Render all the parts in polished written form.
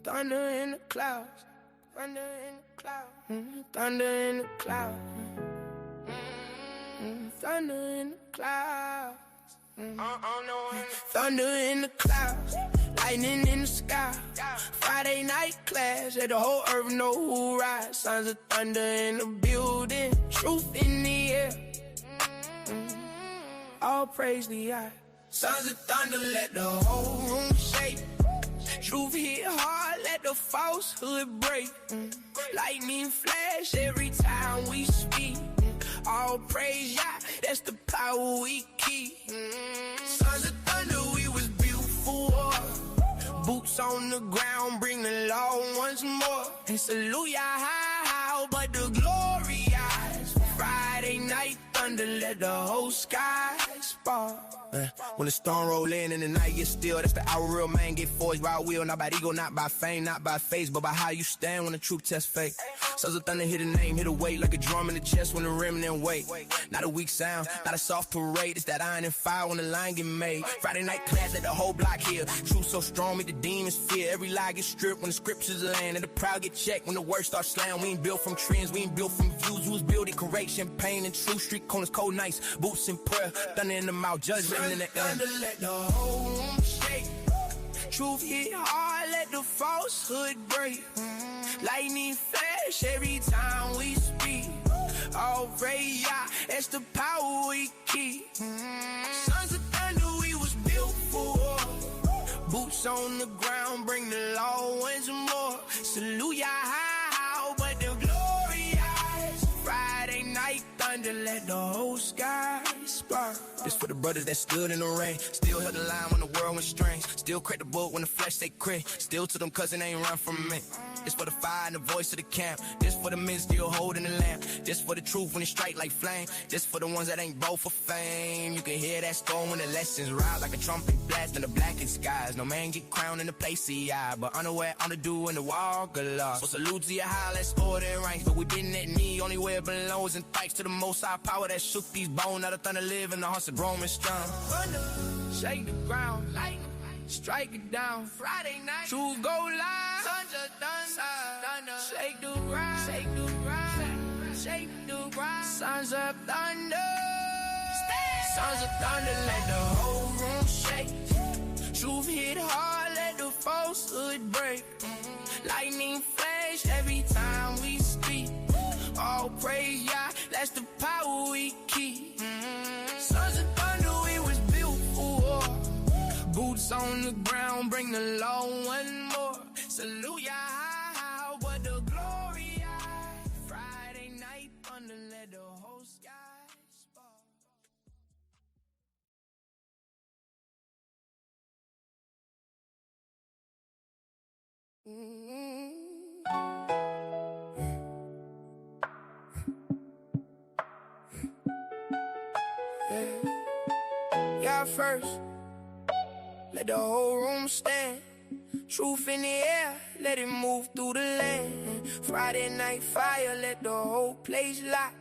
thunder in the clouds, thunder in the clouds, thunder in the clouds, thunder in the clouds, thunder in the clouds, lightning in the sky. Friday night class, let the whole earth know who rides. Sons of thunder in the building, truth in the air. All praise the eye. Sons of thunder, let the whole room shake. Truth hit hard, let the falsehood break. Lightning flash every time we speak. All praise Yah, that's the power we keep. Sons of thunder, we was built for war. Boots on the ground, bring the law once more. And salute Yah, how, but the glory eyes. Friday night thunder, let the whole sky spark. When the storm roll in and the night gets still, that's the hour real man get forged by will, not by ego, not by fame, not by face, but by how you stand when the truth tests fake. Sons of thunder hit a name, hit a weight like a drum in the chest when the remnant wait. Not a weak sound, not a soft parade, it's that iron and fire when the line get made. Friday night class, let the whole block hear. Truth so strong, make the demons fear. Every lie get stripped when the scriptures land, and the proud get checked when the words start slaying. We ain't built from trends, we ain't built from views. We was built in correction, pain and truth. Street corners, cold nights, boots in prayer, thunder in the mouth, judgment in the air. Thunder, let the whole room shake. Truth hit hard, let the falsehood break. Lightning flash every time we speak. All praise Yah, that's the power we keep. Sons of thunder, we was built for war. Boots on the ground, bring the law once more. Salute Yah, how, but the glory eyes. Friday night thunder, let the whole sky spark. This for the brothers that stood in the rain, still held the line when the world went strange, still cracked the book when the flesh say crit, still to them cousin ain't run from me. This for the fire and the voice of the camp, this for the men still holding the lamp, this for the truth when it strike like flame, this for the ones that ain't bold for fame. You can hear that storm when the lessons rise like a trumpet blast in the blackest skies. No man get crowned in the place he eye, but unaware on the do in the walk of lost. So salute to your high, let's order and ranks, but we been at knee, only where it belongs, and thanks to the most high power that shook these bones. Now the thunder live in the hearts of growing strong. Thunder, shake the ground, lightning, strike it down. Friday night, truth go live. Sons of thunder, shake the ground, shake the ground, shake the ground. Sons of thunder, sons of thunder, let the whole room shake. Truth hit hard, let the falsehood break. Lightning flash every time we speak. All praise Yah, that's the power we keep. Sons of thunder, we was built for war. Boots on the ground, bring the law one more. Salute Yah, how, but the glory eye. Friday night thunder, let the whole sky spark. Yeah, first, let the whole room stand. Truth in the air, let it move through the land. Friday night fire, let the whole place light.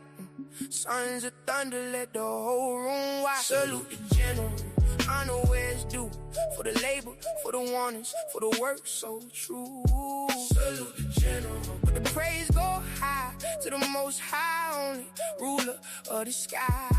Sons of thunder, let the whole room watch. Salute the general, honor where it's due. For the labor, for the warnings, for the work so true. Salute the general, but the praise go high to the most high, only ruler of the sky.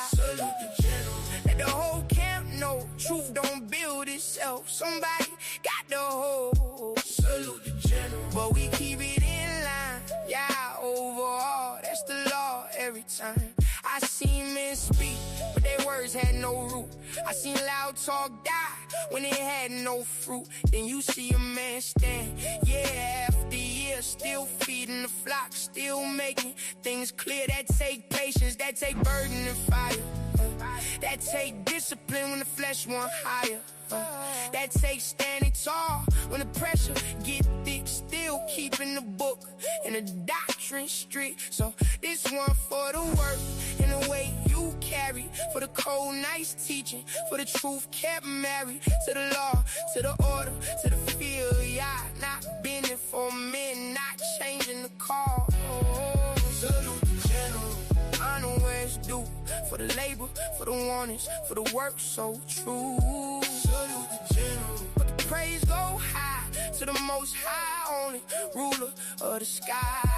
Salute the general, let the whole camp know truth don't build itself. Somebody got the whole. Salute the general, but we keep it in line. Yeah, overall, that's the law every time. I seen men speak, but their words had no root. I seen loud talk die when it had no fruit. Then you see a man stand, yeah, after years, still feeding the flock, still making things clear. That take patience, that take burden and fire. That take discipline when the flesh want higher. That takes standing tall when the pressure get thick. Still keeping the book and the doctrine strict. So this one for the work and the way you carry, for the cold nights teaching, for the truth kept married to the law, to the order, to the field. Yeah, not bending for men, not changing the call. Salute the general, honor where it's due. For the labor, for the warnings, for the work so true. Salute the general, but the praise go high to the most high, only ruler of the sky.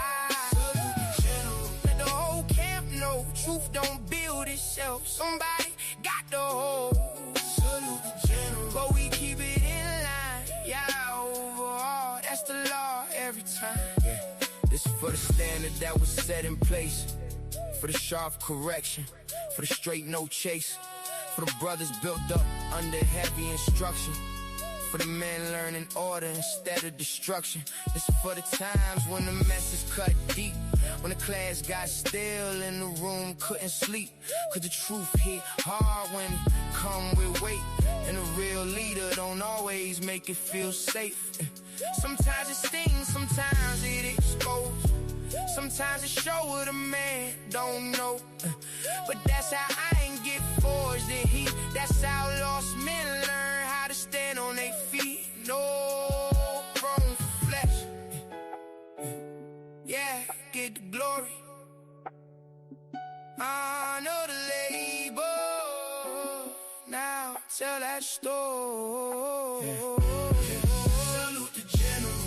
Salute the general. Let the whole camp know truth don't build itself. Somebody got the whole. Salute the general. But we keep it in line. Yeah, overall, that's the law every time. Yeah. This is for the standard that was set in place. For the sharp correction. For the straight no chase. For the brothers built up under heavy instruction. For the men learning order instead of destruction. This is for the times when the message cut deep. When the class got still in the room, couldn't sleep. Cause the truth hit hard when it come with weight. And a real leader don't always make it feel safe. Sometimes it stings, sometimes it exposes. Sometimes it show what a man don't know. But that's how I ain't get forged in heat. That's how lost men learn how to stand on their feet. No throne for flesh. Yeah, get the glory. Honor the labor. Now tell that story. Salute the general.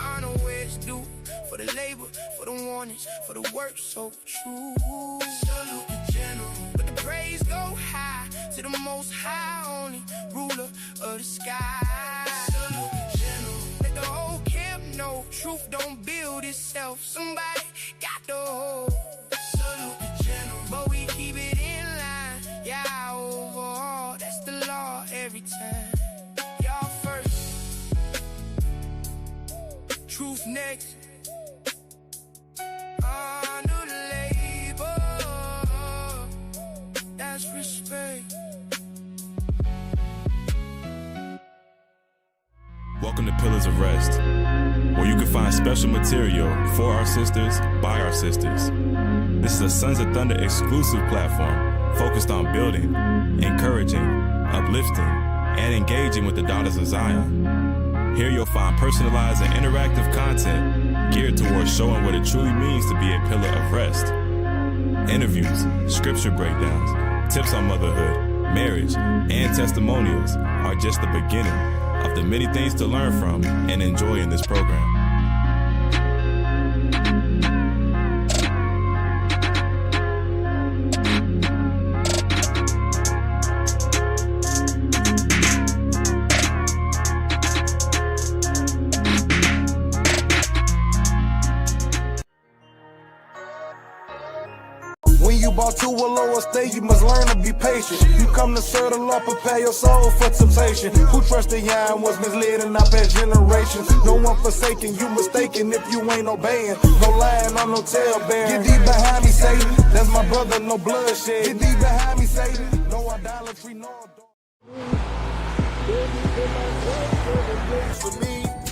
Honor where it's due. For the labor, for the warnings, for the work so true. Salute the general. But the praise go high to the most high, only ruler of the sky. Salute the general. Let the whole camp know truth don't build itself. Somebody got the whole. Salute the general. But we keep it in line. Yeah, overall, that's the law every time. Y'all first. Truth next. Honor the labor. That's respect. Welcome to Pillars of Rest, where you can find special material for our sisters, by our sisters. This is a Sons of Thunder exclusive platform focused on building, encouraging, uplifting, and engaging with the daughters of Zion. Here you'll find personalized and interactive content geared towards showing what it truly means to be a pillar of rest. Interviews, scripture breakdowns, tips on motherhood, marriage, and testimonials are just the beginning of the many things to learn from and enjoy in this program. When you bought to a lower state, you must learn to be patient. You come to serve the Lord, prepare your soul for temptation. Who trusted Yah was misled in our past generations. No one forsaken, you mistaken if you ain't obeying. No lying on no talebearing. Get thee behind me, Satan. That's my brother, no bloodshed. Get thee behind me, Satan. No idolatry, no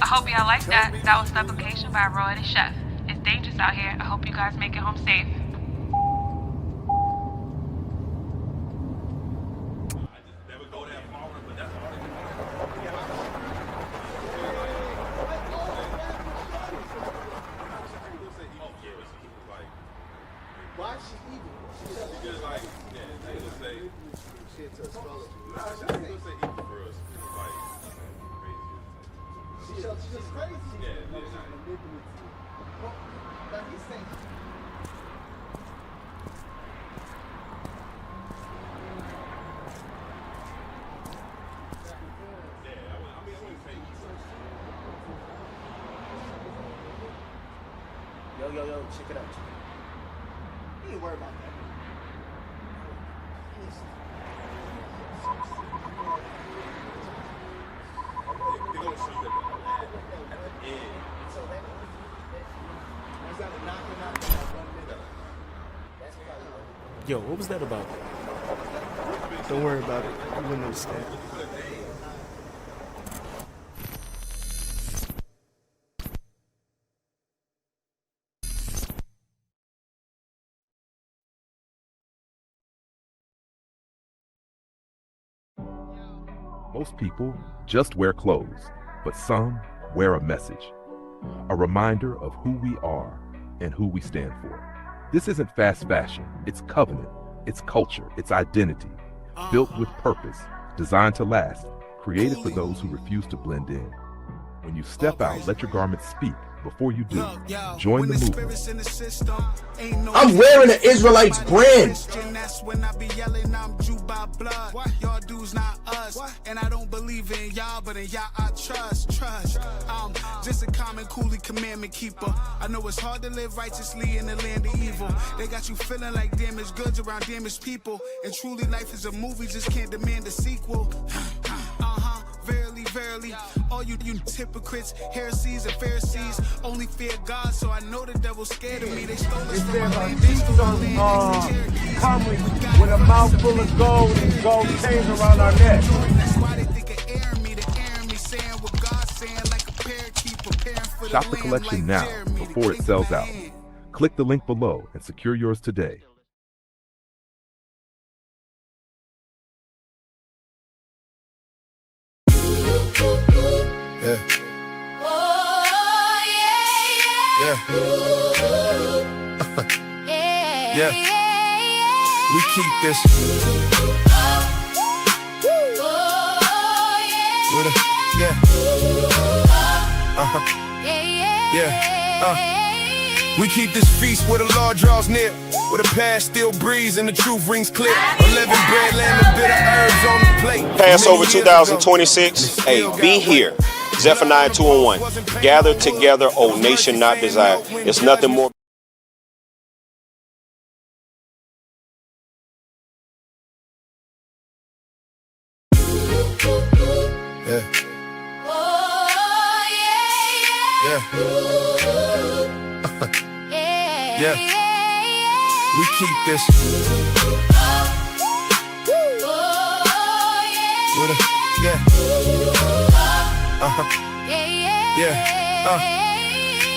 I hope y'all like that. That was Supplication by Roy the Chef. It's dangerous out here. I hope you guys make it home safe. Why is she evil? Because like, yeah, they just say shit to astrology. She just say evil for us. Like, crazy. She's just crazy. Yeah, manipulative. But he's saying. Yo, check it out. You ain't worry about that. They're gonna shoot them at the end. So that's not knocking out that 1 minute. That's probably. Yo, what was that about? Don't worry about it. You wouldn't understand. Most people just wear clothes, but some wear a message, a reminder of who we are and who we stand for. This isn't fast fashion, it's covenant, it's culture, it's identity, built with purpose, designed to last, created for those who refuse to blend in. When you step out, let your garments speak. Before you do, join the movement. I'm wearing an Israelite's brand. That's when I be yelling, I'm Jew by blood. Y'all dudes not us. And I don't believe in y'all, but in y'all I trust. I'm just a common coolie commandment keeper. I know it's hard to live righteously in the land of evil. They got you feeling like damaged goods around damaged people. And truly life is a movie, just can't demand a sequel. Verily, verily, all you hypocrites, heresies and Pharisees only fear God, so I know the devil's scared of me. They stole us from our land, they stole our land. Coming with a mouthful of gold and gold chains around our neck. That's why they think of airing me, saying what God's saying, like a parakeet preparing for Shop the collection now before it sells out. Click the link below and secure yours today. Yeah. Yeah. We keep this. Yeah. We keep this feast where the Lord draws near, where the past still breathes and the truth rings clear. 11 bread, lamb, and bitter herbs on the plate. Passover 2026. Hey, be here. Zephaniah 2:1. Gather together, O nation not desired. It's nothing more. Yeah. Yeah. We keep this.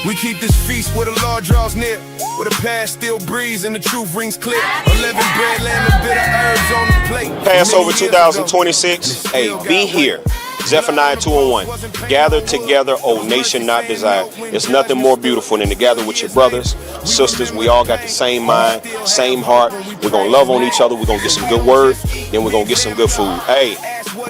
We keep this feast where the Lord draws near, where the past still breathes and the truth rings clear. 11 bread, lamb, and bitter herbs on the plate. Passover 2026. Hey, be here. Zephaniah 2:1. Gather together, O nation not desired. It's nothing more beautiful than to gather with your brothers, sisters. We all got the same mind, same heart. We're going to love on each other. We're going to get some good word. Then we're going to get some good food. Hey,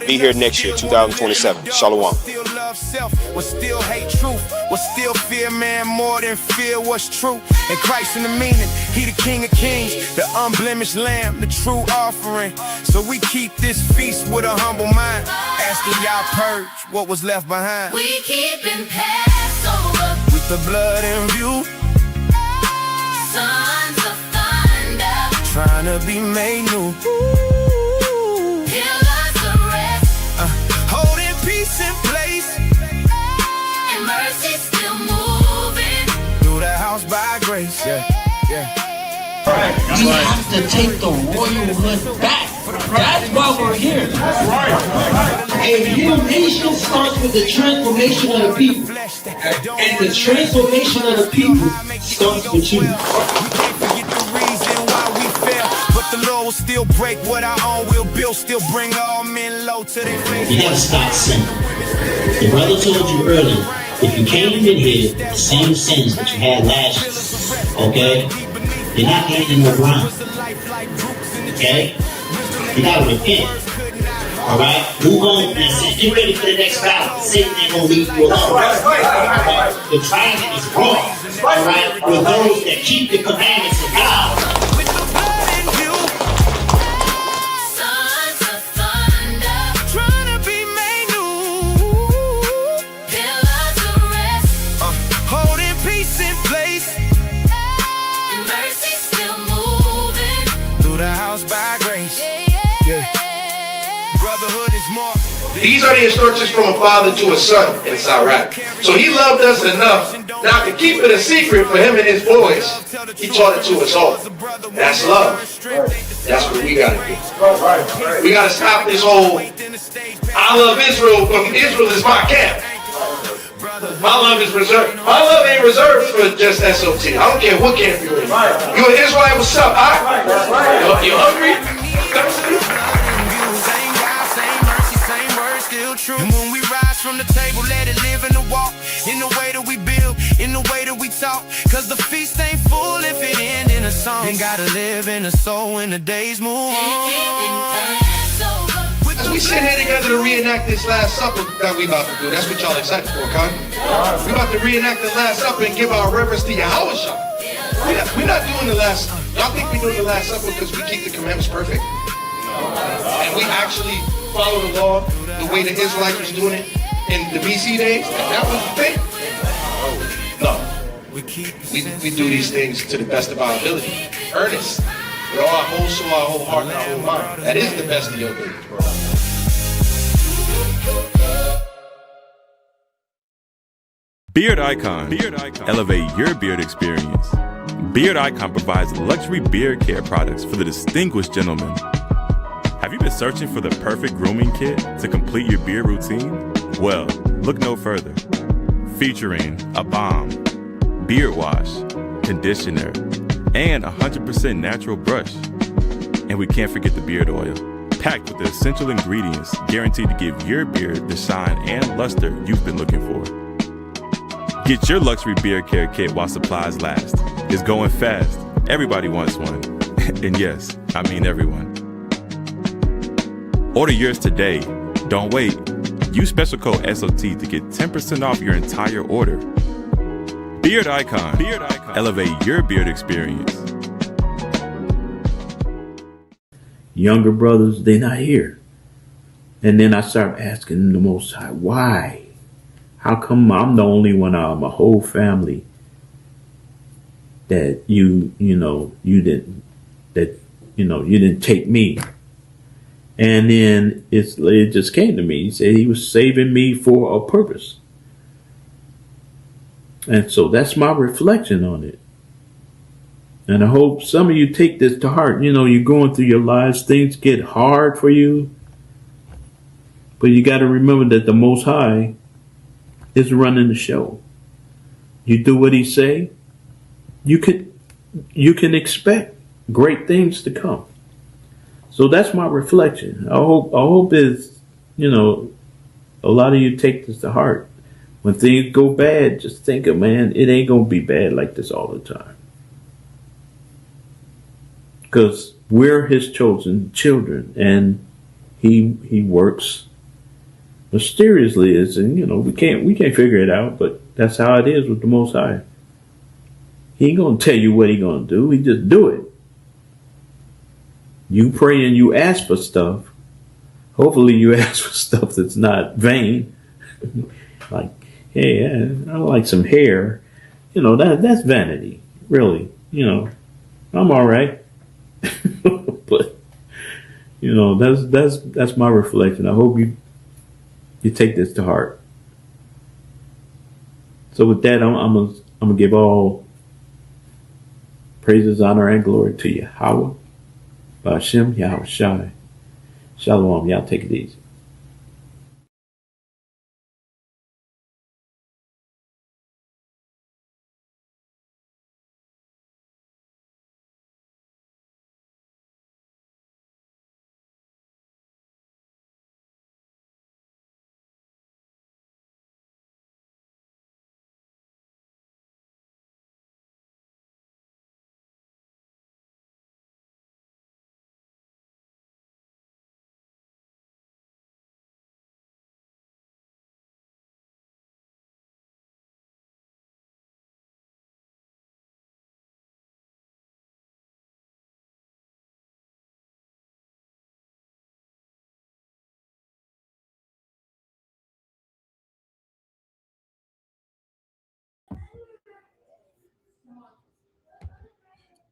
be here next year, 2027. Shalom. Still love self, will still hate truth, will still fear man more than fear what's true. And Christ in the meaning, he the King of Kings, the unblemished lamb, the true offering. So we keep this feast with a humble mind, asking y'all purge what was left behind. We keepin' Passover with the blood in view, sons of thunder, trying to be made new. Pillars of rest, holding peace in place, and mercy still moving through the house by grace. Yeah. We have to take the royalhood back. That's why we're here. A new nation starts with the transformation of the people. And the transformation of the people starts with you. We can't forget the reason why we fell, but the Lord will still break what our own will build, still bring all men low to their face. You gotta stop sinning. The brother told you earlier, if you came in here the same sins that you had last year, okay? You're not gaining no ground. Okay? You gotta repent. Alright? Move on and get ready for the next battle. Satan ain't gonna leave you alone. The dragon is wrong. Alright? For those that keep the commandments of God. sons of thunder, Trying to be made new. pillars of rest, Holding peace in place and mercy still moving. through the house by grace. Brotherhood is more. These are the instructions from a father to a son in Sarat. So he loved us enough not to keep it a secret for him and his boys. He taught it to us all. That's love. That's what we gotta do. We gotta stop this whole I love Israel, but Israel is my camp. My love is reserved. My love ain't reserved for just SOT. I don't care what camp you're in. You an Israelite, what's up? You hungry? And when we rise from the table, let it live in the walk, in the way that we build, in the way that we talk. Cause the feast ain't full if it end in a song. Ain't gotta live in the soul when the days move on. Passover With As we sit here together to reenact this Last Supper that we about to do, that's what y'all excited for, Con. We about to reenact the Last Supper and give our reverence to Yahweh Shah. We're not doing the Last. Y'all think we're doing the Last Supper because we keep the commandments perfect? And we actually follow the law the way the Israelites was doing it in the BC days? That was the thing? No. We do these things to the best of our ability. Earnest. With all our whole soul, our whole heart, and our whole mind. That is the best of your ability, bro. Beard Icon. Elevate your beard experience. Beard Icon provides luxury beard care products for the distinguished gentleman. Have you been searching for the perfect grooming kit to complete your beard routine? Well, look no further. Featuring a balm, beard wash, conditioner, and 100% natural brush. And we can't forget the beard oil, packed with the essential ingredients guaranteed to give your beard the shine and luster you've been looking for. Get your luxury beard care kit while supplies last. It's going fast. Everybody wants one. And yes, I mean everyone. Order yours today. Don't wait. Use special code SOT to get 10% off your entire order. Beard Icon. Elevate your beard experience. Younger brothers, they're not here. And then I start asking the Most High, why? How come I'm the only one out of my whole family that you didn't take me? And then it just came to me. He said he was saving me for a purpose. And so that's my reflection on it. And I hope some of you take this to heart. You know, you're going through your lives. Things get hard for you. But you got to remember that the Most High is running the show. You do what he say, you can expect great things to come. So that's my reflection. I hope is, a lot of you take this to heart. When things go bad, just think of, man, it ain't gonna be bad like this all the time. Because we're his chosen children, and he works mysteriously, and we can't figure it out, but that's how it is with the Most High. He ain't gonna tell you what he gonna do. He just do it. You pray and you ask for stuff. Hopefully you ask for stuff that's not vain. Like, hey, I like some hair. That's vanity, really. I'm all right. But that's my reflection. I hope you take this to heart. So with that, I'm gonna give all praises, honor, and glory to Yahweh, Ba'ashem, Yahweh Shai. Shalom. Y'all take it easy.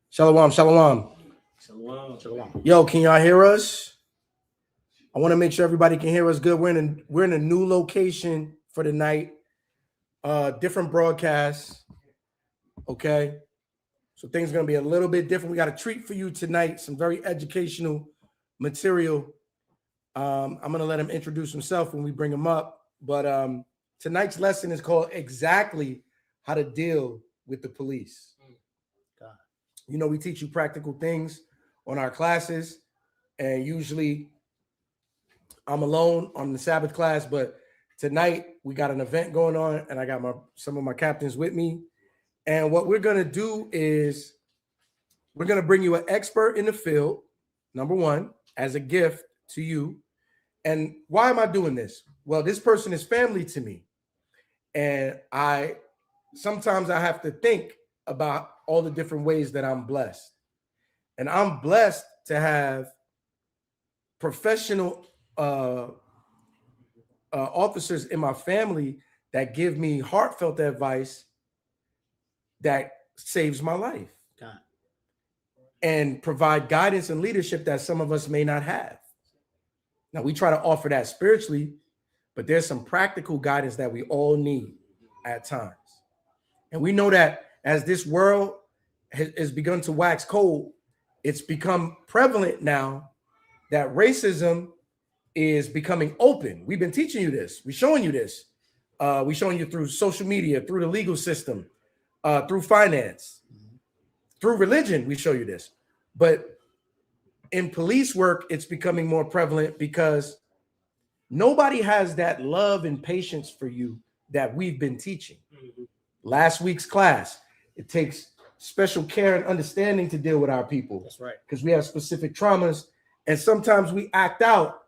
Shalom, shalom. Shalom. Yo, can y'all hear us? I want to make sure everybody can hear us good. We're in a new location for the night. Different broadcasts. Okay. So things are going to be a little bit different. We got a treat for you tonight. Some very educational material. I'm going to let him introduce himself when we bring him up. But tonight's lesson is called Exactly How to Deal with the Police. We teach you practical things on our classes, and usually I'm alone on the Sabbath class, but tonight we got an event going on, and I got some of my captains with me. And what we're going to do is we're going to bring you an expert in the field, number one, as a gift to you. And why am I doing this? Well, this person is family to me. And sometimes I have to think about all the different ways that I'm blessed. And I'm blessed to have professional officers in my family that give me heartfelt advice that saves my life and provide guidance and leadership that some of us may not have. Now, we try to offer that spiritually, but there's some practical guidance that we all need at times. And we know that as this world has begun to wax cold, it's become prevalent now that racism is becoming open. We've been teaching you this. We're showing you this. We're showing you through social media, through the legal system, through finance, through religion. We show you this. But in police work, it's becoming more prevalent because nobody has that love and patience for you that we've been teaching. Last week's class, it takes special care and understanding to deal with our people. That's right. Because we have specific traumas, and sometimes we act out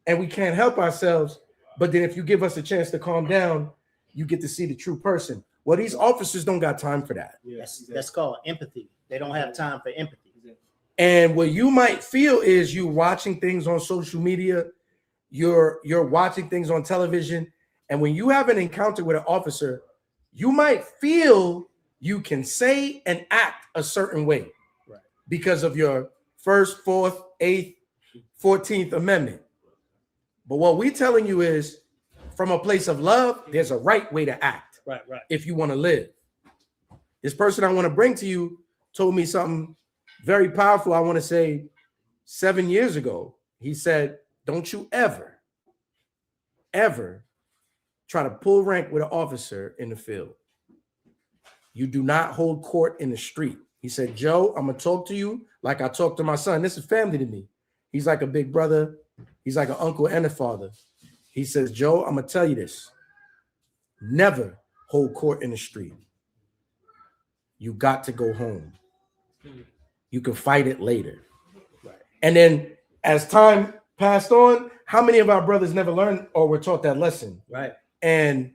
and we can't help ourselves. But then if you give us a chance to calm down, you get to see the true person. Well, these officers don't got time for that. That's called empathy. They don't have time for empathy. And what you might feel is you watching things on social media, you're watching things on television, and when you have an encounter with an officer, you might feel you can say and act a certain way because of your First, Fourth, Eighth, 14th Amendment. But what we're telling you is, from a place of love, there's a right way to act. Right. If you want to live. This person I want to bring to you told me something very powerful. I want to say 7 years ago. He said, don't you ever try to pull rank with an officer in the field. You do not hold court in the street. He said, Joe, I'm going to talk to you like I talk to my son. This is family to me. He's like a big brother. He's like an uncle and a father. He says, Joe, I'm going to tell you this. Never hold court in the street. You got to go home. You can fight it later. And then as time passed on, how many of our brothers never learned or were taught that lesson? Right. And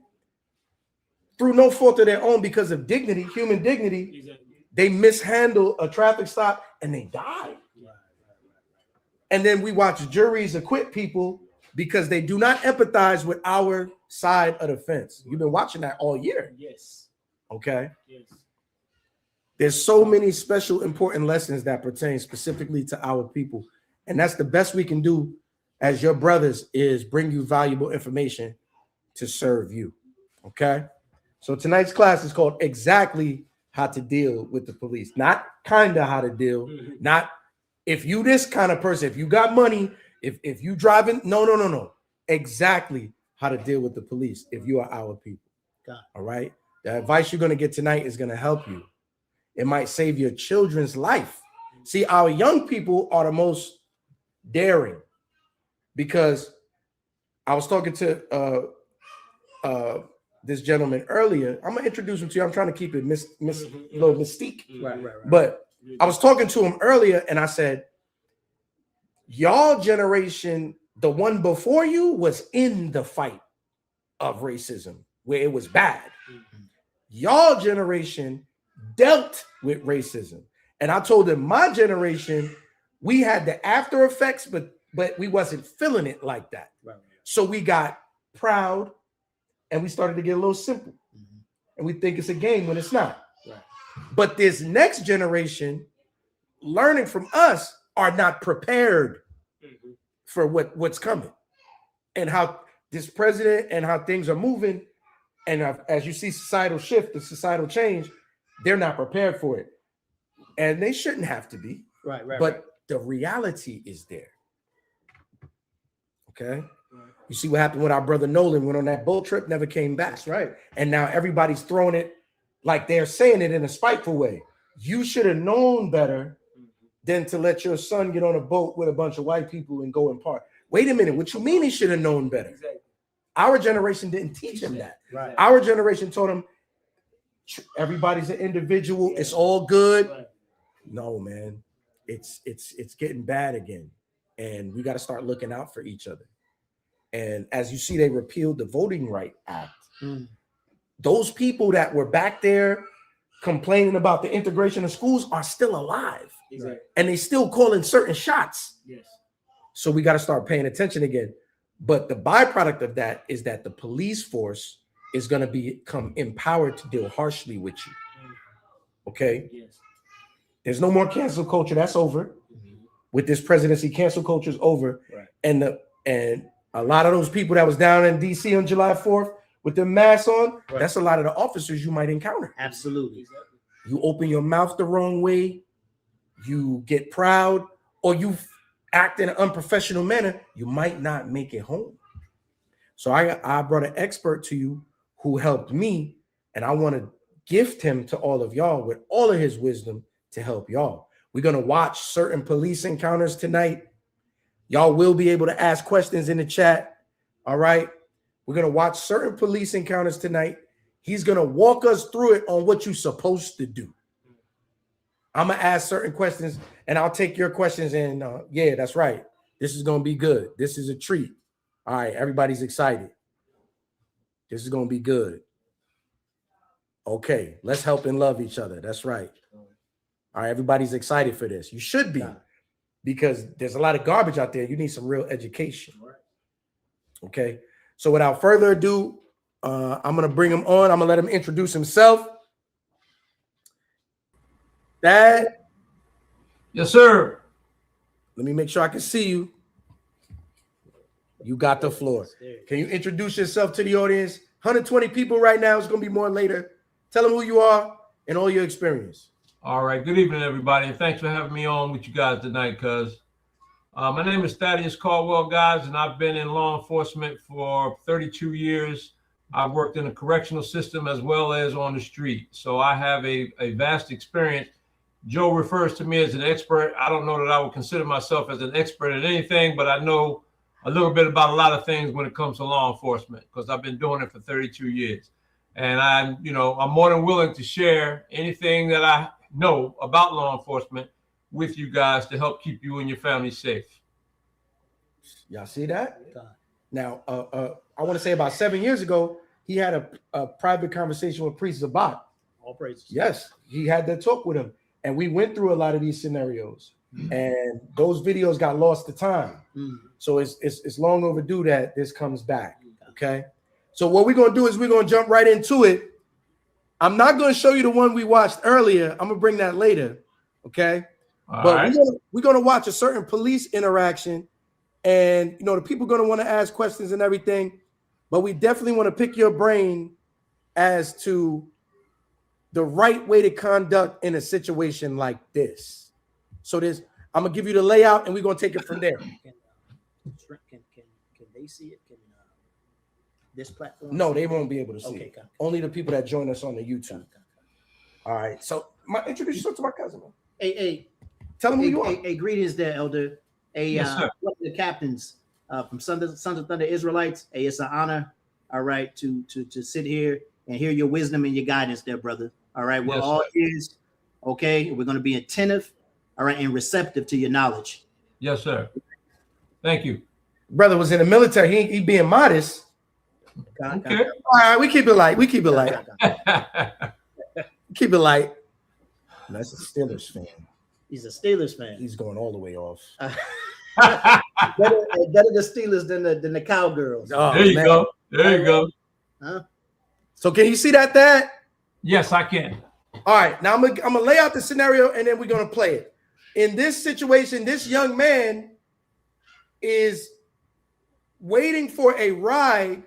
through no fault of their own, because of dignity, human dignity, they mishandle a traffic stop and they die. And then we watch juries acquit people because they do not empathize with our side of the fence. You've been watching that all year. Yes. Okay. Yes. There's so many special, important lessons that pertain specifically to our people. And that's the best we can do as your brothers, is bring you valuable information to serve you. Okay. So tonight's class is called Exactly How to Deal with the Police. Not kind of how to deal, not if you this kind of person, if you got money, if you driving, no. Exactly how to deal with the police if you are our people. All right. The advice you're going to get tonight is going to help you. It might save your children's life. See, our young people are the most daring, because I was talking to this gentleman earlier. I'm gonna introduce him to you. I'm trying to keep it little mystique. Right. But I was talking to him earlier and I said, y'all generation, the one before you, was in the fight of racism where it was bad. Y'all generation dealt with racism. And I told him, my generation, we had the after effects, but we wasn't feeling it like that. Right. So we got proud and we started to get a little simple. And we think it's a game when it's not. Right. But this next generation, learning from us, are not prepared for what's coming and how this president and how things are moving. And as you see societal shift, the societal change, they're not prepared for it. And they shouldn't have to be. Right. But the reality is there. Okay. You see what happened with our brother Nolan, went on that boat trip, never came back. That's right. And now everybody's throwing it like they're saying it in a spiteful way. You should have known better than to let your son get on a boat with a bunch of white people and go and park. Wait a minute. What you mean he should have known better? Exactly. Our generation didn't teach him that. Right. Our generation told him everybody's an individual. It's all good. Right. No, man. It's getting bad again. And we got to start looking out for each other. And as you see, they repealed the Voting Right Act. Those people that were back there complaining about the integration of schools are still alive. Exactly. And they still calling certain shots. Yes. So we got to start paying attention again. But the byproduct of that is that the police force is going to become empowered to deal harshly with you. Okay? Yes. There's no more cancel culture. That's over. With this presidency, cancel culture is over. Right. And a lot of those people that was down in DC on July 4th with the masks on, that's a lot of the officers you might encounter. Absolutely. You open your mouth the wrong way, you get proud, or you act in an unprofessional manner, you might not make it home. So I brought an expert to you who helped me, and I want to gift him to all of y'all with all of his wisdom to help y'all. We're going to watch certain police encounters tonight. Y'all will be able to ask questions in the chat. All right. We're going to watch certain police encounters tonight. He's going to walk us through it on what you're supposed to do. I'm going to ask certain questions and I'll take your questions and yeah, that's right. This is going to be good. This is a treat. All right. Everybody's excited. This is going to be good. Okay. Let's help and love each other. That's right. All right. Everybody's excited for this. You should be, because there's a lot of garbage out there. You need some real education. Okay. So without further ado, I'm going to bring him on. I'm going to let him introduce himself. Dad. Yes, sir. Let me make sure I can see you. You got the floor. Can you introduce yourself to the audience? 120 people right now. It's going to be more later. Tell them who you are and all your experience. All right. Good evening, everybody. And thanks for having me on with you guys tonight, cuz. My name is Thaddeus Caldwell, guys, and I've been in law enforcement for 32 years. I've worked in the correctional system as well as on the street. So I have a vast experience. Joe refers to me as an expert. I don't know that I would consider myself as an expert at anything, but I know a little bit about a lot of things when it comes to law enforcement because I've been doing it for 32 years. And I'm more than willing to share anything that I know about law enforcement with you guys to help keep you and your family safe. Y'all see that? Now, I want to say about 7 years ago, he had a private conversation with Priest Zabat. All praises. Yes, he had that talk with him. And we went through a lot of these scenarios. And those videos got lost to time. So it's long overdue that this comes back. Okay. So what we're going to do is we're going to jump right into it. I'm not going to show you the one we watched earlier. I'm going to bring that later. Okay. But we're going to watch a certain police interaction. And, the people are going to want to ask questions and everything. But we definitely want to pick your brain as to the right way to conduct in a situation like this. So I'm going to give you the layout and we're going to take it from there. Can they see it? Can this platform? No, they won't be able to see it. Okay. Only the people that join us on the YouTube. All right. So introduce yourself to my cousin. Hey, tell them who you are. Hey, greetings there, Elder. Yes, sir. One of the captains from Sons of Thunder Israelites. Hey, it's an honor, all right, to sit here and hear your wisdom and your guidance there, brother. All right, we're all ears, okay? We're going to be attentive, all right, and receptive to your knowledge. Yes, sir. Thank you. Brother was in the military. He being modest. Okay. All right, we keep it light. Keep it light. That's a Steelers fan. He's a Steelers fan. He's going all the way off. better the Steelers than the Cowgirls. Oh, there you go. There you go. Huh? So can you see that? Yes, I can. All right. Now I'm gonna lay out the scenario and then we're gonna play it. In this situation, this young man is waiting for a ride,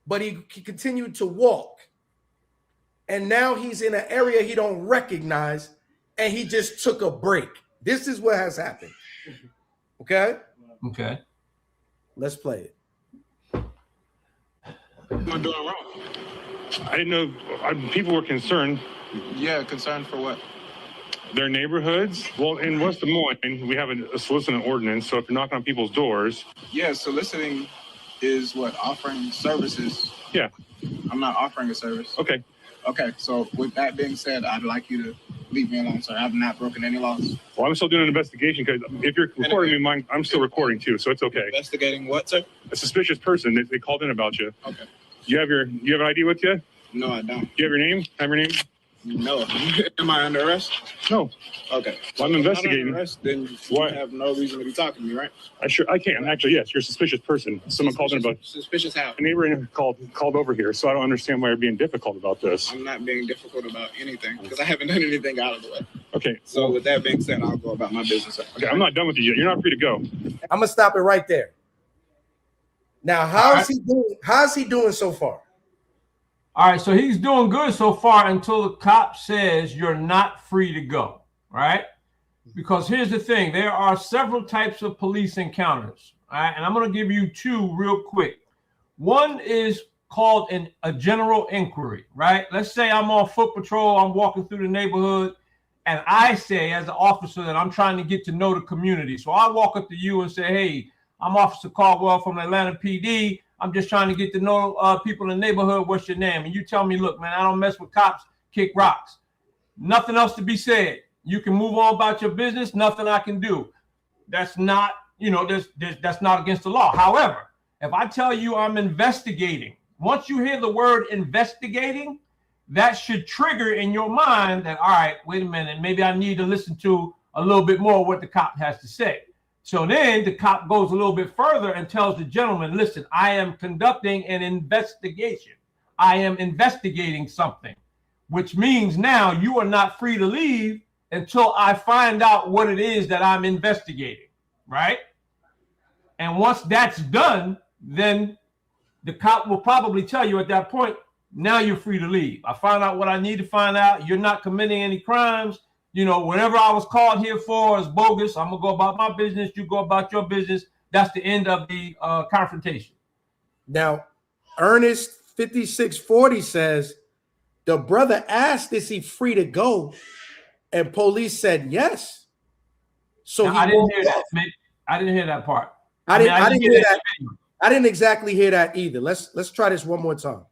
but he continued to walk. And now he's in an area he don't recognize, and he just took a break. This is what has happened. Okay? Okay. Let's play it. What am I doing wrong? I didn't know people were concerned. Yeah, concerned for what? Their neighborhoods. Well, in West Des Moines, we have a soliciting ordinance. So if you're knocking on people's doors. Yeah, soliciting is what? Offering services. Yeah. I'm not offering a service. Okay. Okay, so with that being said, I'd like you to leave me alone, sir. I've not broken any laws. Well, I'm still doing an investigation because if you're recording me, I'm still recording too, so it's okay. Investigating what, sir? A suspicious person. They called in about you. Okay. You have an ID with you? No, I don't. Do you have your name? Have your name? No. Am I under arrest? No. Okay. Well, I'm investigating. If I'm under arrest, then you have no reason to be talking to me, right? I can. Actually, yes, you're a suspicious person. Someone called in about... Suspicious how? A neighbor called over here, so I don't understand why you're being difficult about this. I'm not being difficult about anything because I haven't done anything out of the way. Okay. So with that being said, I'll go about my business. Okay, I'm not done with you yet. You're not free to go. I'm gonna stop it right there. Now, how's he doing? How's he doing so far? All right, so he's doing good so far until the cop says you're not free to go, right? Because here's the thing, there are several types of police encounters, all right? And I'm going to give you two real quick. One is called a general inquiry, right? Let's say I'm on foot patrol, I'm walking through the neighborhood, and I say as an officer that I'm trying to get to know the community. So I walk up to you and say, hey, I'm Officer Caldwell from Atlanta PD. I'm just trying to get to know people in the neighborhood. What's your name? And you tell me, look, man, I don't mess with cops, kick rocks. Nothing else to be said. You can move on about your business. Nothing I can do. That's not, that's not against the law. However, if I tell you I'm investigating, once you hear the word investigating, that should trigger in your mind that, all right, wait a minute, maybe I need to listen to a little bit more what the cop has to say. So then the cop goes a little bit further and tells the gentleman, listen, I am conducting an investigation. I am investigating something, which means now you are not free to leave until I find out what it is that I'm investigating, right? And once that's done, then the cop will probably tell you at that point, now you're free to leave. I found out what I need to find out. You're not committing any crimes. Whatever I was called here for is bogus. I'm going to go about my business. You go about your business. That's the end of the confrontation. Now, Ernest 5640 says, the brother asked, is he free to go? And police said yes. So I didn't hear that. I didn't hear that part. I didn't hear that. I didn't exactly hear that either. Let's try this one more time.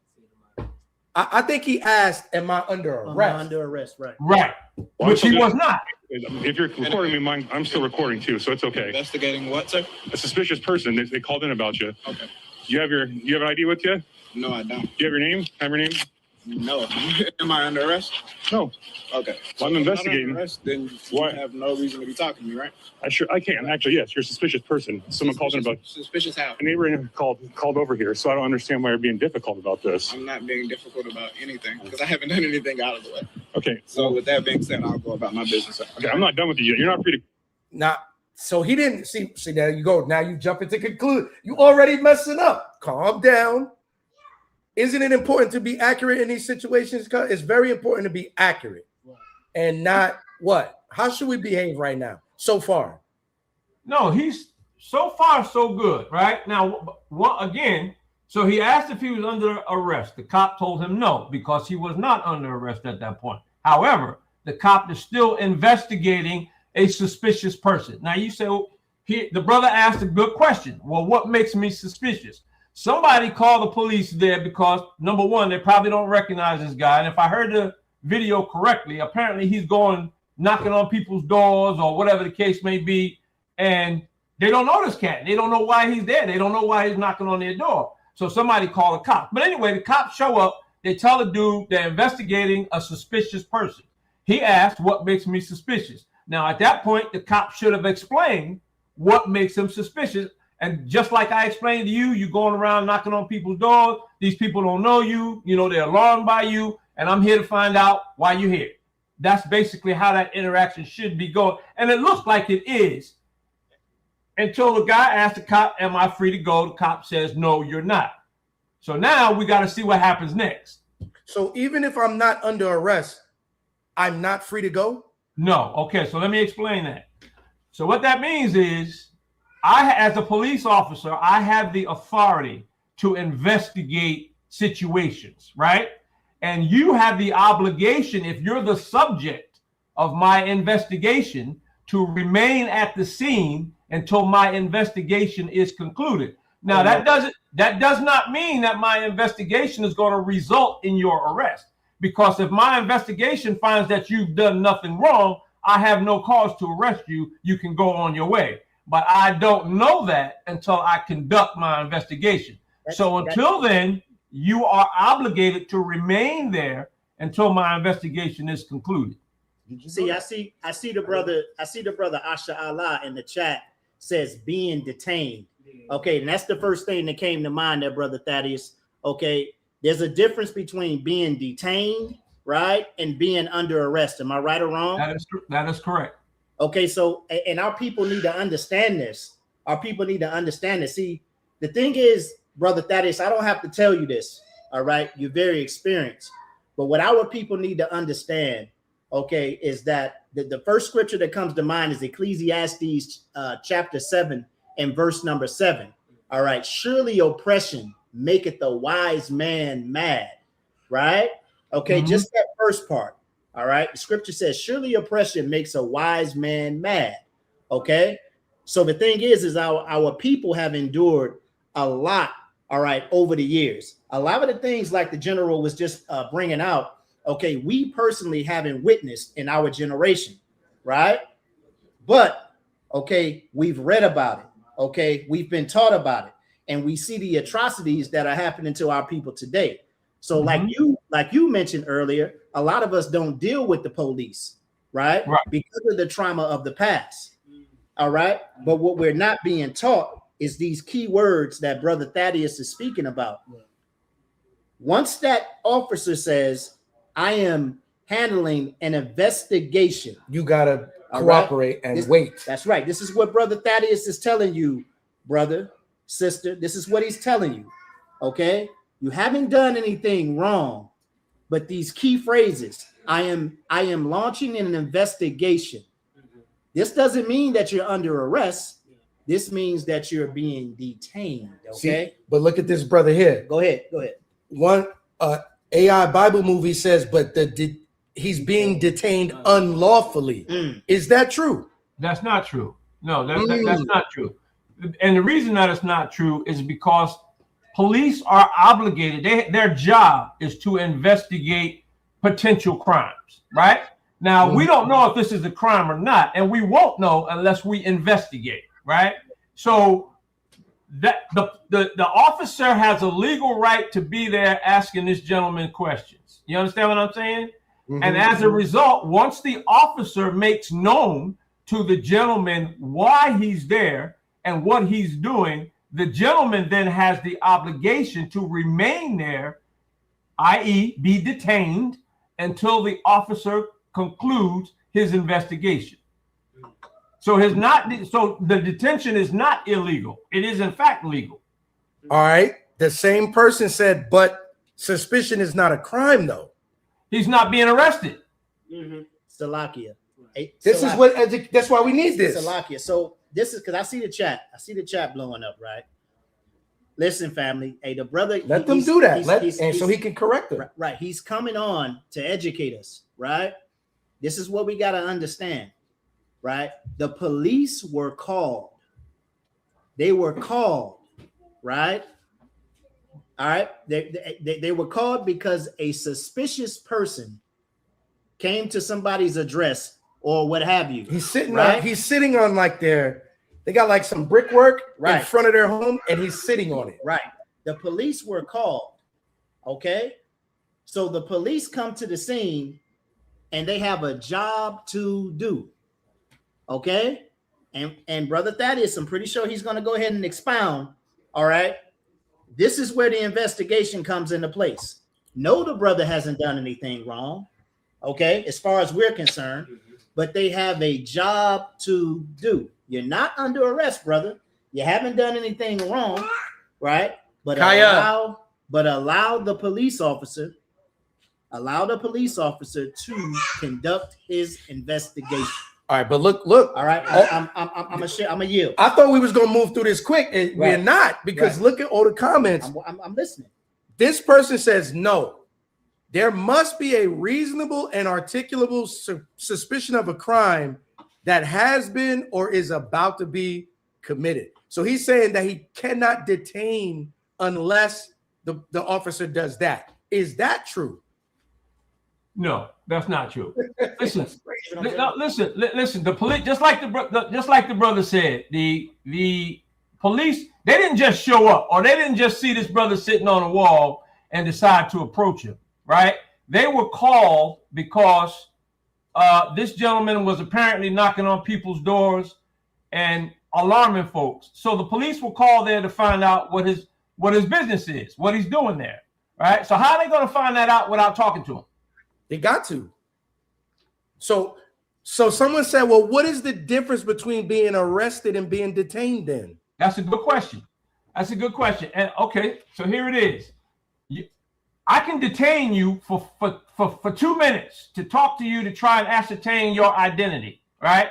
I think he asked, am I under arrest? Under arrest, right. Right. Well, which he was not. If you're recording me, I'm still recording too, so it's okay. Investigating what, sir? A suspicious person. They called in about you. Okay. You have an ID with you? No, I don't. Do you have your name? Have your name? No. Am I under arrest? No. Okay. Well, I'm investigating. Under arrest, then you have no reason to be talking to me, right? I can. Actually, yes, you're a suspicious person. Someone called in about... Suspicious how? A neighbor called over here, so I don't understand why you're being difficult about this. I'm not being difficult about anything because I haven't done anything out of the way. Okay. So with that being said, I'll go about my business. Okay, I'm not done with you yet. You're not free to... Now, so he didn't... See, there you go. Now you jump into conclude. You already messing up. Calm down. Isn't it important to be accurate in these situations? It's very important to be accurate and not what? How should we behave right now so far? No, he's so far so good, right? Now, again, so he asked if he was under arrest. The cop told him no, because he was not under arrest at that point. However, the cop is still investigating a suspicious person. Now, you say, well, the brother asked a good question. Well, what makes me suspicious? Somebody called the police there because, number one, they probably don't recognize this guy. And if I heard the video correctly, apparently he's going knocking on people's doors or whatever the case may be. And they don't know this cat. They don't know why he's there. They don't know why he's knocking on their door. So somebody called a cop. But anyway, the cops show up. They tell the dude they're investigating a suspicious person. He asked, what makes me suspicious? Now, at that point, the cop should have explained what makes him suspicious. And just like I explained to you, you're going around knocking on people's doors. These people don't know you. They're alarmed by you. And I'm here to find out why you're here. That's basically how that interaction should be going. And it looks like it is. Until the guy asks the cop, am I free to go? The cop says, no, you're not. So now we got to see what happens next. So even if I'm not under arrest, I'm not free to go? No. Okay, so let me explain that. So what that means is, as a police officer, I have the authority to investigate situations, right? And you have the obligation, if you're the subject of my investigation, to remain at the scene until my investigation is concluded. Now, that does not mean that my investigation is going to result in your arrest. because if my investigation finds that you've done nothing wrong, I have no cause to arrest you. You can go on your way. But I don't know that until I conduct my investigation. So until then, you are obligated to remain there until my investigation is concluded. See, I see the brother Asha Allah in the chat says being detained. Okay, and that's the first thing that came to mind there, brother Thaddeus. Okay, there's a difference between being detained, right, and being under arrest. Am I right or wrong? That is correct. Okay, so and our people need to understand this. Our people need to understand this. See, the thing is, brother Thaddeus, I don't have to tell you this. All right, you're very experienced. But what our people need to understand, okay, is that the first scripture that comes to mind is Ecclesiastes chapter 7 and verse number 7. All right, surely oppression maketh the wise man mad, right? Okay, just that first part. All right, the scripture says, surely oppression makes a wise man mad. Okay, so the thing is our people have endured a lot, all right, over the years. A lot of the things like the general was just bringing out, okay, we personally haven't witnessed in our generation, right? But, okay, we've read about it, okay? We've been taught about it, and we see the atrocities that are happening to our people today. So like you mentioned earlier, a lot of us don't deal with the police, right? Because of the trauma of the past, all right? But what we're not being taught is these key words that brother Thaddeus is speaking about. Once that officer says, I am handling an investigation, you gotta cooperate and wait. That's right. This is what brother Thaddeus is telling you, brother, sister. This is what he's telling you. Okay, you haven't done anything wrong, but these key phrases, I am launching an investigation. This doesn't mean that you're under arrest. This means that you're being detained. Okay. See, but look at this brother here. Go ahead. One AI Bible movie says, but he's being detained unlawfully. Is that true? That's not true. No, that's not true. And the reason that it's not true is because police are obligated. Their job is to investigate potential crimes, right? Now, we don't know if this is a crime or not, and we won't know unless we investigate, right? So that the officer has a legal right to be there asking this gentleman questions. You understand what I'm saying? And as a result, once the officer makes known to the gentleman why he's there and what he's doing, the gentleman then has the obligation to remain there, i.e. be detained until the officer concludes his investigation. So the detention is not illegal. It is in fact legal. All right. The same person said, but suspicion is not a crime, though. He's not being arrested. Salakia. This is what. That's why we need this. Salakia. So this is because I see the chat. I see the chat blowing up. Right. Listen, family. Hey, the brother. Let them do that. So he can correct them. Right. He's coming on to educate us. Right. This is what we got to understand. Right. The police were called. They were called. Right. All right. They were called because a suspicious person came to somebody's address or what have you. He's sitting on like they got like some brickwork in front of their home, and he's sitting on it. Right. The police were called. Okay. So the police come to the scene and they have a job to do. Okay. And brother Thaddeus, I'm pretty sure he's going to go ahead and expound. All right. This is where the investigation comes into place. No, the brother hasn't done anything wrong. Okay. As far as we're concerned, but they have a job to do. You're not under arrest, brother. You haven't done anything wrong. Right. But allow the police officer to conduct his investigation. All right, but look. All right, I'm a yield. I thought we was gonna move through this quick, and we're not, because look at all the comments. I'm listening. This person says no. There must be a reasonable and articulable suspicion of a crime that has been or is about to be committed. So he's saying that he cannot detain unless the officer does that. Is that true? No, that's not true. Listen, listen. The police, just like the brother said, the police, they didn't just show up, or they didn't just see this brother sitting on a wall and decide to approach him. Right? They were called because this gentleman was apparently knocking on people's doors and alarming folks. So the police were called there to find out what his business is, what he's doing there. Right? So how are they going to find that out without talking to him? They got to. So someone said, well, what is the difference between being arrested and being detained then? That's a good question. And okay, so here it is. I can detain you for 2 minutes to talk to you to try and ascertain your identity, right?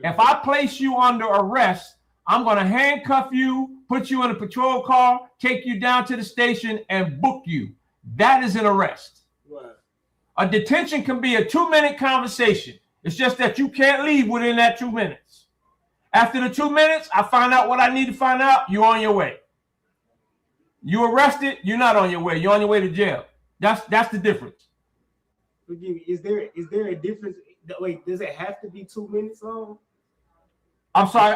If I place you under arrest, I'm going to handcuff you, put you in a patrol car, take you down to the station, and book you. That is an arrest. A detention can be a 2-minute conversation. It's just that you can't leave within that 2 minutes. After the 2 minutes, I find out what I need to find out, you're on your way. You arrested, you're not on your way. You're on your way to jail. That's the difference. Forgive me. Is there a difference? Wait, does it have to be 2 minutes long? I'm sorry.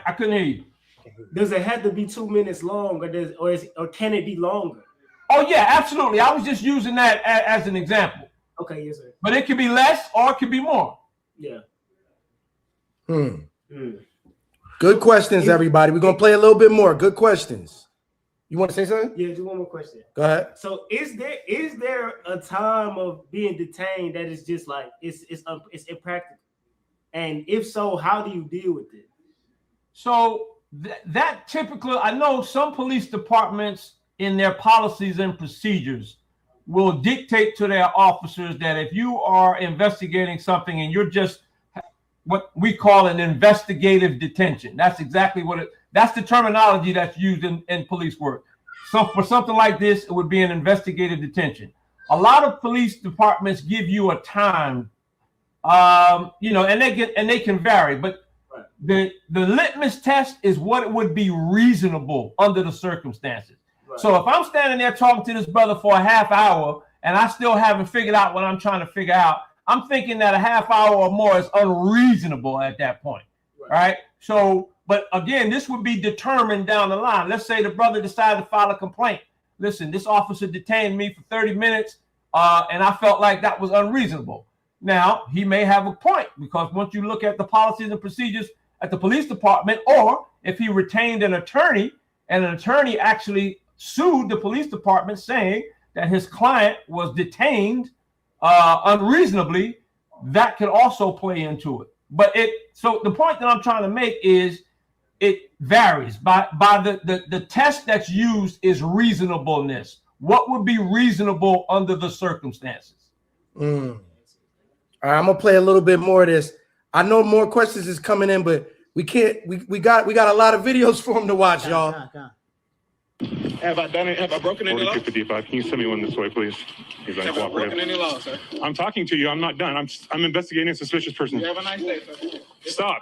I couldn't hear you. Does it have to be 2 minutes long, or can it be longer? Oh yeah, absolutely. I was just using that as an example. Okay, yes, sir. But it could be less or it could be more. Yeah. Good questions, everybody. We're gonna play a little bit more. Good questions. You want to say something? Yeah, just one more question. Go ahead. So, is there a time of being detained that is just like it's impractical? And if so, how do you deal with it? So that typically, I know some police departments in their policies and procedures will dictate to their officers that if you are investigating something and you're just what we call an investigative detention, that's exactly that's the terminology that's used in police work. So for something like this, it would be an investigative detention. A lot of police departments give you a time, and they can vary, but the litmus test is what it would be reasonable under the circumstances. So if I'm standing there talking to this brother for a half hour and I still haven't figured out what I'm trying to figure out, I'm thinking that a half hour or more is unreasonable at that point, right? So, but again, this would be determined down the line. Let's say the brother decided to file a complaint. Listen, this officer detained me for 30 minutes and I felt like that was unreasonable. Now, he may have a point because once you look at the policies and procedures at the police department, or if he retained an attorney and an attorney actually sued the police department saying that his client was detained unreasonably, that could also play into it. But so the point that I'm trying to make is it varies by the test that's used is reasonableness. What would be reasonable under the circumstances? All right, I'm gonna play a little bit more of this. I know more questions is coming in, but we can't. We got a lot of videos for them to watch, y'all. Have I done it? Have I broken any law? 4255. Can you send me one this way, please? He's Have I broken any law, sir? I'm talking to you. I'm not done. I'm investigating a suspicious person. You have a nice day, sir. Stop.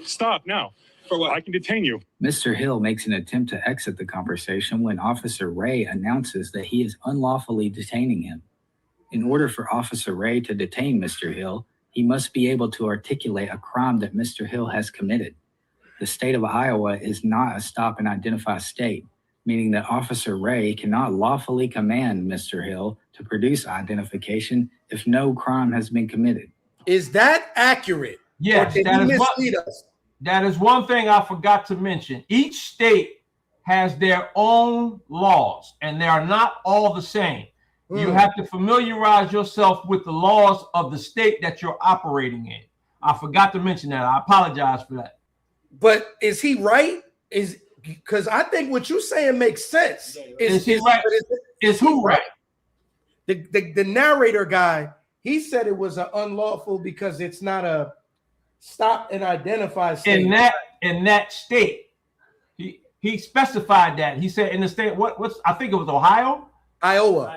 Stop now. For what? I can detain you. Mr. Hill makes an attempt to exit the conversation when Officer Ray announces that he is unlawfully detaining him. In order for Officer Ray to detain Mr. Hill, he must be able to articulate a crime that Mr. Hill has committed. The state of Iowa is not a stop and identify state, meaning that Officer Ray cannot lawfully command Mr. Hill to produce identification if no crime has been committed. Is that accurate? Yes, that is one thing I forgot to mention. Each state has their own laws, and they are not all the same. You have to familiarize yourself with the laws of the state that you're operating in. I forgot to mention that. I apologize for that. But is he right? Because I think what you're saying makes sense. Is he right? Is who right? The narrator guy, he said it was an unlawful because it's not a stop and identify state. In that state, he specified that. He said in the state, what's I think it was Ohio? Iowa.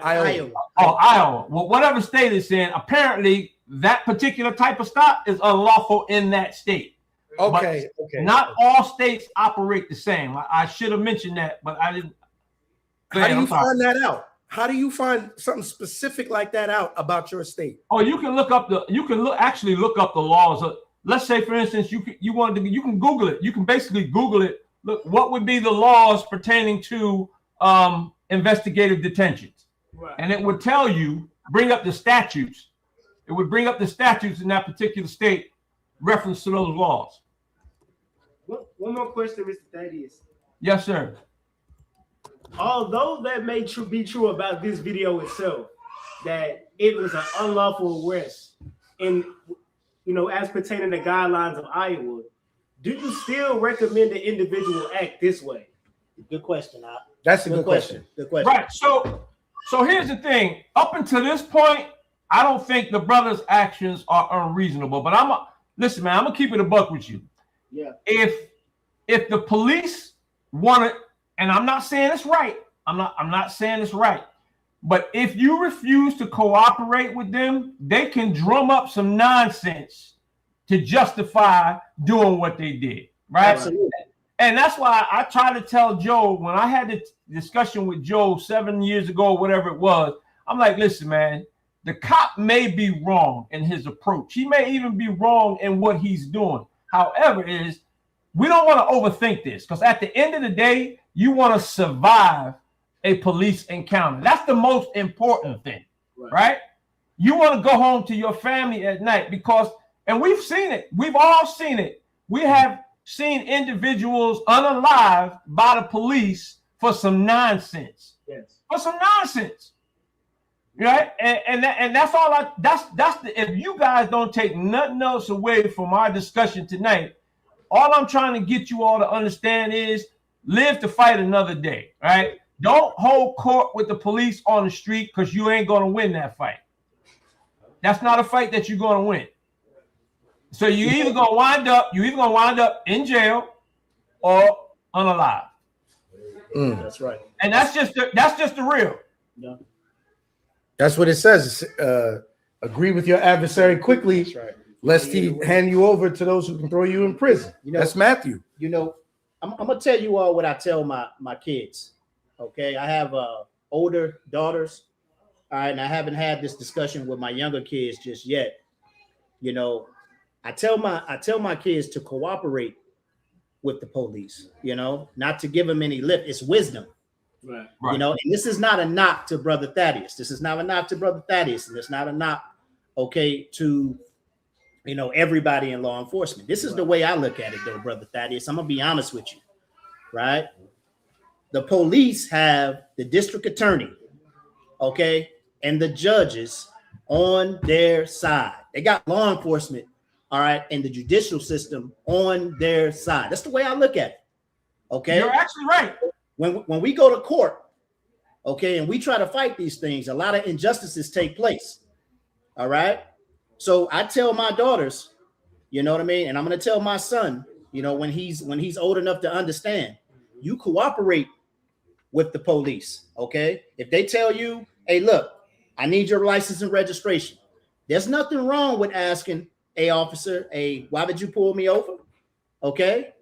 Oh, Iowa. Well, whatever state it's in, apparently that particular type of stop is unlawful in that state. Okay. Not all states operate the same. I should have mentioned that, but I didn't. How do you find that out? How do you find something specific like that out about your state? Oh, you can look up actually look up the laws. Let's say, for instance, you can Google it. You can basically Google it. Look, what would be the laws pertaining to investigative detentions? Right. And it would tell you, bring up the statutes. It would bring up the statutes in that particular state, reference to those laws. One more question, Mr. Thaddeus. Yes, sir. Although that may be true about this video itself, that it was an unlawful arrest, and as pertaining to guidelines of Iowa, do you still recommend the individual act this way? Good question. That's a good question. Good question. Right. So here's the thing. Up until this point, I don't think the brother's actions are unreasonable. But listen, man. I'm gonna keep it a buck with you. Yeah. If the police want to, and I'm not saying it's right. I'm not saying it's right. But if you refuse to cooperate with them, they can drum up some nonsense to justify doing what they did. Right. Absolutely. And that's why I try to tell Joe, when I had the discussion with Joe 7 years ago, whatever it was, I'm like, listen, man, the cop may be wrong in his approach. He may even be wrong in what he's doing. However, we don't want to overthink this, because at the end of the day, you want to survive a police encounter. That's the most important thing, right? You want to go home to your family at night and we've seen it. We've all seen it. We have seen individuals unalived by the police for some nonsense. Yes. For some nonsense. Right? And that's all if you guys don't take nothing else away from our discussion tonight, all I'm trying to get you all to understand is live to fight another day. Right? Don't hold court with the police on the street, because you ain't gonna win that fight. That's not a fight that you're gonna win. So you're either gonna wind up in jail or unalive. That's right. And that's just the real. Yeah. That's what it says. Agree with your adversary quickly, lest he hand you over to those who can throw you in prison. That's Matthew. I'm gonna tell you all what I tell my kids. Okay, I have older daughters. All right, and I haven't had this discussion with my younger kids just yet. I tell my kids to cooperate with the police, not to give them any lip. It's wisdom. Right. And this is not a knock to Brother Thaddeus. This is not a knock to Brother Thaddeus, and it's not a knock, to everybody in law enforcement. This is the way I look at it, though, Brother Thaddeus. I'm gonna be honest with you, right? The police have the district attorney, and the judges on their side. They got law enforcement, all right, and the judicial system on their side. That's the way I look at it. Okay, you're actually right. When we go to court, and we try to fight these things, a lot of injustices take place. All right. So I tell my daughters, you know what I mean? And I'm going to tell my son, when he's old enough to understand, you cooperate with the police. Okay. If they tell you, hey, look, I need your license and registration. There's nothing wrong with asking a officer, why did you pull me over? Okay.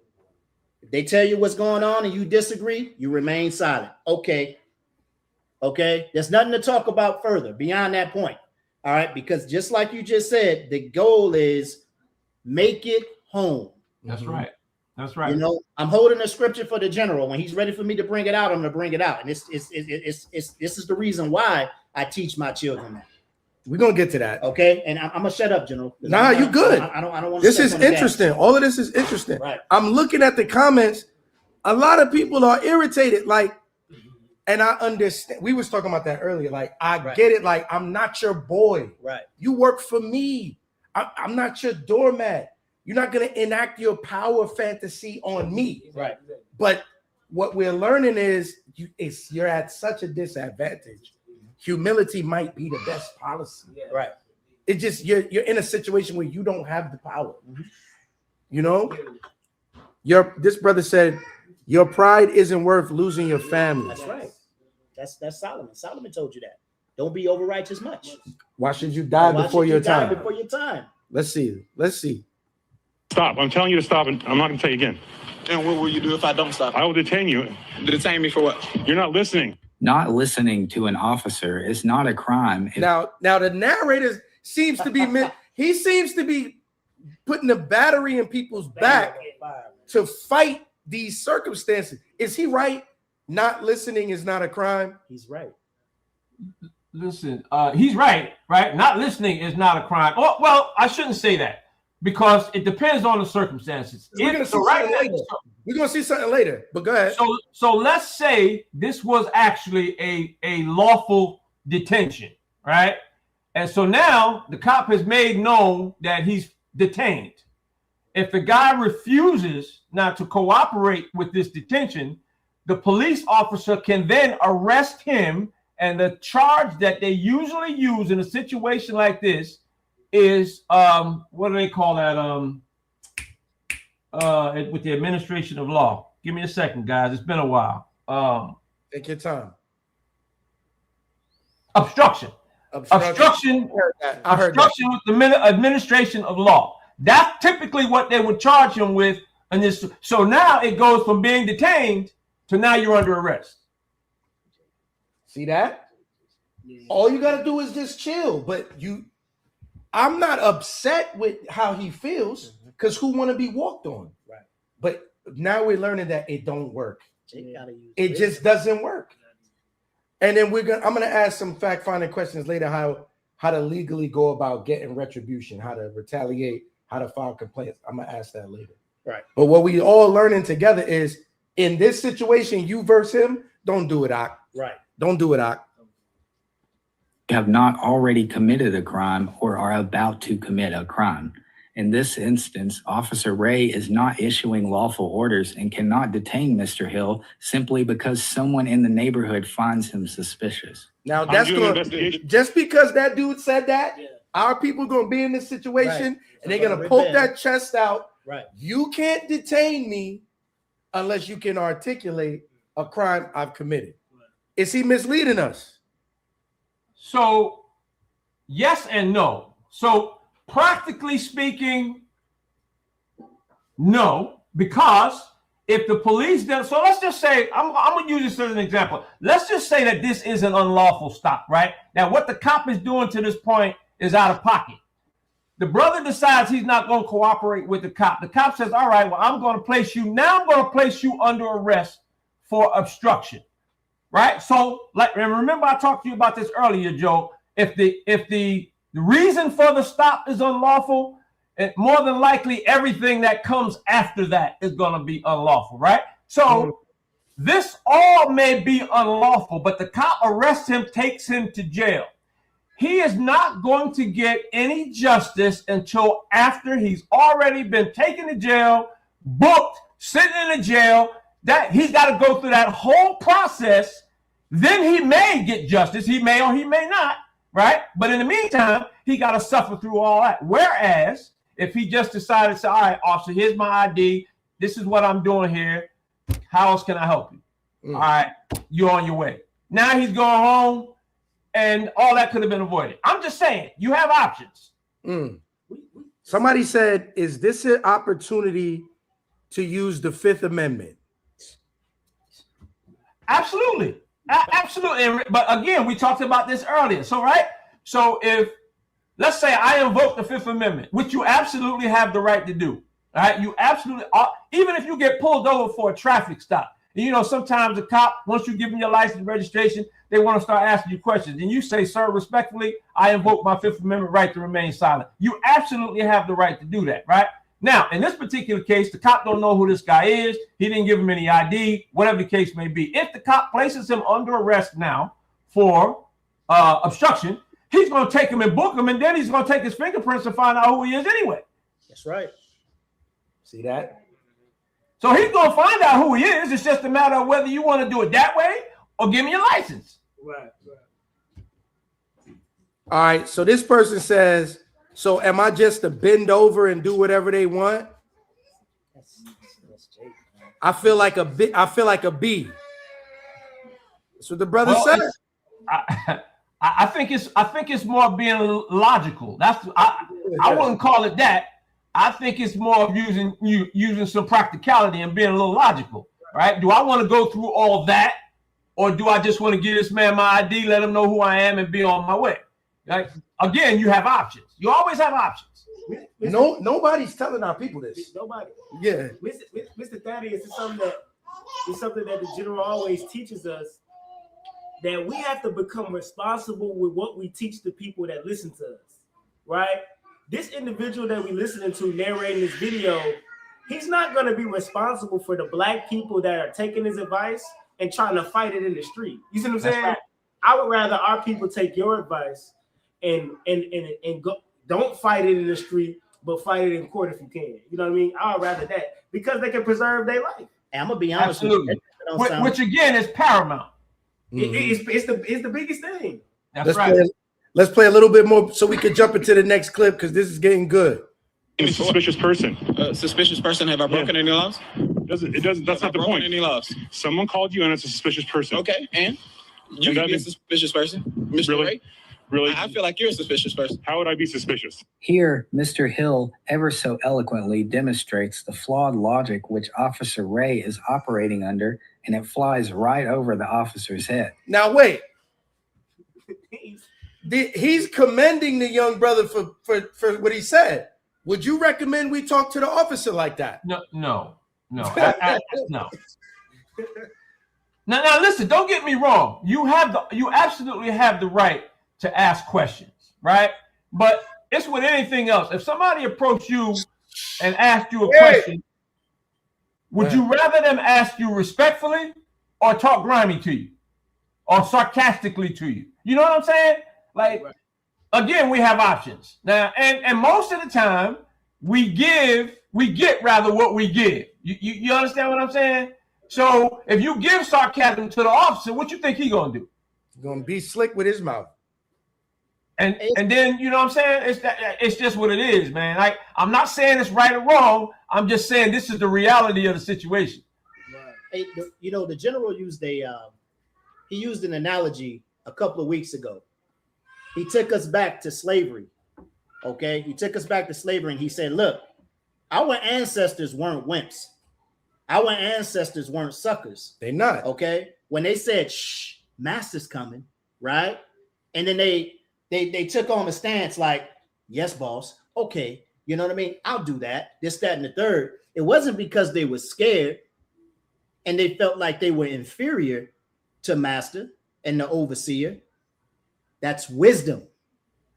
If they tell you what's going on and you disagree, you remain silent. Okay. There's nothing to talk about further beyond that point. All right. Because just like you just said, the goal is make it home. That's right. That's right. I'm holding a scripture for the general. When he's ready for me to bring it out, I'm going to bring it out. And this is the reason why I teach my children that. We're going to get to that. Okay. And I'm going to shut up, General. Nah, you good. I don't want to. This is interesting. All of this is interesting. Right. I'm looking at the comments. A lot of people are irritated. And I understand. We was talking about that earlier. I get it. I'm not your boy. Right. You work for me. I'm not your doormat. You're not going to enact your power fantasy on me. Right. But what we're learning is you're at such a disadvantage. Humility might be the best policy. Right. It just you're in a situation where you don't have the power. This brother said your pride isn't worth losing your family. That's right. That's Solomon. Solomon told you that. Don't be over righteous much. Why should you die before your time? Before your time. Let's see. Stop. I'm telling you to stop, and I'm not going to tell you again. And what will you do if I don't stop? I will detain you. Detain me for what? You're not listening. Not listening to an officer is not a crime. Now the narrator seems to be he seems to be putting a battery in people's back to fight these circumstances. Is he right? Not listening is not a crime. He's right. Listen, he's right. Not listening is not a crime. Oh, well, I shouldn't say that because it depends on the circumstances. We're gonna see something later, but go ahead. So let's say this was actually a lawful detention, right? And so now the cop has made known that he's detained. If the guy refuses not to cooperate with this detention, the police officer can then arrest him. And the charge that they usually use in a situation like this is what do they call that? With the administration of law. Give me a second, guys. It's been a while. Take your time. Obstruction. Obstruction with the administration of law. That's typically what they would charge him with. And this, so now it goes from being detained to now you're under arrest. See that? All you got to do is just chill. But I'm not upset with how he feels because who want to be walked on? Right. But now we're learning that it don't work. It just doesn't work. And then I'm gonna ask some fact-finding questions later how to legally go about getting retribution, how to retaliate, how to file complaints. I'm gonna ask that later. Right. But what we all learning together is in this situation, you versus him, don't do it, Ak. Right. Don't do it, Ak. Have not already committed a crime or are about to commit a crime. In this instance, Officer Ray is not issuing lawful orders and cannot detain Mr. Hill simply because someone in the neighborhood finds him suspicious. Now that's just because that dude said that, our people are gonna be in this situation and they're gonna poke that chest out. Right. You can't detain me unless you can articulate a crime I've committed. Is he misleading us? So, yes and no. So, practically speaking, no, because if the police then, so let's just say, I'm going to use this as an example. Let's just say that this is an unlawful stop, right? Now, what the cop is doing to this point is out of pocket. The brother decides he's not going to cooperate with the cop. The cop says, all right, well, I'm going to place you under arrest for obstruction. Right. So, and remember, I talked to you about this earlier, Joe. If the reason for the stop is unlawful, more than likely everything that comes after that is going to be unlawful. Right. So this all may be unlawful, but the cop arrests him, takes him to jail. He is not going to get any justice until after he's already been taken to jail, booked, sitting in a jail. That he's got to go through that whole process. Then he may get justice. He may or he may not, right? But in the meantime, he got to suffer through all that. Whereas if he just decided to say, all right, officer, here's my ID. This is what I'm doing here. How else can I help you? All right, you're on your way. Now he's going home and all that could have been avoided. I'm just saying, you have options. Somebody said, is this an opportunity to use the Fifth Amendment? Absolutely. Absolutely. But again, we talked about this earlier. So, right. So if, let's say I invoke the Fifth Amendment, which you absolutely have the right to do. All right. You absolutely, even if you get pulled over for a traffic stop, you know, sometimes the cop, once you give them your license and registration, they want to start asking you questions. And you say, sir, respectfully, I invoke my Fifth Amendment right to remain silent. You absolutely have the right to do that. Right. Now, in this particular case, the cop don't know who this guy is. He didn't give him any ID, whatever the case may be. If the cop places him under arrest now for obstruction, he's going to take him and book him, and then he's going to take his fingerprints and find out who he is anyway. That's right. See that? So he's going to find out who he is. It's just a matter of whether you want to do it that way or give me your license. Right. All right. So this person says, so am I just to bend over and do whatever they want? I feel like a B. That's what the brother said. I think it's more being logical. I wouldn't call it that. I think it's more of using some practicality and being a little logical, right? Do I want to go through all that or do I just want to give this man my ID, let him know who I am, and be on my way? Like, again, you have options. You always have options. No, nobody's telling our people this. Nobody. Yeah. Mr. Thaddeus is something that the general always teaches us, that we have to become responsible with what we teach the people that listen to us, right? This individual that we listening to narrating this video, he's not going to be responsible for the black people that are taking his advice and trying to fight it in the street. You see what I'm saying? Right. I would rather our people take your advice and go, don't fight it in the street, but fight it in court if you can. You know what I mean? I would rather that, because they can preserve their life. And I'm gonna be honest Absolutely. with you. Which again is paramount. It's the biggest thing. That's right. Let's play a little bit more so we can jump into the next clip, because this is getting good. A suspicious person. Suspicious person. Have I broken any laws? It doesn't. That's not the point. Any laws? Someone called you and it's a suspicious person. Okay, and you can be a suspicious person, Mr. Really? Ray. Really? I feel like you're a suspicious person. How would I be suspicious? Here, Mr. Hill ever so eloquently demonstrates the flawed logic which Officer Ray is operating under, and it flies right over the officer's head. Now, wait. He's commending the young brother for what he said. Would you recommend we talk to the officer like that? No. No. Now, listen. Don't get me wrong. You absolutely have the right to ask questions, right? But it's with anything else. If somebody approached you and asked you a question, would you rather them ask you respectfully or talk grimy to you or sarcastically to you? You know what I'm saying? Like, again, we have options now, and most of the time we get rather what we give. You understand what I'm saying? So if you give sarcasm to the officer, what you think he gonna do? He's gonna be slick with his mouth. And then, you know what I'm saying? It's just what it is, man. Like, I'm not saying it's right or wrong. I'm just saying this is the reality of the situation. Hey, the general used an analogy a couple of weeks ago. He took us back to slavery. Okay, he took us back to slavery, and he said, "Look, our ancestors weren't wimps. Our ancestors weren't suckers. They're not. Okay, when they said, 'Shh, master's coming,' right? And then they took on a stance like, 'Yes, boss. Okay, you know what I mean? I'll do that. This, that, and the third.' It wasn't because they were scared and they felt like they were inferior to master and the overseer. That's wisdom.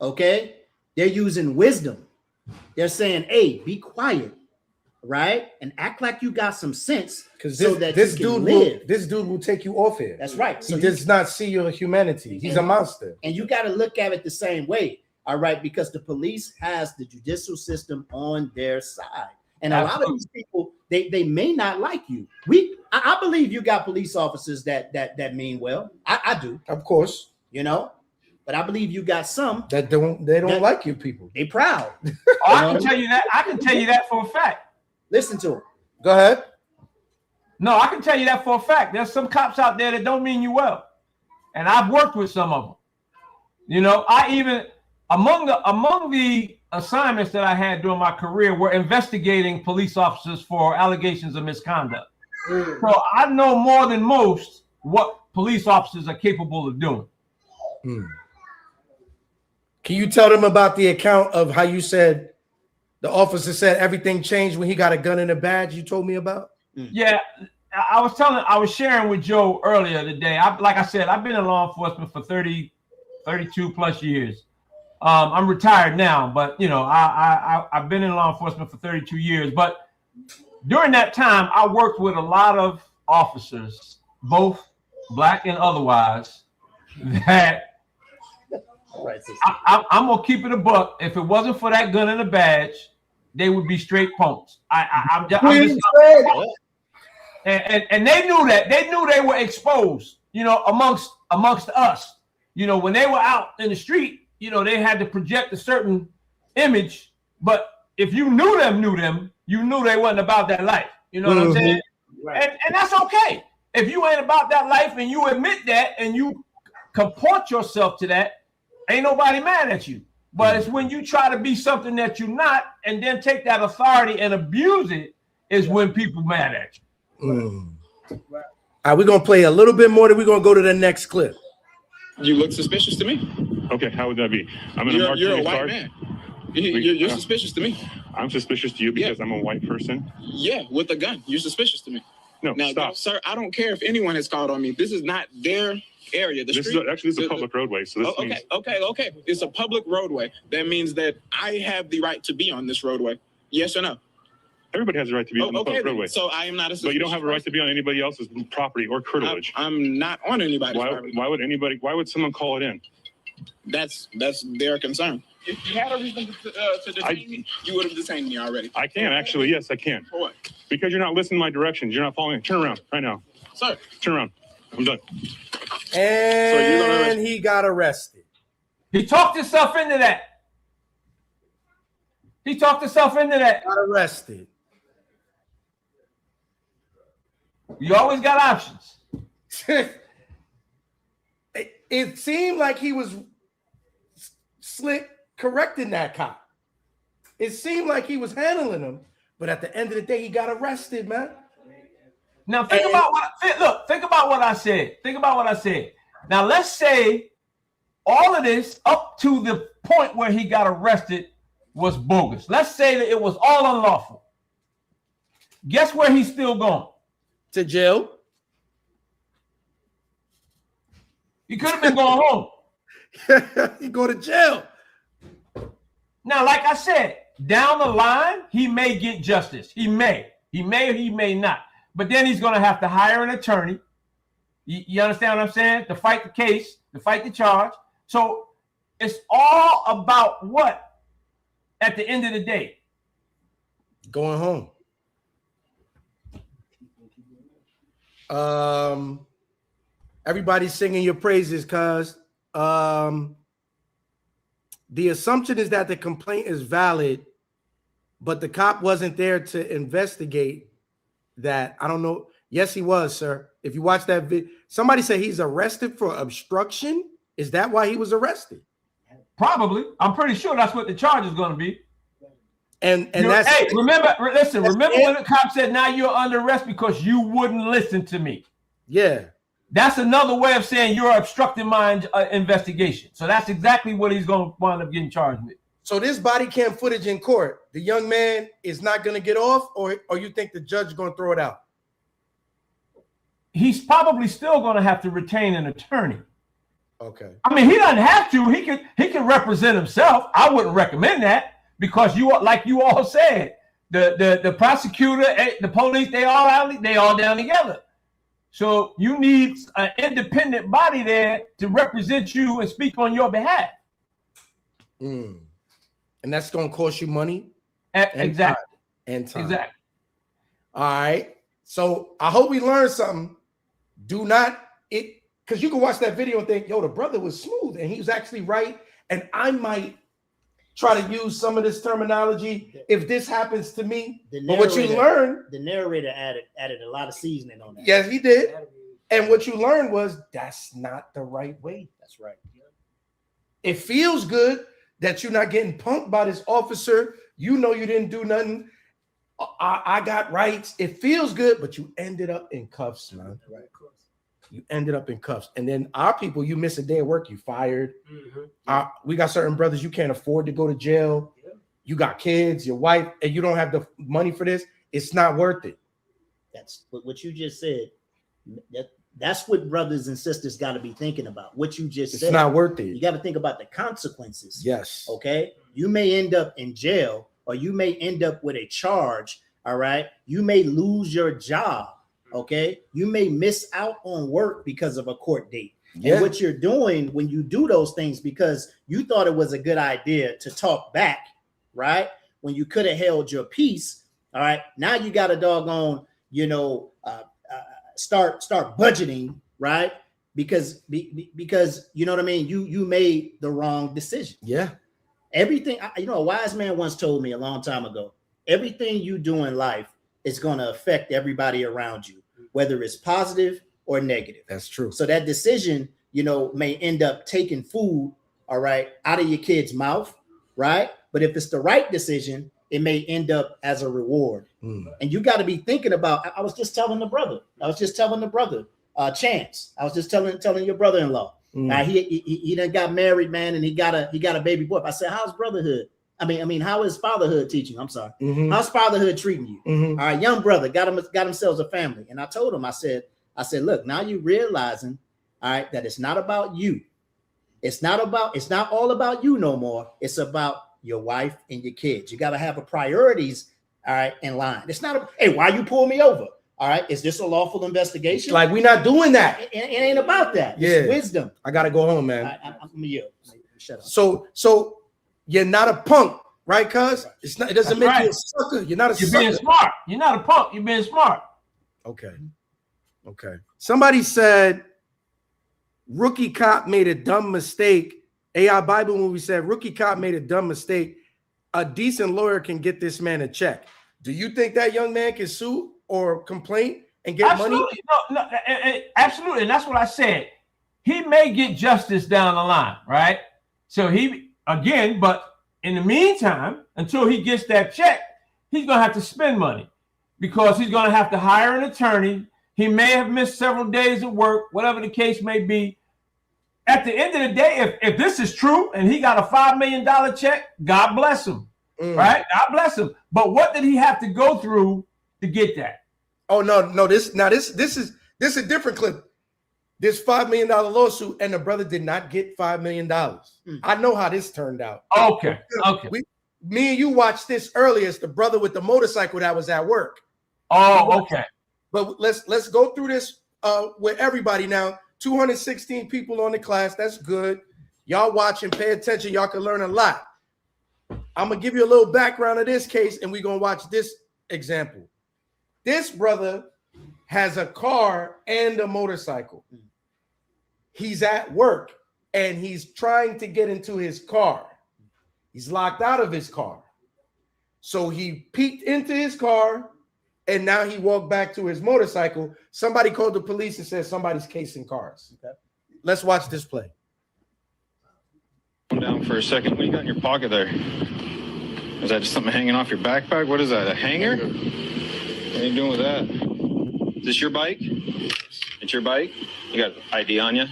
Okay, they're using wisdom. They're saying, 'Hey, be quiet, right? And act like you got some sense, because this dude will take you off here. That's right. So he does not see your humanity. He's a monster. And you got to look at it the same way, all right? Because the police has the judicial system on their side. And a lot of these people, they may not like you. I believe you got police officers that mean well. I do. Of course. You know, but I believe you got some that don't like you people. They proud. I can tell you that. I can tell you that for a fact. Listen to him. Go ahead. No, I can tell you that for a fact. There's some cops out there that don't mean you well, and I've worked with some of them. You know, I even among the assignments that I had during my career were investigating police officers for allegations of misconduct. So I know more than most what police officers are capable of doing. Can you tell them about the account of how you said the officer said everything changed when he got a gun and a badge you told me about? Yeah, I was sharing with Joe earlier today. Like I said, I've been in law enforcement for 32 plus years. I'm retired now, but you know, I've been in law enforcement for 32 years. But during that time, I worked with a lot of officers, both black and otherwise, that I'm gonna keep it a buck. If it wasn't for that gun and a badge, they would be straight punks. I'm just and they knew that. They knew they were exposed, you know, amongst us. You know, when they were out in the street, you know, they had to project a certain image. But if you knew them, you knew they wasn't about that life. You know what I'm saying? Right. And that's okay. If you ain't about that life and you admit that and you comport yourself to that, ain't nobody mad at you. But it's when you try to be something that you're not and then take that authority and abuse it is when people mad at you. All right, we're gonna play a little bit more, then we're gonna go to the next clip. You look suspicious to me. Okay, how would that be? You're a white man. You're suspicious to me. I'm suspicious to you because I'm a white person. Yeah, with a gun. You're suspicious to me. No, now, stop. Sir, I don't care if anyone has called on me. This is not their area. This is a public roadway. So this means... Okay. It's a public roadway. That means that I have the right to be on this roadway. Yes or no? Everybody has the right to be on the public roadway. So I am not a suspicious. But you don't have a right to be on anybody else's property or curtilage. I'm not on anybody's property. Why would someone call it in? That's their concern. If you had a reason to detain me, you would have detained me already. I can, actually. Yes, I can. For what? Because you're not listening to my directions. You're not following me. Turn around right now. Sir. Turn around. I'm done. And he got arrested. He talked himself into that. Got arrested. You always got options. It seemed like he was slick correcting that cop. It seemed like he was handling him, but at the end of the day, he got arrested, man. Now think about what I said. Think about what I said. Now let's say all of this up to the point where he got arrested was bogus. Let's say that it was all unlawful. Guess where he's still going? To jail. He could have been going home. He go to jail. Now, like I said, down the line, he may get justice. He may or he may not. But then he's going to have to hire an attorney. You understand what I'm saying? To fight the case, to fight the charge. So it's all about what at the end of the day? Going home. Everybody's singing your praises, cuz the assumption is that the complaint is valid, but the cop wasn't there to investigate that. I don't know. Yes, he was, sir. If you watch that video, somebody said he's arrested for obstruction. Is that why he was arrested? Probably. I'm pretty sure that's what the charge is going to be. And that's hey, remember when the cop said, now you're under arrest because you wouldn't listen to me. Yeah. That's another way of saying you're obstructing my investigation. So that's exactly what he's going to wind up getting charged with. So this body cam footage in court, the young man is not going to get off, or you think the judge is going to throw it out? He's probably still going to have to retain an attorney. Okay. I mean, he doesn't have to. He can represent himself. I wouldn't recommend that because like you all said, the prosecutor, the police, they all down together. So you need an independent body there to represent you and speak on your behalf. And that's going to cost you money? Exactly. And time. Exactly. All right. So I hope we learned something. Do not, because you can watch that video and think, yo, the brother was smooth and he was actually right. And I might try to use some of this terminology if this happens to me. But what you learn, the narrator added a lot of seasoning on that. Yes, he did. And what you learned was that's not the right way. That's right. It feels good that you're not getting punked by this officer. You know you didn't do nothing. I got rights. It feels good, but you ended up in cuffs, man. Right. You ended up in cuffs. And then our people, you miss a day of work, you fired. We got certain brothers, you can't afford to go to jail. You got kids, your wife, and you don't have the money for this. It's not worth it. That's what you just said. That's what brothers and sisters got to be thinking about. What you just said. It's not worth it. You got to think about the consequences. Yes. Okay. You may end up in jail, or you may end up with a charge. All right. You may lose your job. Okay. You may miss out on work because of a court date. Yeah. And what you're doing when you do those things, because you thought it was a good idea to talk back, right? When you could have held your peace. All right. Now you got a doggone, start budgeting, right? Because you know what I mean? You made the wrong decision. Yeah. Everything, a wise man once told me a long time ago, everything you do in life is going to affect everybody around you, whether it's positive or negative. That's true. So that decision, may end up taking food, all right, out of your kid's mouth, right? But if it's the right decision, it may end up as a reward. And you got to be thinking about. I was just telling the brother. Chance. I was just telling your brother-in-law. He done got married, man, and he got a baby boy. I said, how's brotherhood? I mean, how is fatherhood teaching? I'm sorry. How's fatherhood treating you? All right, young brother got themselves a family. And I told him, I said, look, now you realizing, all right, that it's not about you. It's not all about you no more. It's about your wife and your kids. You got to have a priorities, all right, in line. It's not hey, why you pull me over? All right, is this a lawful investigation? Like, we're not doing that. It ain't about that. It's wisdom. I gotta go home, man. I'm shut up. So you're not a punk, right? Cuz it's not. It doesn't make you a sucker. You're not a sucker. You're being smart. You're not a punk. You're being smart. Okay. Somebody said rookie cop made a dumb mistake. AI Bible movie said rookie cop made a dumb mistake. A decent lawyer can get this man a check. Do you think that young man can sue or complain and get money? No, absolutely. And that's what I said. He may get justice down the line, right? So but in the meantime, until he gets that check, he's going to have to spend money because he's going to have to hire an attorney. He may have missed several days of work, whatever the case may be. At the end of the day, if this is true and he got a $5 million check, God bless him, right? God bless him. But what did he have to go through to get that? Oh no! This is a different clip. This $5 million lawsuit, and the brother did not get $5 million. I know how this turned out. Okay. Me and you watched this earlier. It's the brother with the motorcycle that was at work. Oh, okay. But let's go through this with everybody now. 216 people on the class. That's good. Y'all watching, pay attention. Y'all can learn a lot. I'm gonna give you a little background of this case, and we're gonna watch this example. This brother has a car and a motorcycle. He's at work and he's trying to get into his car. He's locked out of his car. So he peeked into his car and now he walked back to his motorcycle. Somebody called the police and said somebody's casing cars. Okay. Let's watch this play. Come down for a second. What do you got in your pocket there? Is that just something hanging off your backpack? What is that, a hanger? What are you doing with that? Is this your bike? It's your bike? You got ID on you?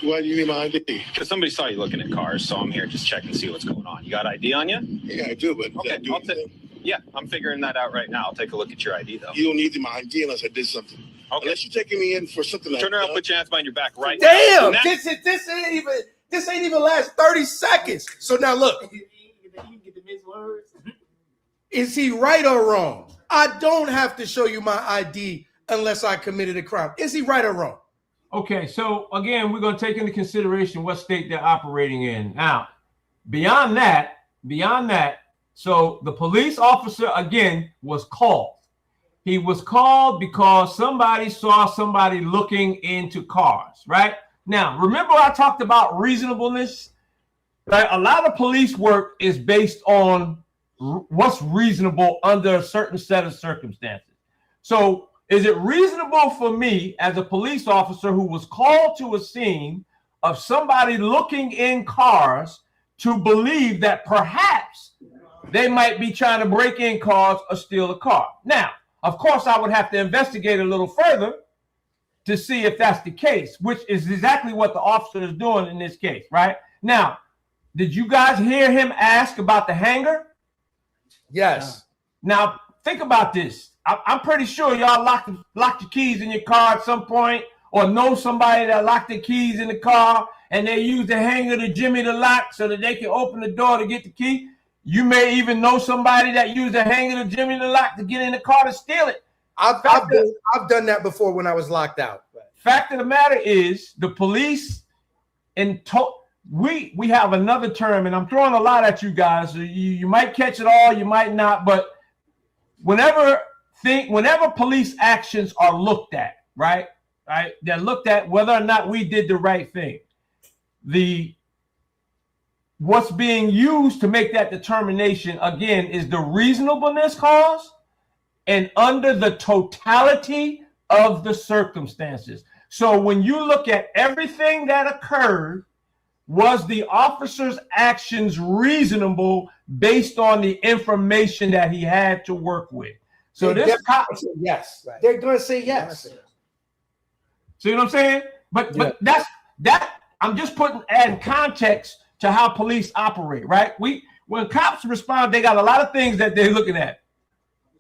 Why do you need my ID? Because somebody saw you looking at cars, so I'm here just checking to see what's going on. You got ID on you? Yeah, I do, but okay, yeah, I'm figuring that out right now. I'll take a look at your ID, though. You don't need my ID unless I did something. Okay. Unless you're taking me in for something like that. Turn around, put your hands behind your back right now. Damn! This ain't even last 30 seconds. So now look. Is he right or wrong? I don't have to show you my ID unless I committed a crime. Is he right or wrong? Okay, so again, we're going to take into consideration what state they're operating in. Now, beyond that, so the police officer, again, was called. He was called because somebody saw somebody looking into cars, right? Now, remember I talked about reasonableness? Right? A lot of police work is based on what's reasonable under a certain set of circumstances. So is it reasonable for me as a police officer who was called to a scene of somebody looking in cars to believe that perhaps they might be trying to break in cars or steal a car? Now, of course, I would have to investigate a little further to see if that's the case, which is exactly what the officer is doing in this case, right? Now, did you guys hear him ask about the hanger? Yes. Now, think about this. I'm pretty sure y'all locked your keys in your car at some point, or know somebody that locked the keys in the car and they use the hanger to jimmy the lock so that they can open the door to get the key. You may even know somebody that used a hanger to jimmy the lock to get in the car to steal it. I've done that before when I was locked out. Fact of the matter is, the police we have another term, and I'm throwing a lot at you guys. So you might catch it all, you might not, but whenever police actions are looked at, right, they're looked at whether or not we did the right thing. What's being used to make that determination, again, is the reasonableness clause and under the totality of the circumstances. So when you look at everything that occurred, was the officer's actions reasonable based on the information that he had to work with. So this cop, yes, they're going to say yes. See what I'm saying? But that I'm just adding context to how police operate, right? When cops respond, they got a lot of things that they're looking at.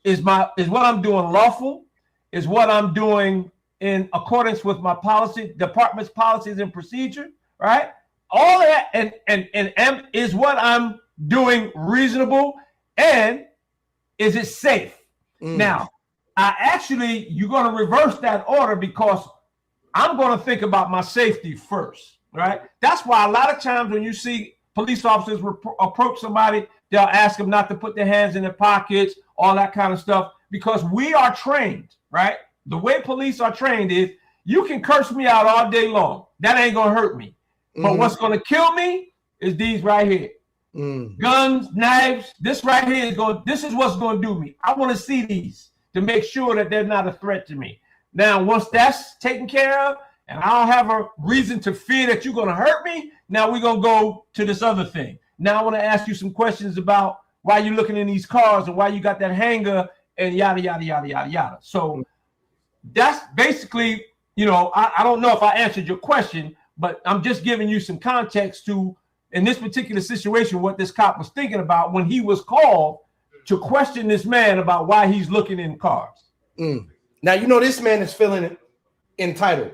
Is what I'm doing lawful? Is what I'm doing in accordance with my department's policies and procedure, right? All of that and is what I'm doing reasonable, and is it safe? Now, you're going to reverse that order because I'm going to think about my safety first, right? That's why a lot of times when you see police officers approach somebody, they'll ask them not to put their hands in their pockets, all that kind of stuff, because we are trained, right? The way police are trained is you can curse me out all day long. That ain't going to hurt me. But what's going to kill me is these right here. Guns, knives, this right here this is what's going to do me. I want to see these to make sure that they're not a threat to me. Now, once that's taken care of, and I don't have a reason to fear that you're going to hurt me, now we're going to go to this other thing. Now I want to ask you some questions about why you're looking in these cars and why you got that hanger and yada, yada, yada, yada, yada. So that's basically, I don't know if I answered your question, but I'm just giving you some context to, in this particular situation, what this cop was thinking about when he was called to question this man about why he's looking in cars. Now, this man is feeling entitled.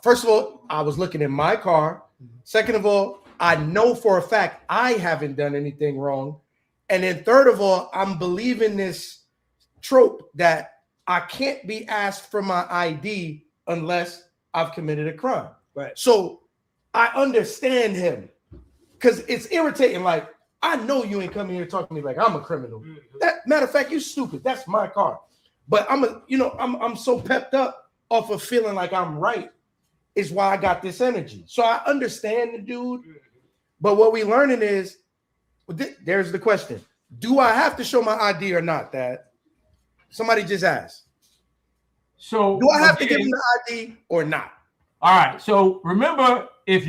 First of all, I was looking in my car. Second of all, I know for a fact I haven't done anything wrong. And then third of all, I'm believing this trope that I can't be asked for my ID unless I've committed a crime. Right. So I understand him because it's irritating. Like, I know you ain't coming here talking to me like I'm a criminal. Matter of fact, you stupid. That's my car. But I'm so pepped up off of feeling like I'm right is why I got this energy. So I understand the dude. But what we learning is, there's the question. Do I have to show my ID or not, Dad? Somebody just asked. So do I have to give him the ID or not? All right. So remember, if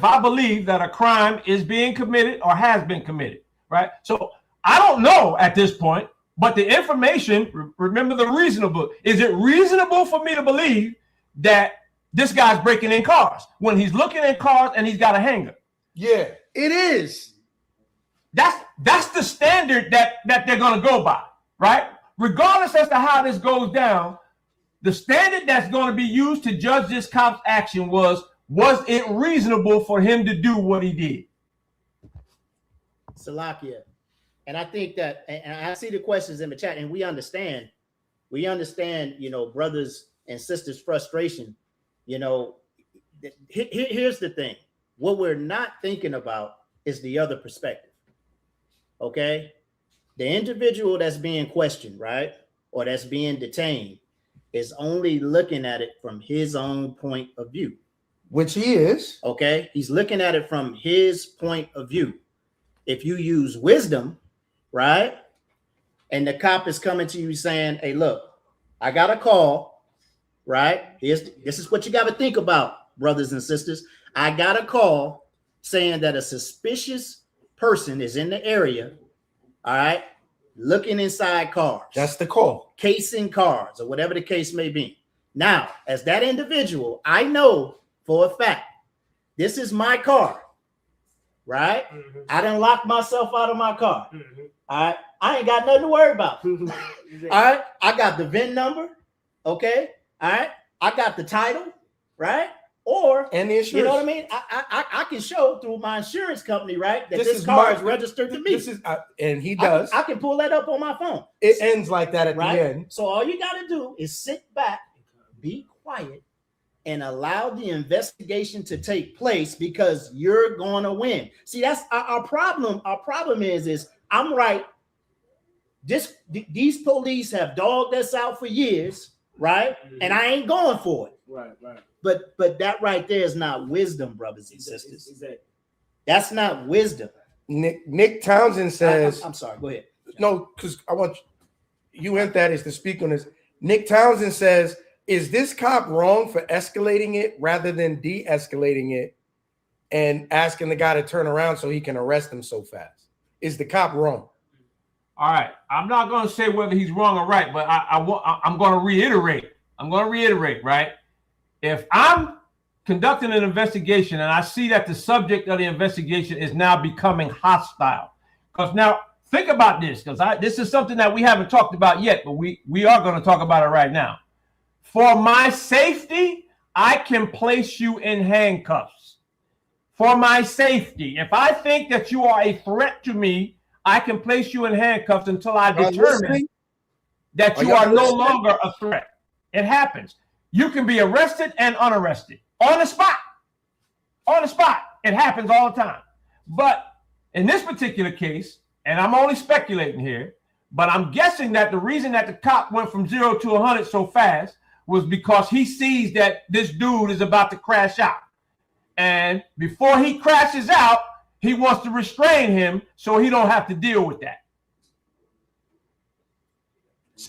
I believe that a crime is being committed or has been committed, right? So I don't know at this point, but the information, remember the reasonable. Is it reasonable for me to believe that this guy's breaking in cars when he's looking in cars and he's got a hanger? Yeah, it is. That's the standard that they're going to go by, right? Regardless as to how this goes down, the standard that's going to be used to judge this cop's action was it reasonable for him to do what he did? Salakia. And I think that, and I see the questions in the chat, and we understand, brothers and sisters' frustration. Here's the thing. What we're not thinking about is the other perspective. Okay? The individual that's being questioned, right? Or that's being detained is only looking at it from his own point of view. Which he is. Okay? He's looking at it from his point of view. If you use wisdom, right? And the cop is coming to you saying, hey, look, I got a call, right? This is what you got to think about, brothers and sisters. I got a call saying that a suspicious person is in the area, all right, looking inside cars. That's the call. Casing cars or whatever the case may be. Now, as that individual, I know for a fact, this is my car, right? Mm-hmm. I done locked myself out of my car. Mm-hmm. All right. I ain't got nothing to worry about. All right. I got the VIN number. Okay. All right. I got the title, right? And the insurance. You know what I mean? I can show through my insurance company, right, that this car is registered to me. And he does. I can pull that up on my phone. It ends like that at the end. So all you got to do is sit back, be quiet, and allow the investigation to take place because you're going to win. See, that's our problem. Our problem is I'm right. These police have dogged us out for years, right? Mm-hmm. And I ain't going for it. Right. But that right there is not wisdom, brothers and sisters. Exactly. That's not wisdom. Nick Townsend says, I'm sorry, go ahead. No, because I want you and that is to speak on this. Nick Townsend says, is this cop wrong for escalating it rather than de-escalating it and asking the guy to turn around so he can arrest him so fast? is the cop wrong? All right. I'm not going to say whether he's wrong or right, but I'm going to reiterate. Right? If I'm conducting an investigation and I see that the subject of the investigation is now becoming hostile, because now think about this, because this is something that we haven't talked about yet, but we are going to talk about it right now. For my safety, I can place you in handcuffs. For my safety, if I think that you are a threat to me, I can place you in handcuffs until I determine that you are no longer a threat. It happens. You can be arrested and unarrested on the spot. On the spot. It happens all the time. But in this particular case, and I'm only speculating here, but I'm guessing that the reason that the cop went from 0 to 100 so fast was because he sees that this dude is about to crash out. And before he crashes out, he wants to restrain him so he don't have to deal with that.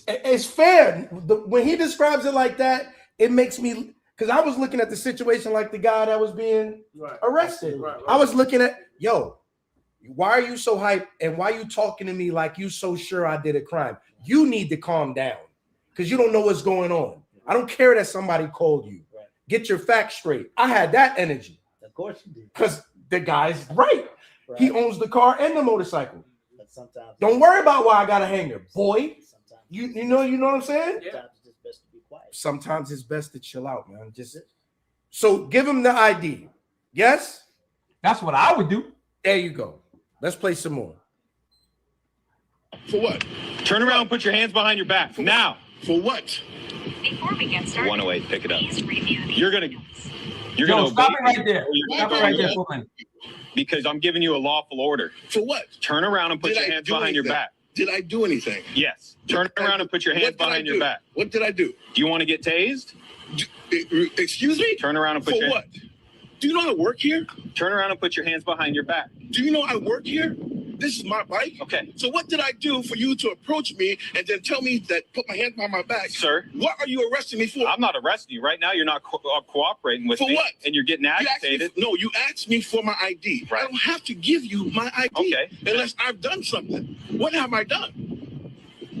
It's fair. When he describes it like that, it makes me, because I was looking at the situation like the guy that was being arrested. Right. I was looking at, yo, why are you so hyped and why are you talking to me like you so sure I did a crime? You need to calm down because you don't know what's going on. I don't care that somebody called you. Right. Get your facts straight. I had that energy. Of course you did. Because the guy's right. He owns the car and the motorcycle. But sometimes don't worry about why I got a hanger, boy. You know what I'm saying? Sometimes it's just best to be quiet. Sometimes it's best to chill out, man. So give him the ID. Yes? That's what I would do. There you go. Let's play some more. For what? Turn around and put your hands behind your back. Now. For what? Before we get started, 108, pick it up. please review the You're gonna stop it right there. Stop it right there for a minute. Because I'm giving you a lawful order. For what? Turn around and put your hands behind your back. Did I do anything? Yes. Turn around and put your hands behind your back. What did I do? Do you want to get tased? Excuse me? Turn around and put your what? Do you know I work here? Turn around and put your hands behind your back. Do you know I work here? This is my bike. Okay. So what did I do for you to approach me and then tell me that put my hands behind my back? Sir. What are you arresting me for? I'm not arresting you. Right now, you're not cooperating with me. For what? And you're getting agitated. You asked me for my ID. Right. I don't have to give you my ID okay. Unless I've done something. What have I done?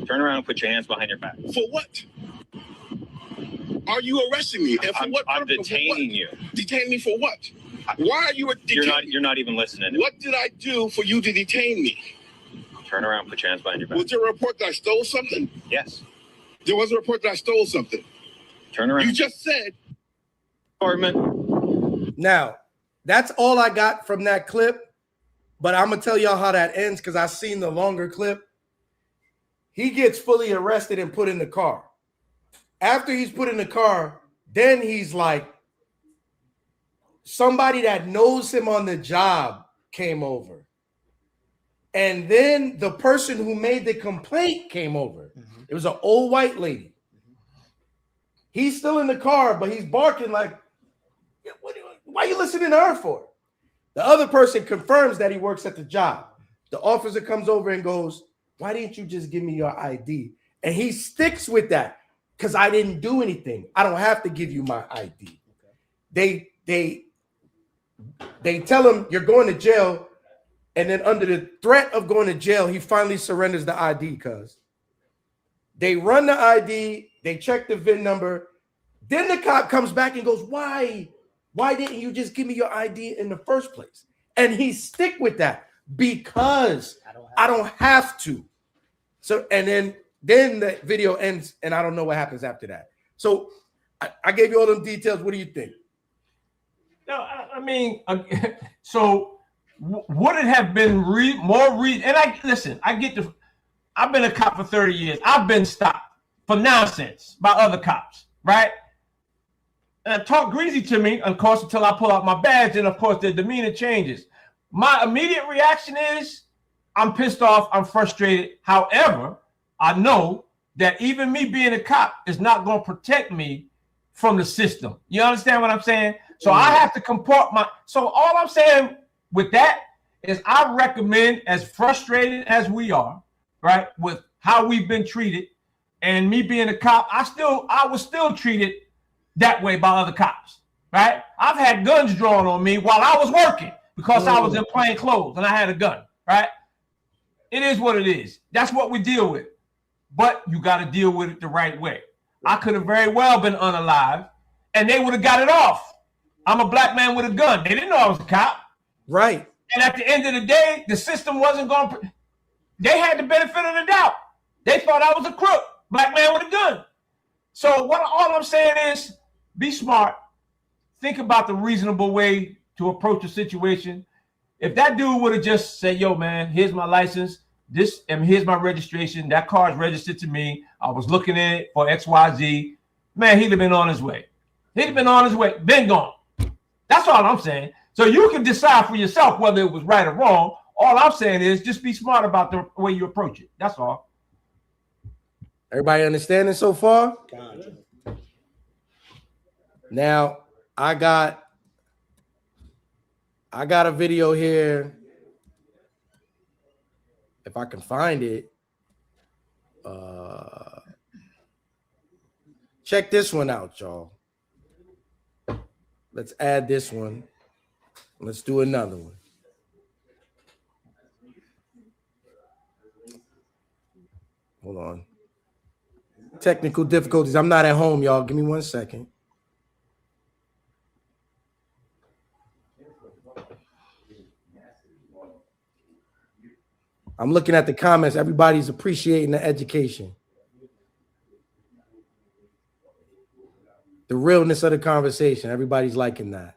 Turn around and put your hands behind your back. For what? Are you arresting me? And for what purpose? I'm detaining you. Detaining me for what? Why are you detaining? You're not even listening. What did I do for you to detain me? Turn around and put your hands behind your back. Was there a report that I stole something? Yes. There was a report that I stole something. Turn around. You just said. Now, that's all I got from that clip, but I'm going to tell y'all how that ends because I've seen the longer clip. He gets fully arrested and put in the car. After he's put in the car, then he's like, somebody that knows him on the job came over. And then the person who made the complaint came over. Mm-hmm. It was an old white lady. Mm-hmm. He's still in the car, but he's barking like, why are you listening to her for? The other person confirms that he works at the job. The officer comes over and goes, why didn't you just give me your ID? And he sticks with that because I didn't do anything. I don't have to give you my ID. Okay. They tell him you're going to jail. And then under the threat of going to jail, he finally surrenders the ID because they run the ID, they check the VIN number. Then the cop comes back and goes, why didn't you just give me your ID in the first place? And he stick with that because I don't have to. So, and then the video ends and I don't know what happens after that. So I gave you all them details. What do you think? No, I mean, so would it have been and I get I've been a cop for 30 years. I've been stopped for nonsense by other cops, right? And talk greasy to me, of course, until I pull out my badge, and of course their demeanor changes. My immediate reaction is I'm pissed off, I'm frustrated. However, I know that even me being a cop is not going to protect me from the system. You understand what I'm saying? So I have to comport so all I'm saying with that is I recommend, as frustrated as we are, right, with how we've been treated, and me being a cop, I was still treated that way by other cops, right? I've had guns drawn on me while I was working because I was in plain clothes and I had a gun, right? it is what it is. That's what we deal with. But you got to deal with it the right way. I could have very well been unalive, and they would have got it off. I'm a black man with a gun. They didn't know I was a cop. Right. And at the end of the day, the system wasn't going to. They had the benefit of the doubt. They thought I was a crook, black man with a gun. So all I'm saying is, be smart. Think about the reasonable way to approach a situation. If that dude would have just said, yo, man, here's my license, here's my registration, that car is registered to me, I was looking at it for XYZ, man, he'd have been on his way. He'd have been on his way, been gone. That's all I'm saying. So you can decide for yourself whether it was right or wrong. All I'm saying is just be smart about the way you approach it. That's all. Everybody understanding so far? Now, I got a video here. If I can find it. Check this one out, y'all. Let's add this one. Let's do another one. Hold on. Technical difficulties. I'm not at home, y'all. Give me 1 second. I'm looking at the comments. Everybody's appreciating the education. The realness of the conversation. Everybody's liking that.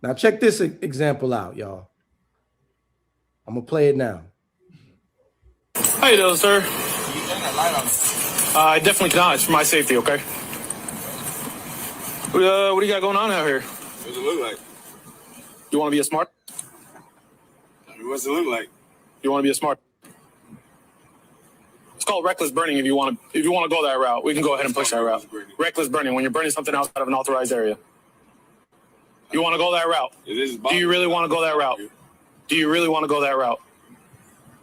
Now check this example out, y'all. I'm going to play it now. How you doing, sir? I definitely cannot. It's for my safety, okay? What do you got going on out here? What does it look like? You want to be a smart? What's it look like? You want to be a smart? It's called reckless burning. If you want to go that route, we can go ahead and push that route. Reckless burning, when you're burning something outside of an authorized area. You want to go that route? Do you really want to go that route? Do you really want to go that route?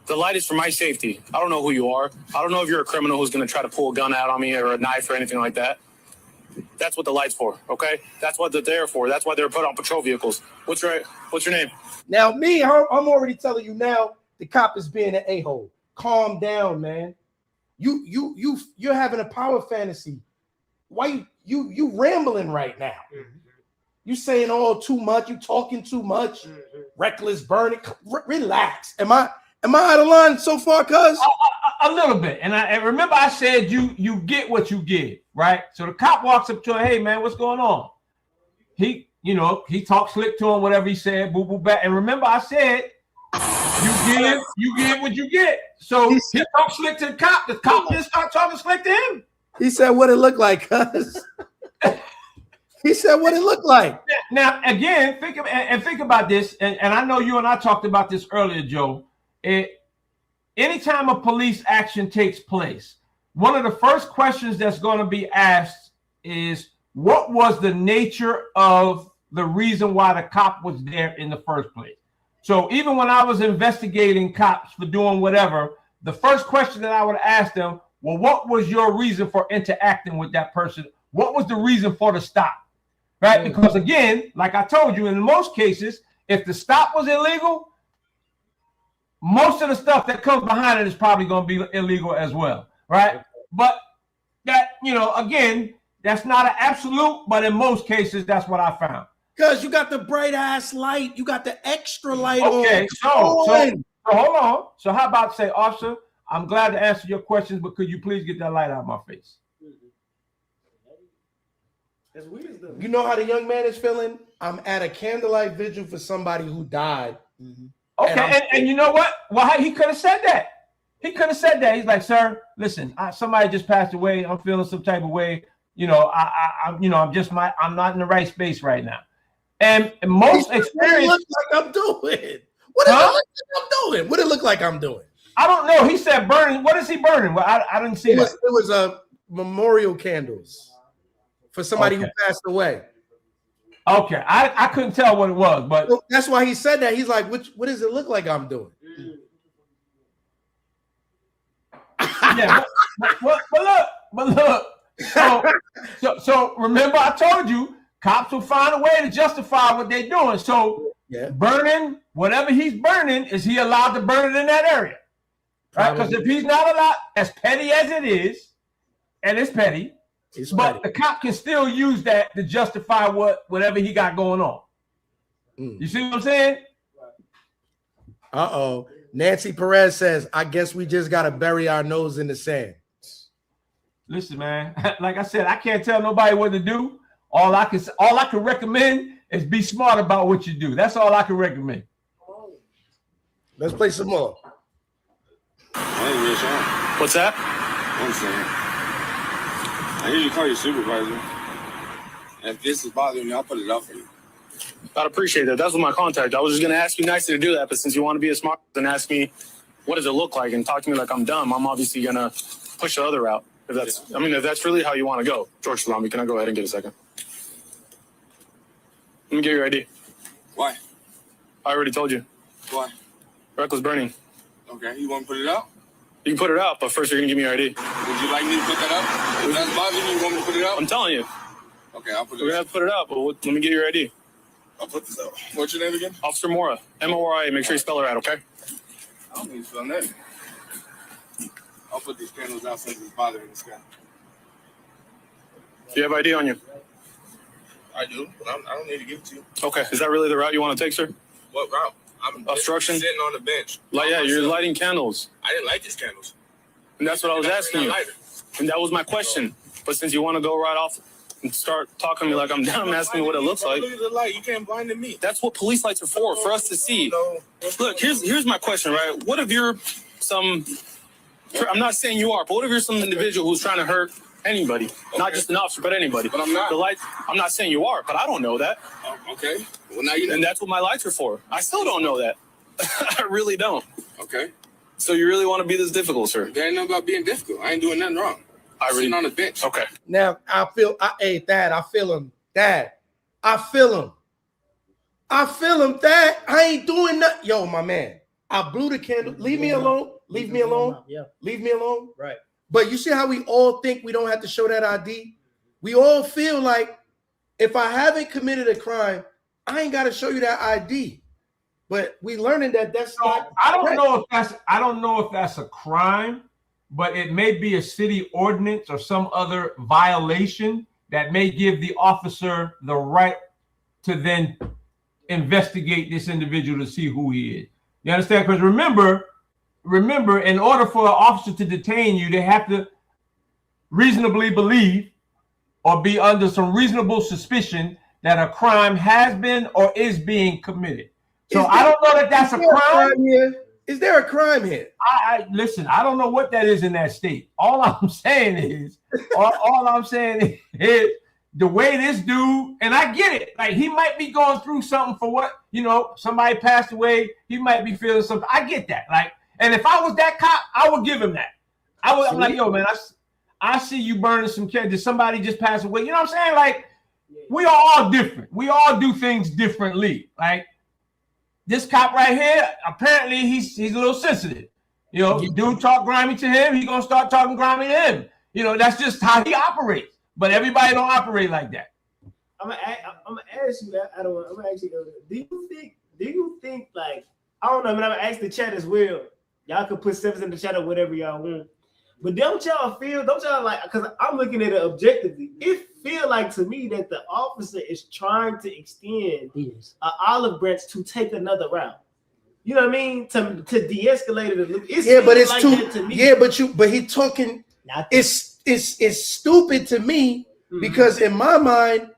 The light is for my safety. I don't know who you are. I don't know if you're a criminal who's going to try to pull a gun out on me or a knife or anything like that. That's what the light's for, okay? That's what they're there for. That's why they're put on patrol vehicles. What's your name? Now, I'm already telling you now, the cop is being an a-hole. Calm down, man. You're having a power fantasy. Why you rambling right now? You saying all too much. You talking too much. Reckless burning. Relax. Am I out of line so far, cuz? A little bit. And remember I said you get what you get, right? So the cop walks up to him, hey man, what's going on? He talks slick to him, whatever he said, boo boo back. And remember I said you get what you get. So he talks slick to the cop just start talking slick to him. He said what it looked like, cuz. He said what it looked like. Now again, think about this, and I know you and I talked about this earlier, Joe. Anytime a police action takes place, one of the first questions that's going to be asked is, what was the nature of the reason why the cop was there in the first place? So even when I was investigating cops for doing whatever, the first question that I would ask them, well, what was your reason for interacting with that person? What was the reason for the stop? Right? Because again, like I told you, in most cases, if the stop was illegal, most of the stuff that comes behind it is probably going to be illegal as well, right? But that, again, that's not an absolute, but in most cases, that's what I found. Because you got the bright ass light, you got the extra light on. Okay, so hold on. So how about say, officer, I'm glad to answer your questions, but could you please get that light out of my face? You know how the young man is feeling? I'm at a candlelight vigil for somebody who died. Okay, and you know what? Well, he could have said that. He could have said that. He's like, sir, listen, somebody just passed away. I'm feeling some type of way. I'm not in the right space right now. And most experience. What it look like I'm doing? What it look like I'm doing? What it look like I'm doing? I don't know. He said burning. What is he burning? Well, I didn't see that. It was a memorial candles for somebody who passed away. Okay, I couldn't tell what it was, but that's why he said that. He's like, what does it look like I'm doing? Yeah, but look. So remember, I told you, cops will find a way to justify what they're doing. So burning whatever he's burning, is he allowed to burn it in that area? Right? Because if he's not allowed, as petty as it is, and it's petty, but the cop can still use that to justify whatever he got going on. You see what I'm saying? Uh-oh. Nancy Perez says, I guess we just got to bury our nose in the sand. Listen, man, like I said, I can't tell nobody what to do. All I can recommend is be smart about what you do. That's all I can recommend. Let's play some more. What's that? I'm saying. I usually call you supervisor. If this is bothering me, I'll put it up for you. I'd appreciate that. That's what my contact. I was just going to ask you nicely to do that, but since you want to be as smart and ask me, what does it look like, and talk to me like I'm dumb, I'm obviously going to push the other route. If that's really how you want to go. George Salami, can I go ahead and get a second? Let me get your ID. Why? I already told you. Why? Reckless burning. Okay, you want to put it out? You can put it out, but first you're going to give me your ID. Would you like me to put that out? If that's bothering you, you want me to put it out? I'm telling you. Okay, I'll put it out. We're going to have to put it out, but let me get your ID. I'll put this out. What's your name again? Officer Mora. M-O-R-I. Make sure you spell it out, okay? I don't need to spell that. I'll put these candles out since it's bothering this guy. Do you have ID on you? I do, but I don't need to give it to you. Okay. Is that really the route you want to take, sir? What route? I'm obstruction? Sitting on the bench. Yeah, you're lighting candles. I didn't light these candles. And that's what I was asking you. And that was my question. But since you want to go right off and start talking to me like I'm dumb, asking me what it looks like. Look at the light. You can't blind me. That's what police lights are for us to see. Look, here's my question, right? What if you're I'm not saying you are, but what if you're some individual who's trying to hurt anybody, not just an officer, but anybody? But I'm not. The lights, I'm not saying you are, but I don't know that. Okay. Well, now you know. And that's what my lights are for. I still don't know that. I really don't. Okay. So you really want to be this difficult, sir? There ain't nothing about being difficult. I ain't doing nothing wrong. I'm sitting on the bench. Okay. Now, hey, Dad, I feel him. Dad, I feel him. Dad. I ain't doing nothing. Yo, my man, I blew the candle. Leave me alone. Leave me alone. Yeah. Leave me alone. Right. But you see how we all think we don't have to show that ID? We all feel like if I haven't committed a crime, I ain't got to show you that ID. But we learning that that's not. I don't know if that's a crime, but it may be a city ordinance or some other violation that may give the officer the right to then investigate this individual to see who he is. You understand? Because remember, in order for an officer to detain you, they have to reasonably believe or be under some reasonable suspicion that a crime has been or is being committed. So I don't know that that's a crime. Is there a crime here? I listen, I don't know what that is in that state. All I'm saying is the way this dude, and I get it, like he might be going through something for what, somebody passed away, he might be feeling something. I get that. Like, and if I was that cop, I would give him that. I'm like, yo, man, I see you burning some kids. Did somebody just pass away? You know what I'm saying? Like, we are all different. We all do things differently. Like, this cop right here, apparently he's a little sensitive. Dude talk grimy to him, he's gonna start talking grimy to him. That's just how he operates. But everybody don't operate like that. I'm gonna ask you that. I'm gonna ask you. Do you think like, I don't know, but I'm gonna ask the chat as well. Y'all can put sevens in the chat or whatever y'all want. But don't y'all like, because I'm looking at it objectively, it feel like to me that the officer is trying to extend an olive branch to take another route. You know what I mean? To de-escalate it a little. But it's like too. To me. Yeah, but he talking. It's stupid to me because in my mind,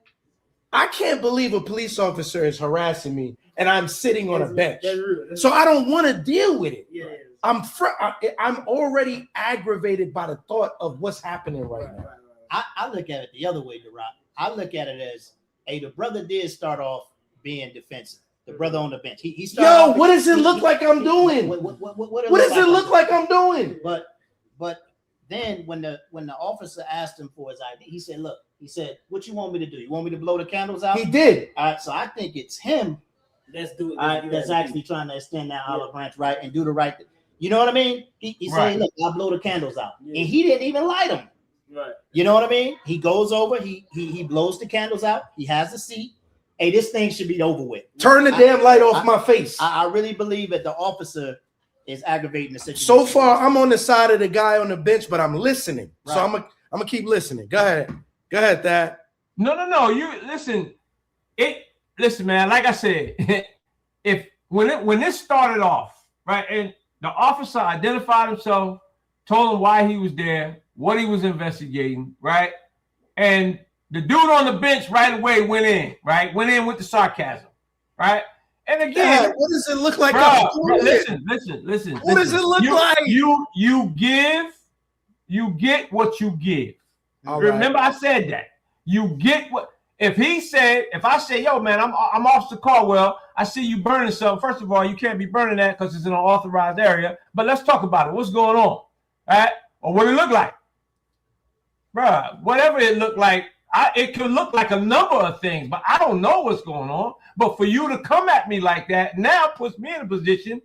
I can't believe a police officer is harassing me and I'm sitting on a bench. So I don't want to deal with it. Yeah. I'm already aggravated by the thought of what's happening right now. I look at it the other way, DeRock. I look at it as, hey, the brother did start off being defensive. The brother on the bench. He started off, what does it look like I'm doing? What does it look like I'm doing? But then when the officer asked him for his ID, he said, look, what you want me to do? You want me to blow the candles out? He did. All right, so I think it's him that's actually trying to extend that olive branch, right, and do the right thing. You know what I mean? He said, look, I'll blow the candles out. Yeah. And he didn't even light them. Right. You know what I mean? He goes over, he blows the candles out, he has a seat, hey, this thing should be over with. Turn the damn light off my face. I really believe that the officer is aggravating the situation. So far, I'm on the side of the guy on the bench, but I'm listening. Right. So I'm gonna keep listening. Go ahead, Thad. No. You listen. Listen, man. Like I said, when this started off, right, and the officer identified himself, told him why he was there, what he was investigating, right, and the dude on the bench right away went in with the sarcasm, right. And again, God, what does it look like? Listen. What does it look like? You get what you give. Remember, I said that. You get what. If I say, yo, man, I'm Officer Caldwell, I see you burning something. First of all, you can't be burning that because it's in an authorized area. But let's talk about it. What's going on? All right? Or what it look like? Bruh, whatever it looked like, it could look like a number of things, but I don't know what's going on. But for you to come at me like that now puts me in a position,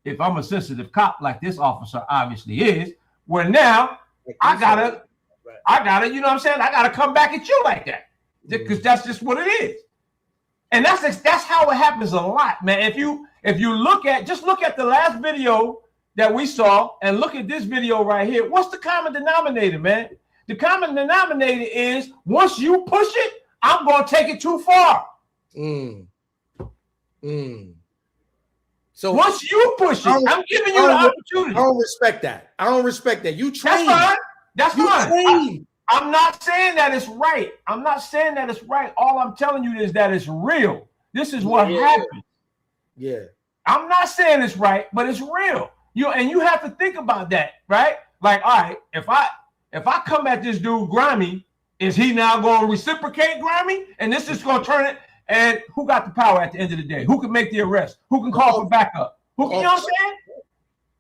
if I'm a sensitive cop like this officer obviously is, where now I gotta, you know what I'm saying? I gotta come back at you like that. Because that's just what it is. And that's how it happens a lot, man. If you look at the last video that we saw and look at this video right here, what's the common denominator, man? The common denominator is once you push it, I'm gonna take it too far. So once you push it, I'm giving you the opportunity. I don't respect that. You train. That's fine. I'm not saying that it's right. All I'm telling you is that it's real. This is what happened. Yeah. I'm not saying it's right, but it's real. You have to think about that, right? Like, all right, if I come at this dude grimy, is he now going to reciprocate grimy? And this is going to turn it. And who got the power at the end of the day? Who can make the arrest? Who can call for backup? You know what I'm saying?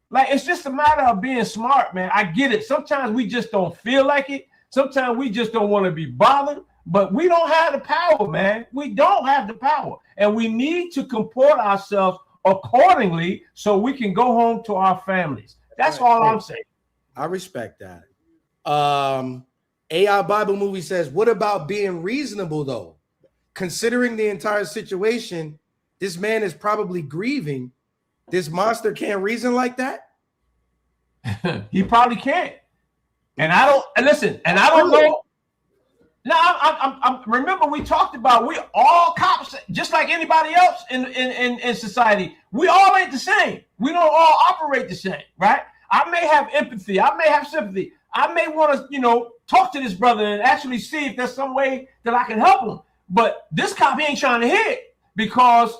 Like, it's just a matter of being smart, man. I get it. Sometimes we just don't feel like it. Sometimes we just don't want to be bothered, but we don't have the power, man. We don't have the power. And we need to comport ourselves accordingly so we can go home to our families. That's all I'm saying. I respect that. AI Bible Movie says, what about being reasonable, though? Considering the entire situation, this man is probably grieving. This monster can't reason like that? He probably can't. And I don't know. Now, I'm remember we talked about we all cops, just like anybody else in society. We all ain't the same. We don't all operate the same, right? I may have empathy. I may have sympathy. I may want to, talk to this brother and actually see if there's some way that I can help him. But this cop, he ain't trying to hit because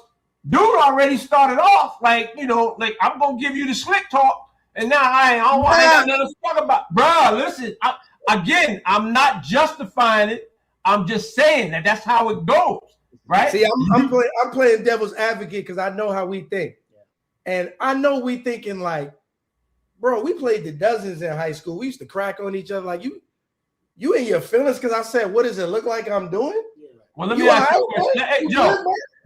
dude already started off like I'm gonna give you the slick talk. And now I don't want nothing to talk about. Bro, listen, I'm not justifying it. I'm just saying that's how it goes, right? See, I'm playing devil's advocate because I know how we think. And I know we thinking like, bro, we played the dozens in high school. We used to crack on each other like you in your feelings because I said, what does it look like I'm doing? Well, let me ask you a question. Hey,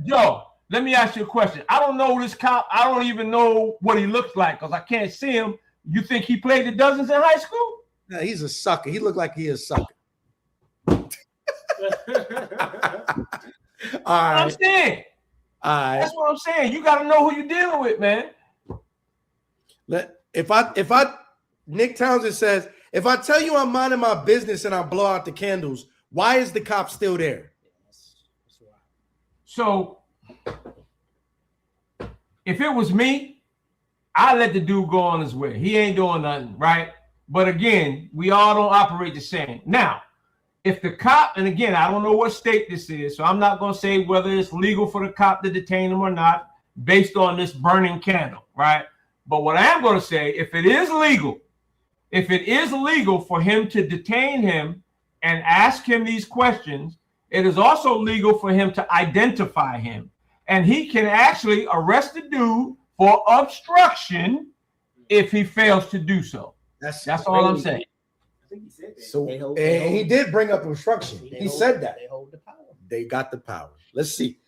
Joe, let me ask you a question. I don't know this cop. I don't even know what he looks like because I can't see him. You think he played the dozens in high school? No, he's a sucker. He looked like he is a sucker. All right. I'm saying. That's what I'm saying. You got to know who you're dealing with, man. If Nick Townsend says, if I tell you I'm minding my business and I blow out the candles, why is the cop still there? So if it was me, I let the dude go on his way. He ain't doing nothing, right? But again, we all don't operate the same. Now, if the cop, and again, I don't know what state this is, so I'm not going to say whether it's legal for the cop to detain him or not based on this burning candle, right? But what I am going to say, if it is legal for him to detain him and ask him these questions, it is also legal for him to identify him. And he can actually arrest the dude for obstruction if he fails to do so. That's all I'm saying. So, and he did bring up obstruction. He said that. They hold the power. They got the power. Let's see.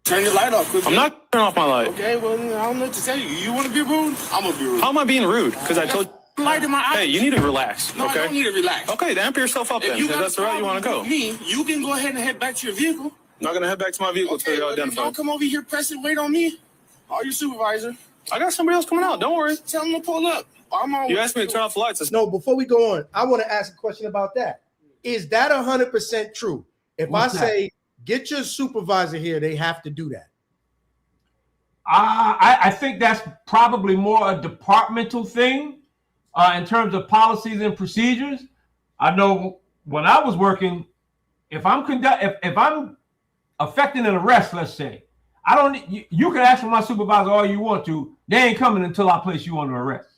Turn your light off quickly. I'm not turning off my light. Okay, well, I don't know what to tell you. You want to be rude? I'm going to be rude. How am I being rude? Because I told you. Light in my eye. Hey, you need to relax. No, okay? I don't need to relax. Okay, then amp yourself up then. If that's the route you want to go. Me, you can go ahead and head back to your vehicle. Not gonna head back to my vehicle until you're identified. Don't come over here pressing wait on me. Call your supervisor. I got somebody else coming out. Don't worry. Tell them to pull up. I'm on. You asked me to turn off the lights. No, before we go on, I want to ask a question about that. Is that 100% true? If What's I say get your supervisor here, they have to do that. I think that's probably more a departmental thing in terms of policies and procedures. I know when I was working, if I'm affecting an arrest, let's say, I don't. You can ask for my supervisor all you want to. They ain't coming until I place you under arrest.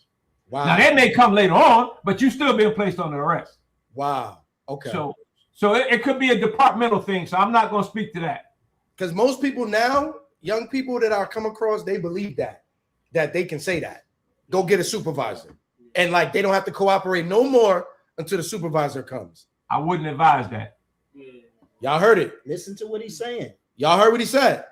Wow. Now they may come later on, but you still being placed under arrest. Wow. Okay. So it could be a departmental thing. So I'm not going to speak to that. Because most people now, young people that I come across, they believe that they can say that. Go get a supervisor. And like they don't have to cooperate no more until the supervisor comes. I wouldn't advise that. Y'all heard it. Listen to what he's saying. Y'all heard what he said.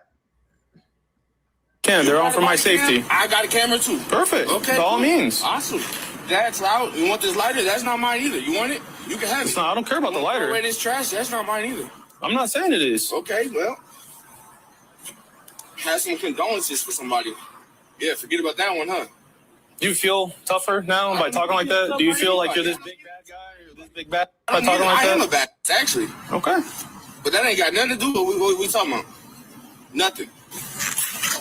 Ken, they're on for my safety. I got a camera too. Perfect. Okay. By all means. Awesome. That's route. You want this lighter? That's not mine either. You want it? You can have it. No, I don't care about the lighter. Away this trash. That's not mine either. I'm not saying it is. Okay, well, have some condolences for somebody. Yeah, forget about that one, huh? Do you feel tougher now by talking like that? Do you feel like you're this big bad guy or this big bad by talking like that? I am a bad actually. Okay. But that ain't got nothing to do with what we talking about. Nothing.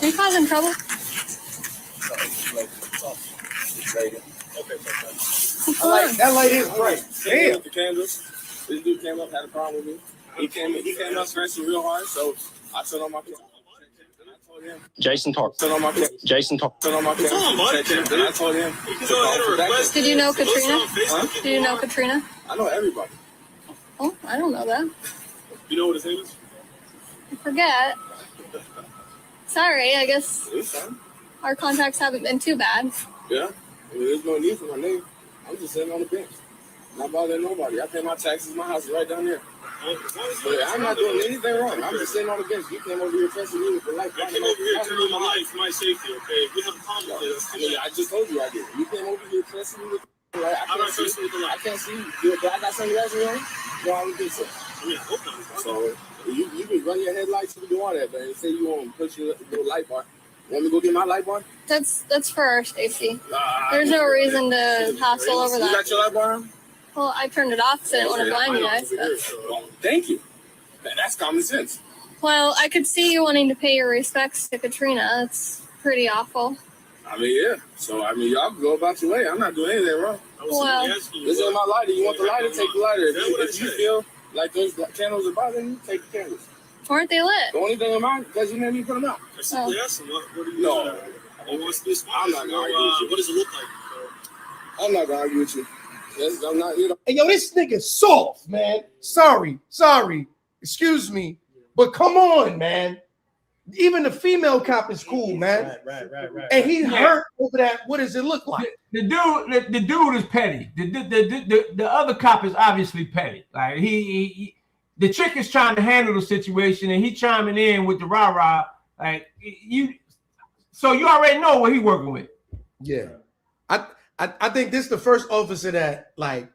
Are you causing trouble? That light is bright. Damn. The candles. This dude came up, had a problem with me. He came up scratching real hard, so I turned on my camera. Jason talk. Turn on my camera. Jason talk. Turn on my camera. Then I told him. Did you know Katrina? Did you know Katrina? I know everybody. Oh, I don't know that. You know what his name is? I forget. Sorry, I guess It's fine. our contacts haven't been too bad. Yeah. I mean, there's no need for my name. I'm just sitting on the bench. Not bothering nobody. I pay my taxes. My house is right down there. But I'm not doing anything wrong. I'm just sitting on the bench. You came over here pressing me with the light. I came over here turning on my light for my safety, okay? If we have a problem with this, I mean, I just told you I did. You came over here pressing me with the light. I'm not pressing with the light. I can't see you. Do I got sunglasses on? No, I don't think so. I mean, I hope not. So you can run your headlights. You can do all that, man. Say you want to push your little light bar. Want me to go get my light bar? That's for our safety. There's no reason to hassle over You got that. your light bar on? Well, I turned it off because I didn't want to blind you guys. But. Well, thank you. That's common sense. Well, I could see you wanting to pay your respects to Katrina. That's pretty awful. I mean, yeah. So, I mean, y'all can go about your way. I'm not doing anything wrong. Well, This is my lighter. You want the lighter? Take the lighter. If you feel like those candles are bothering you, take the candles. weren't they lit? The only thing in mind, because you made me put them out. I simply asked him, what do you No. what's this? I'm not gonna argue with you. What does it look like? I'm not going to argue with you. Yes, I'm not, you know. Hey, yo, this nigga's soft, man. Sorry. Excuse me. But come on, man. Even the female cop is cool, man. Right. And he hurt over that. What does it look like? The dude is petty. The other cop is obviously petty. Like he the chick is trying to handle the situation and he chiming in with the rah-rah. Like so you already know what he working with. Yeah. I think this is the first officer that, like,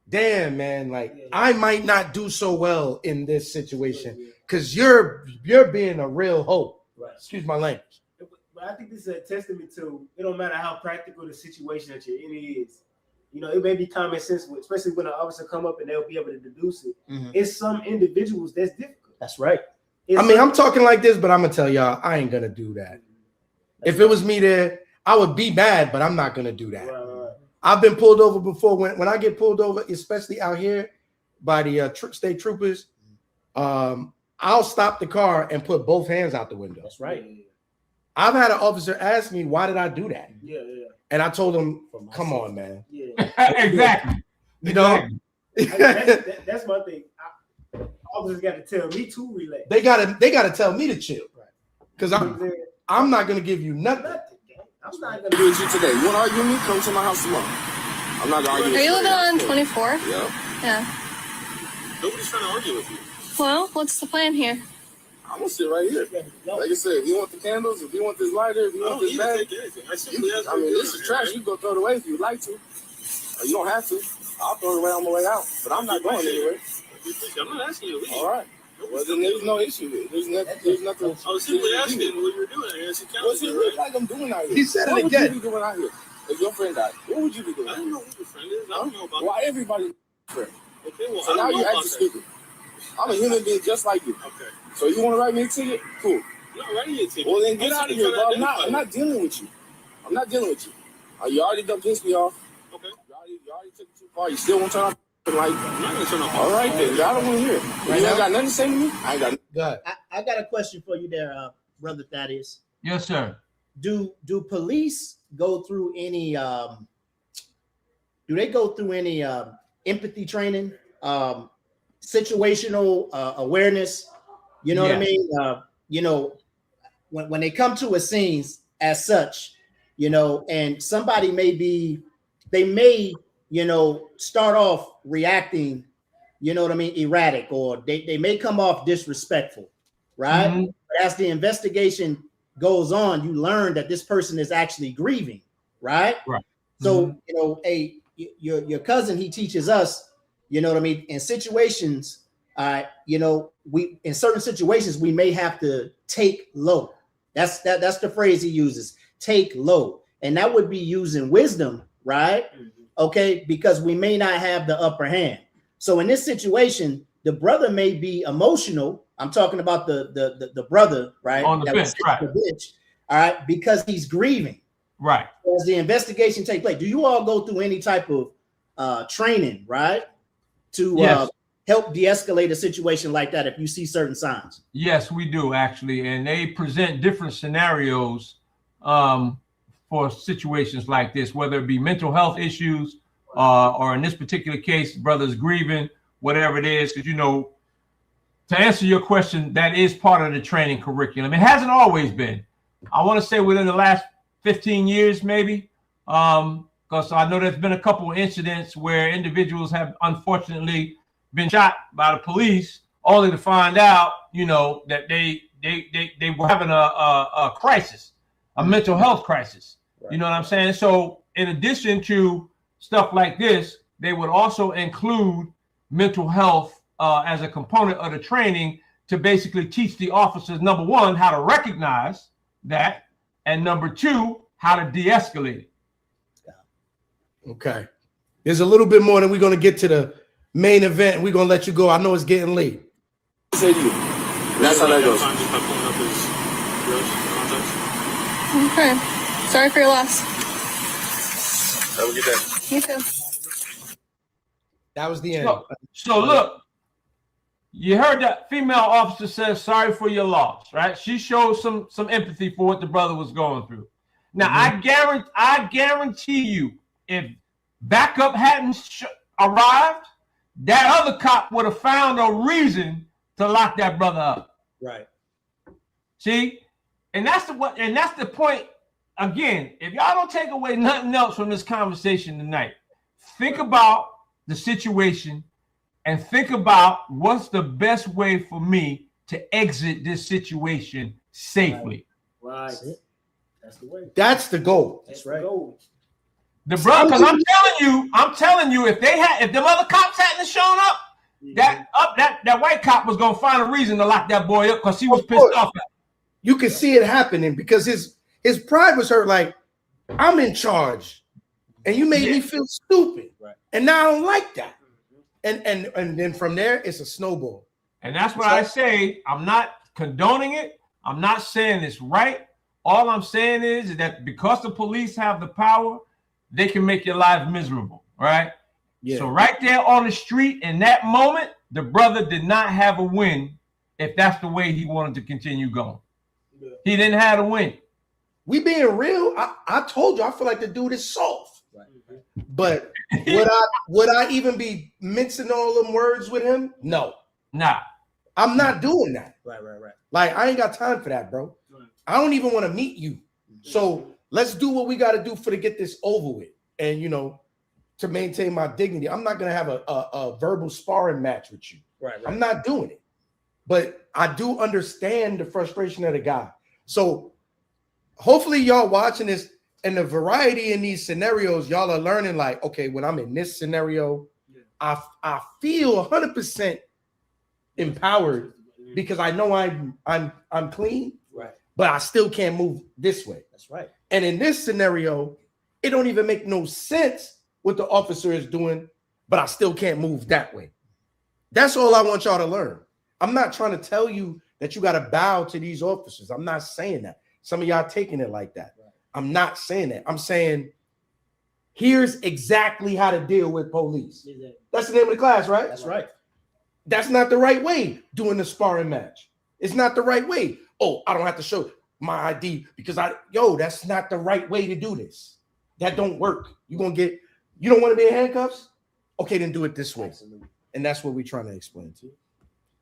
damn, man, like, I might not do so well in this situation because you're being a real hoe. Right. Excuse my language. But I think this is a testament to it don't matter how practical the situation that you're in is. You know, it may be common sense, especially when an officer come up and they'll be able to deduce it. Mhm. It's some individuals that's difficult. That's right. I'm talking like this, but I'm gonna tell y'all I ain't gonna do that. If it was me there, I would be mad, but I'm not gonna do that. Right. I've been pulled over before. When I get pulled over, especially out here by the state troopers, I'll stop the car and put both hands out the window. That's right. I've had an officer ask me, why did I do that? Yeah. And I told him, come on, man. Yeah. Exactly. You know, That's my thing. Officers got to tell me to relax. they gotta tell me to chill. Because I'm not gonna give you nothing. I'm not Do gonna with you today. You want to argue with me? Come to my house tomorrow. I'm not going to argue Are with you you. living on 24? Yeah. Yeah. Nobody's trying to argue with you. Well, what's the plan here? I'm going to sit right here. Like I said, if you want the candles, if you want this lighter, if you want this bag, I simply asked I mean, this is trash. You can go throw it away if you'd like to. You don't have to. I'll throw it away on my way out, but I'm not going anywhere. I'm not asking you to leave. All right. Well, then there's no issue. There's nothing. I was simply asking what you were doing here. What's it look like I'm doing out here? He said what it again. What would you be doing out here? If your friend died, what would you be doing? I don't know who your friend is. I don't know about Why everybody friend? Okay, well, So I now don't know you're about acting that. stupid. I'm a human being just like you. Okay. So you want to write me a ticket? Cool. I'm not writing you a ticket. Well, then get out of here, bro. I'm not dealing with you. I'm not dealing with you. You already done pissed me off. Okay. You already took it too far. You still won't turn off the light. I'm not gonna turn off. All right, then. I don't want to hear it. You ain't got nothing to say to me? I ain't got nothing. I got a question for you there, Brother Thaddeus. Yes, sir. Do police go through any empathy training, situational awareness? You know what I mean? When they come to a scene as such, and somebody may start off reacting, erratic, or they may come off disrespectful, right? Mm-hmm. But as the investigation goes on, you learn that this person is actually grieving, right? Right. So, your cousin, he teaches us, in situations, in certain situations, we may have to take low. That's the phrase he uses, take low. And that would be using wisdom, right? Okay, because we may not have the upper hand. So in this situation, the brother may be emotional. I'm talking about the brother, right? On the bench, right. The bench, all right, because he's grieving. Right. As the investigation takes place, do you all go through any type of training, right? To help de-escalate a situation like that if you see certain signs? Yes, we do actually. And they present different scenarios for situations like this, whether it be mental health issues or in this particular case, brothers grieving, whatever it is. Because, to answer your question, that is part of the training curriculum. It hasn't always been. I want to say within the last 15 years, maybe, because I know there's been a couple of incidents where individuals have unfortunately been shot by the police, only to find out, that they were having a crisis, a mental health crisis. Right. You know what I'm saying? So in addition to stuff like this, they would also include mental health as a component of the training to basically teach the officers, number one, how to recognize that, and number two, how to de-escalate it. Okay. There's a little bit more, and we're going to get to the main event. We're going to let you go. I know it's getting late. Say you. That's how that goes. Okay. Sorry for your loss. Have a good day. You too. That was the end. So look, you heard that female officer says sorry for your loss, right? She showed some empathy for what the brother was going through. Now, I guarantee you, if backup hadn't arrived, that other cop would have found a reason to lock that brother up. Right. See, and that's the point. Again, if y'all don't take away nothing else from this conversation tonight, think about the situation and think about what's the best way for me to exit this situation safely. Right. That's the way. That's the goal. That's right. The brother, because I'm telling you, if them other cops hadn't shown up, that white cop was gonna find a reason to lock that boy up because he was pissed off at him. You can see it happening because his pride was hurt. Like, I'm in charge, and you made me feel stupid, right? And now I don't like that. And then from there, it's a snowball. And that's what I say. I'm not condoning it. I'm not saying it's right. All I'm saying is that because the police have the power, they can make your life miserable, right? Yeah. So right there on the street in that moment, the brother did not have a win if that's the way he wanted to continue going. Yeah. He didn't have a win. We being real, I told you, I feel like the dude is soft. Right. But would I even be mixing all them words with him? No. Nah. I'm not doing that. Right. Like, I ain't got time for that, bro. Right. I don't even want to meet you. So let's do what we got to do to get this over with. And, to maintain my dignity. I'm not going to have a verbal sparring match with you. Right. I'm not doing it. But I do understand the frustration of the guy. So hopefully y'all watching this And the variety in these scenarios, y'all are learning like, okay, when I'm in this scenario, I feel 100% empowered because I know I'm clean, right? But I still can't move this way. That's right. And in this scenario, it don't even make no sense what the officer is doing, but I still can't move that way. That's all I want y'all to learn. I'm not trying to tell you that you got to bow to these officers. I'm not saying that. Some of y'all taking it like that. Right. I'm not saying that. I'm saying here's exactly how to deal with police. That's the name of the class, right? That's right. That's not the right way doing the sparring match. It's not the right way. Oh, I don't have to show my ID because that's not the right way to do this. That don't work. You don't want to be in handcuffs? Okay, then do it this way. Absolutely. And that's what we're trying to explain to you.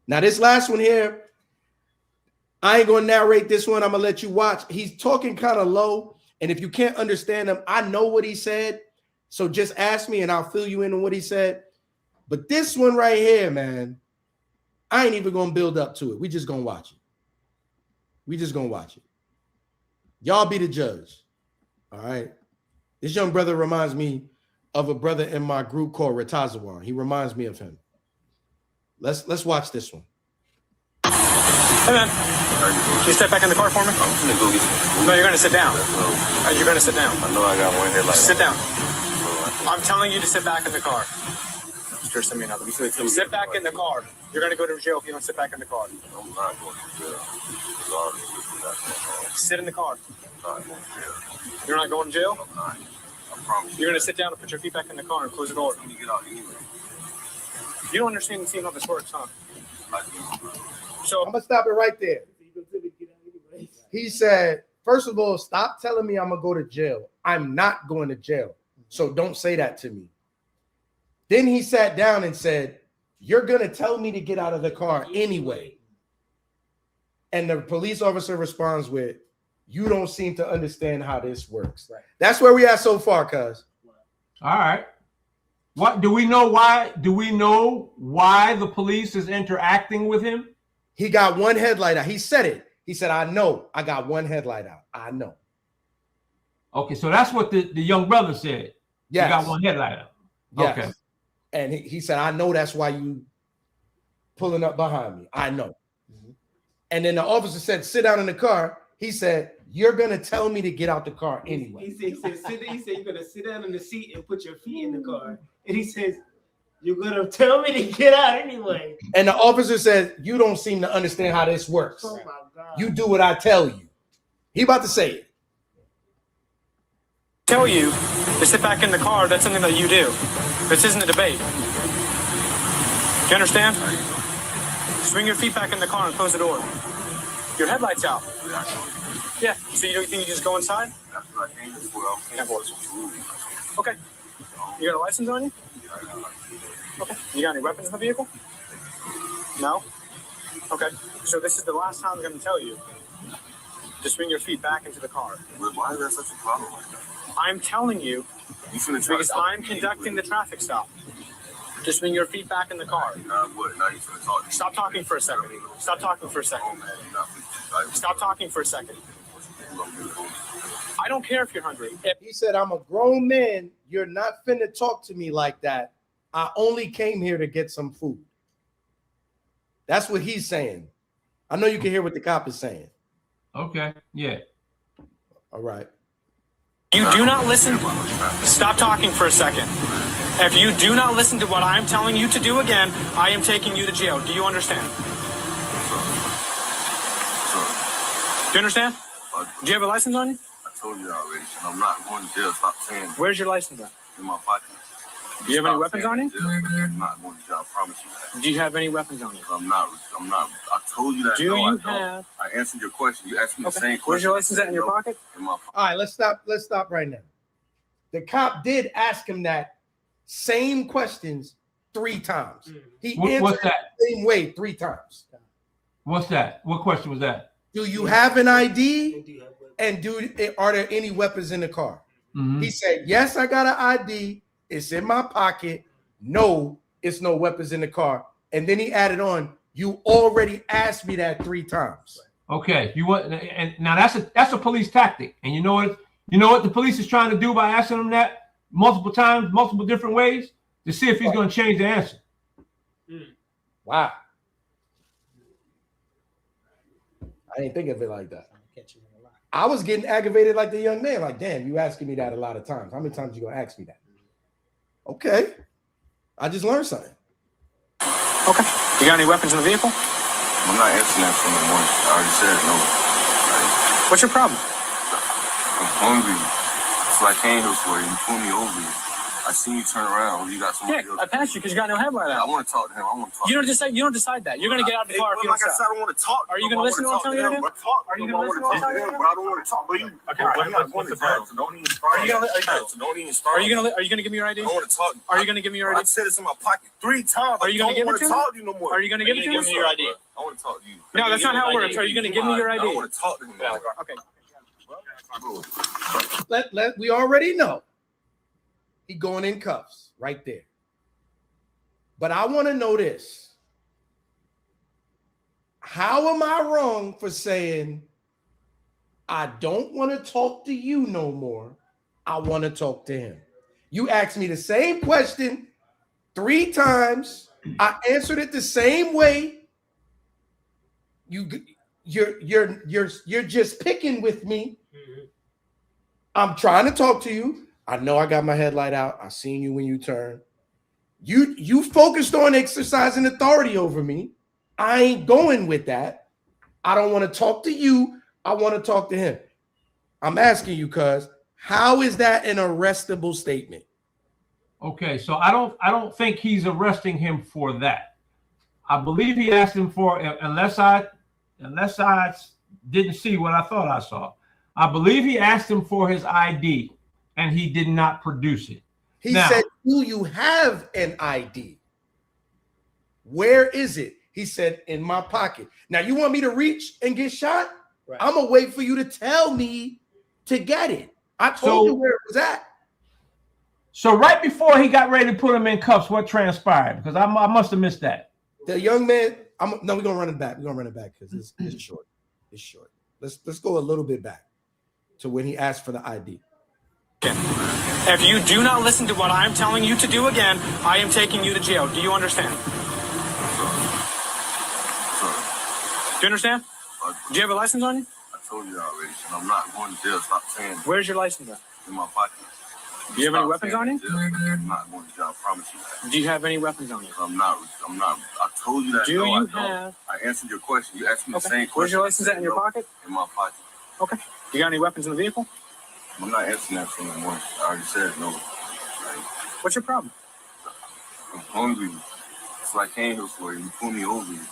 Now, this last one here, I ain't going to narrate this one. I'm going to let you watch. He's talking kind of low. And if you can't understand him, I know what he said. So just ask me and I'll fill you in on what he said. But this one right here, man, I ain't even going to build up to it. We just going to watch it. We just going to watch it. Y'all be the judge. All right. This young brother reminds me of a brother in my group called Ratazawan. He reminds me of him. Let's watch this one. Hey, man. Can you step back in the car for me? No, you're going to sit down. You're going to sit down. I know I got one here. Sit down. I'm telling you to sit back in the car. Sit back in the car. You're going to go to jail if you don't sit back in the car. I'm not going to jail. Sit in the car. You're not going to jail? I'm not. I promise. You're going to sit down and put your feet back in the car and close the door. Let me get out anyway. You don't understand the scene how this works, huh? So I'm going to stop it right there. He said, first of all, stop telling me I'm going to go to jail. I'm not going to jail. So don't say that to me. Then he sat down and said, you're going to tell me to get out of the car anyway. And the police officer responds with, you don't seem to understand how this works. Right. That's where we are so far, cuz. All right. What do we know why? Do we know why the police is interacting with him? He got one headlight out. He said it. He said, I know. I got one headlight out. I know. Okay, so that's what the young brother said. Yes. He got one headlight out. Yes. Okay. And he said, I know that's why you pulling up behind me. I know. Mm-hmm. And then the officer said, sit down in the car. He said, you're going to tell me to get out the car anyway. He said, you're going to sit down in the seat and put your feet in the car. And he says, you're going to tell me to get out anyway. And the officer says, you don't seem to understand how this works. Oh, my God. You do what I tell you. He about to say it. Tell you to sit back in the car. That's something that you do. This isn't a debate. Do you understand? Swing your feet back in the car and close the door. Your headlight's out. Yeah. So you don't think you just go inside? Okay. You got a license on you? Okay. You got any weapons in the vehicle? No? Okay. So this is the last time I'm going to tell you to swing your feet back into the car. Why is that such a problem? I'm telling you because I'm conducting the traffic stop. Just swing your feet back in the car. Now you finna talk. Stop talking for a second. Stop talking for a second. Stop talking for a second. I don't care if you're hungry. He said, I'm a grown man. You're not finna talk to me like that. I only came here to get some food. That's what he's saying. I know you can hear what the cop is saying. Okay. Yeah. All right. You do not listen. Stop talking for a second. If you do not listen to what I'm telling you to do again, I am taking you to jail. Do you understand? Do you understand? Do you have a license on you? I told you already. I'm not going to jail. Stop saying that. Where's your license at? In my pocket. Do you have any weapons on you? I'm not going to jail. I promise you that. Do you have any weapons on you? I'm not. I told you that. Do you have? I answered your question. You asked me the same question. Where's your license at in your pocket? In my pocket. All right, let's stop right now. The cop did ask him that same questions 3 times. He answered the same way 3 times. What's that? What question was that? Do you have an ID? And are there any weapons in the car? Mm-hmm. He said, yes, I got an ID. It's in my pocket. No, it's no weapons in the car. And then he added on, you already asked me that 3 times. Okay. You want, and now that's a police tactic. And you know what? You know what the police is trying to do by asking him that multiple times, multiple different ways, to see if he's going to change the answer. Wow. I didn't think of it like that. I was getting aggravated like the young man. Like, damn, you asking me that a lot of times. How many times you gonna ask me that? Okay. I just learned something. Okay. You got any weapons in the vehicle? I'm not answering that from the morning. I already said no. What's your problem? I'm hungry. So I came here for you. You pulled me over here. I seen you turn around. You got somebody else. I passed you because you got no headlight out. I want to talk to him. I want to talk. You don't decide that. You're gonna get out of the car if you don't Like I said, stop. I don't want to talk. Are you gonna listen to what I'm telling you to do? Are you gonna listen to what I'm telling you to do? But I don't want to talk. But you. Okay. I'm not going to jail. So don't even start. Don't even start. Are you gonna give me your ID? I want to talk. Are you gonna give me your ID? I said it's in my pocket 3 times. Are you gonna give it to me? Talk to you no more. Are you gonna give it to me? Give me your ID. I want to talk to you. No, that's not how it works. Are you gonna give me your ID? I want to talk to him. Okay. We already know he going in cuffs right there. But I want to know this. How am I wrong for saying I don't want to talk to you no more? I want to talk to him. You asked me the same question 3 times. I answered it the same way. You're just picking with me. I'm trying to talk to you. I know I got my headlight out. I seen you when you turned. You focused on exercising authority over me. I ain't going with that. I don't want to talk to you. I want to talk to him. I'm asking you, cuz, how is that an arrestable statement? Okay, so I don't think he's arresting him for that. I believe he asked him for, unless I didn't see what I thought I saw. I believe he asked him for his ID, and he did not produce it. He said, do you have an ID? Where is it? He said, in my pocket. Now, you want me to reach and get shot? Right. I'm going to wait for you to tell me to get it. I told you where it was at. So right before he got ready to put him in cuffs, what transpired? Because I must have missed that. The young man, no, we're going to run it back. We're going to run it back because it's short. It's short. Let's go a little bit back to when he asked for the ID. If you do not listen to what I'm telling you to do again, I am taking you to jail. Do you understand? Do you understand? Do you have a license on you? I told you already. I'm not going to jail. Stop saying it. Where's your license at? In my pocket. Do you have any weapons on you? I'm not going to jail. I promise you that. Do you have any weapons on you? I'm not. I told you that. Do you have? I answered your question. You asked me the same question. Where's your license at in your pocket? In my pocket. Okay. You got any weapons in the vehicle? I'm not answering that from the morning. I already said no. What's your problem? I'm hungry. So I came here for you. You pulled me over here.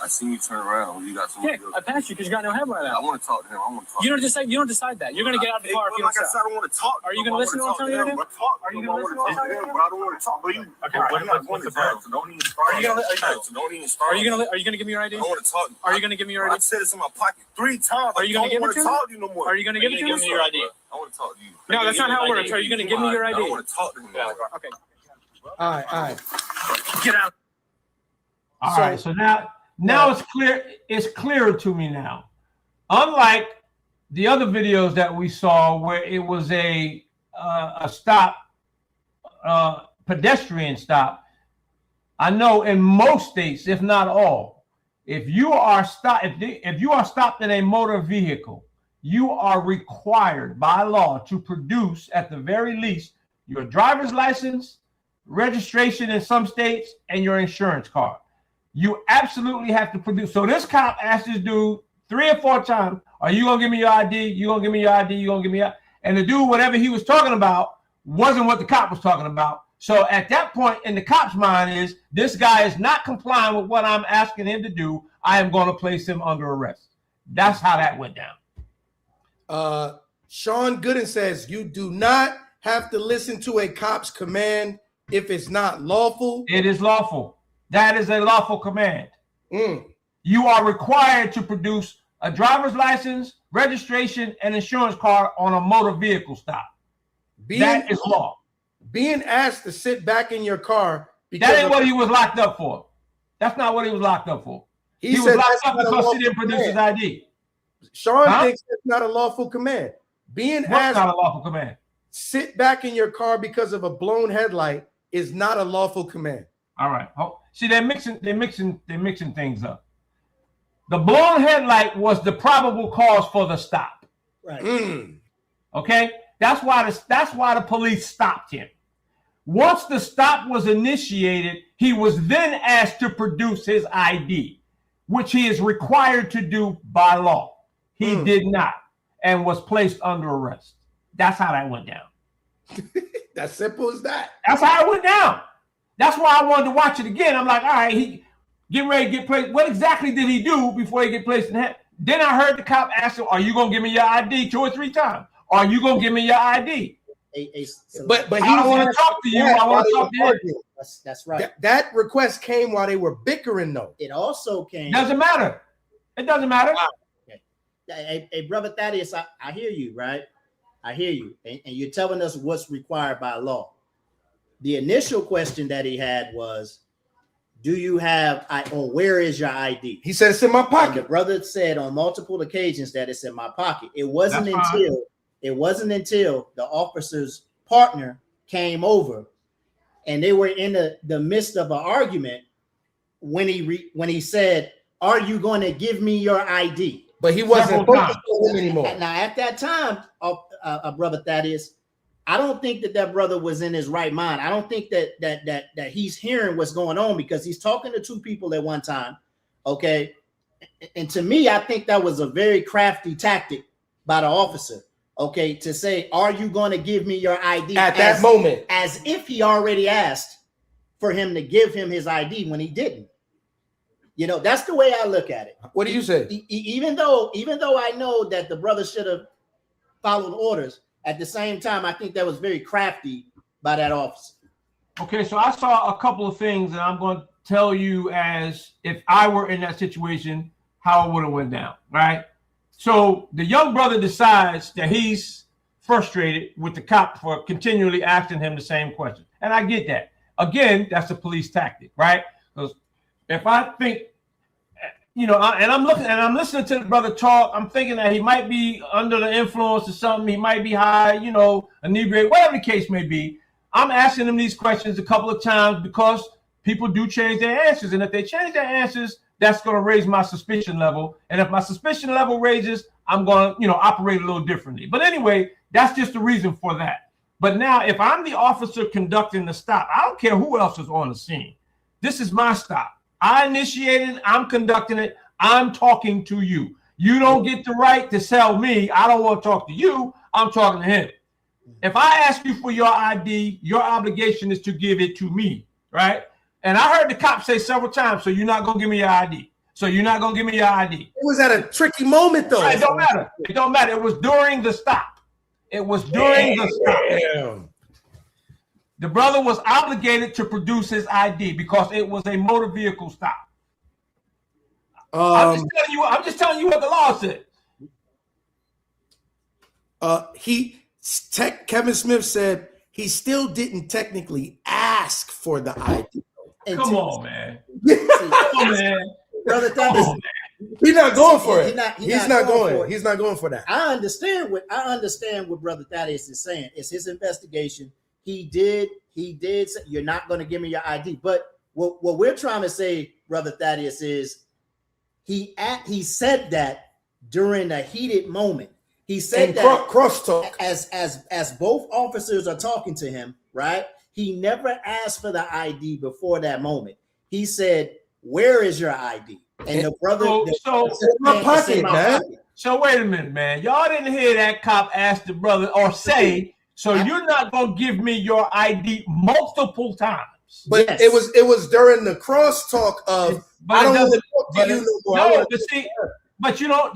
I seen you turn around. You got somebody else. I passed you because you got no headlight out. I want to talk to him. I want to talk. You don't decide that. You're gonna get out of the car if you don't stop. Like I said, I don't want to talk. Are you gonna listen to what I'm telling you to do? Are you gonna listen to what I'm telling you to do? But I don't want to talk. But you. Okay. I'm not going to jail. So don't even start. Don't even start. Are you gonna give me your ID? I want to talk. Are you gonna give me your ID? I said it's in my pocket 3 times. Are you gonna give it to me? Talk to you no more. Are you gonna give it to me? Give me your ID. I want to talk to you. No, that's not how it works. Are you gonna give me your ID? I want to talk to him. Okay. All right. Get out. All right. So now it's clear. It's clearer to me now. Unlike the other videos that we saw, where it was a stop, pedestrian stop. I know in most states, if not all, if you are stopped in a motor vehicle, you are required by law to produce, at the very least, your driver's license, registration in some states, and your insurance card. You absolutely have to produce. So this cop asked this dude 3 or 4 times, are you going to give me your ID? You going to give me your ID? You going to give me your... And the dude, whatever he was talking about, wasn't what the cop was talking about. So at that point in the cop's mind is, this guy is not complying with what I'm asking him to do. I am going to place him under arrest. That's how that went down. Sean Gooden says, you do not have to listen to a cop's command if it's not lawful. It is lawful. That is a lawful command. You are required to produce a driver's license, registration, and insurance card on a motor vehicle stop. That is law. Being asked to sit back in your car. That ain't what he was locked up for. That's not what he was locked up for. He was locked up because he didn't produce his ID. Sean thinks that's not a lawful command. Being What's asked not a lawful command? sit back in your car because of a blown headlight is not a lawful command. All right. Oh, see, they're mixing things up. The blown headlight was the probable cause for the stop. Right. Okay, that's why the police stopped him. Once the stop was initiated, he was then asked to produce his ID, which he is required to do by law. He did not, and was placed under arrest. That's how that went down. That's simple as that. That's how it went down. That's why I wanted to watch it again. I'm like, all right, he get ready to get placed. What exactly did he do before he get placed in hand? Then I heard the cop ask him, "Are you gonna give me your ID?" 2 or 3 times. Are you gonna give me your ID? But he I don't want to talk to you. I want to talk to you. That's right. That request came while they were bickering, though. It also came. Doesn't matter. It doesn't matter. Okay. Hey, brother Thaddeus, I hear you, right? I hear you, and you're telling us what's required by law. The initial question that he had was, do you have, or where is your ID? He said it's in my pocket. And the brother said on multiple occasions that it's in my pocket. It wasn't until the officer's partner came over and they were in the midst of an argument when he said, "Are you going to give me your ID?" But he wasn't focused on him anymore. Now, at that time, brother Thaddeus, I don't think that brother was in his right mind. I don't think that he's hearing what's going on, because he's talking to 2 people at one time. Okay. And to me, I think that was a very crafty tactic by the officer. Okay. To say, "Are you going to give me your ID?" At that moment, as if he already asked for him to give him his ID when he didn't. You know, that's the way I look at it. What do you say? Even though I know that the brother should have followed orders, at the same time, I think that was very crafty by that officer. Okay, so I saw a couple of things, and I'm going to tell you as if I were in that situation, how it would have went down, right? So the young brother decides that he's frustrated with the cop for continually asking him the same question. And I get that. Again, that's a police tactic, right? Because if I think, you know, and I'm listening to the brother talk, I'm thinking that he might be under the influence of something. He might be high, you know, inebriated, whatever the case may be. I'm asking him these questions a couple of times because people do change their answers. And if they change their answers, that's going to raise my suspicion level. And if my suspicion level raises, I'm going to, you know, operate a little differently. But anyway, that's just the reason for that. But now, if I'm the officer conducting the stop, I don't care who else is on the scene. This is my stop. I initiated, I'm conducting it, I'm talking to you. You don't get the right to tell me, I don't want to talk to you, I'm talking to him. If I ask you for your ID, your obligation is to give it to me, right? And I heard the cop say several times, "So you're not going to give me your ID. So you're not going to give me your ID. It was at a tricky moment, though. Right, it don't matter. It don't matter. It was during the stop. It was during the stop. The brother was obligated to produce his ID because it was a motor vehicle stop. I'm just telling you what the law said. Kevin Smith said he still didn't technically ask for the ID. Come on, man. Come on, man. Brother Thomas, he's not going for it. He's not going. He's not going for that. I understand what Brother Thaddeus is saying. It's his investigation. He did say, "You're not going to give me your ID." But what we're trying to say, Brother Thaddeus, is he said that during a heated moment. He said that crosstalk as both officers are talking to him, right? He never asked for the ID before that moment. He said, "Where is your ID?" And the brother, my pocket, man. So wait a minute, man. Y'all didn't hear that cop ask the brother or say, "So you're not gonna give me your ID," multiple times. But yes. it was during the crosstalk of I don't want to talk to you no more. No, but you don't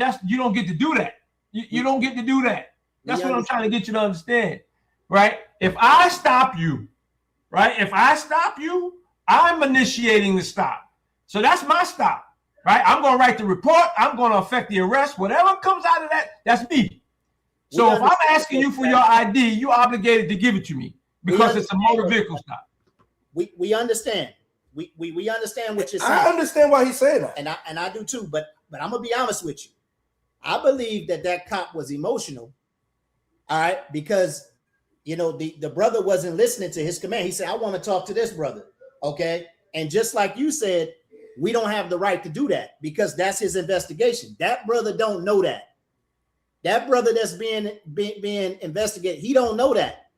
get to do that. You don't get to do that. That's what I'm trying to get you to understand, right? If I stop you, I'm initiating the stop. So that's my stop, right? I'm going to write the report. I'm going to effect the arrest. Whatever comes out of that, that's me. So if I'm asking you for your ID, you're obligated to give it to me because it's a motor vehicle stop. We understand. We understand what you're saying. I understand why he's saying that. And I do too, but I'm going to be honest with you. I believe that cop was emotional All right, because you know the brother wasn't listening to his command. He said, "I want to talk to this brother." Okay, and just like you said, we don't have the right to do that because that's his investigation. That brother don't know that. That brother that's being investigated, he don't know that.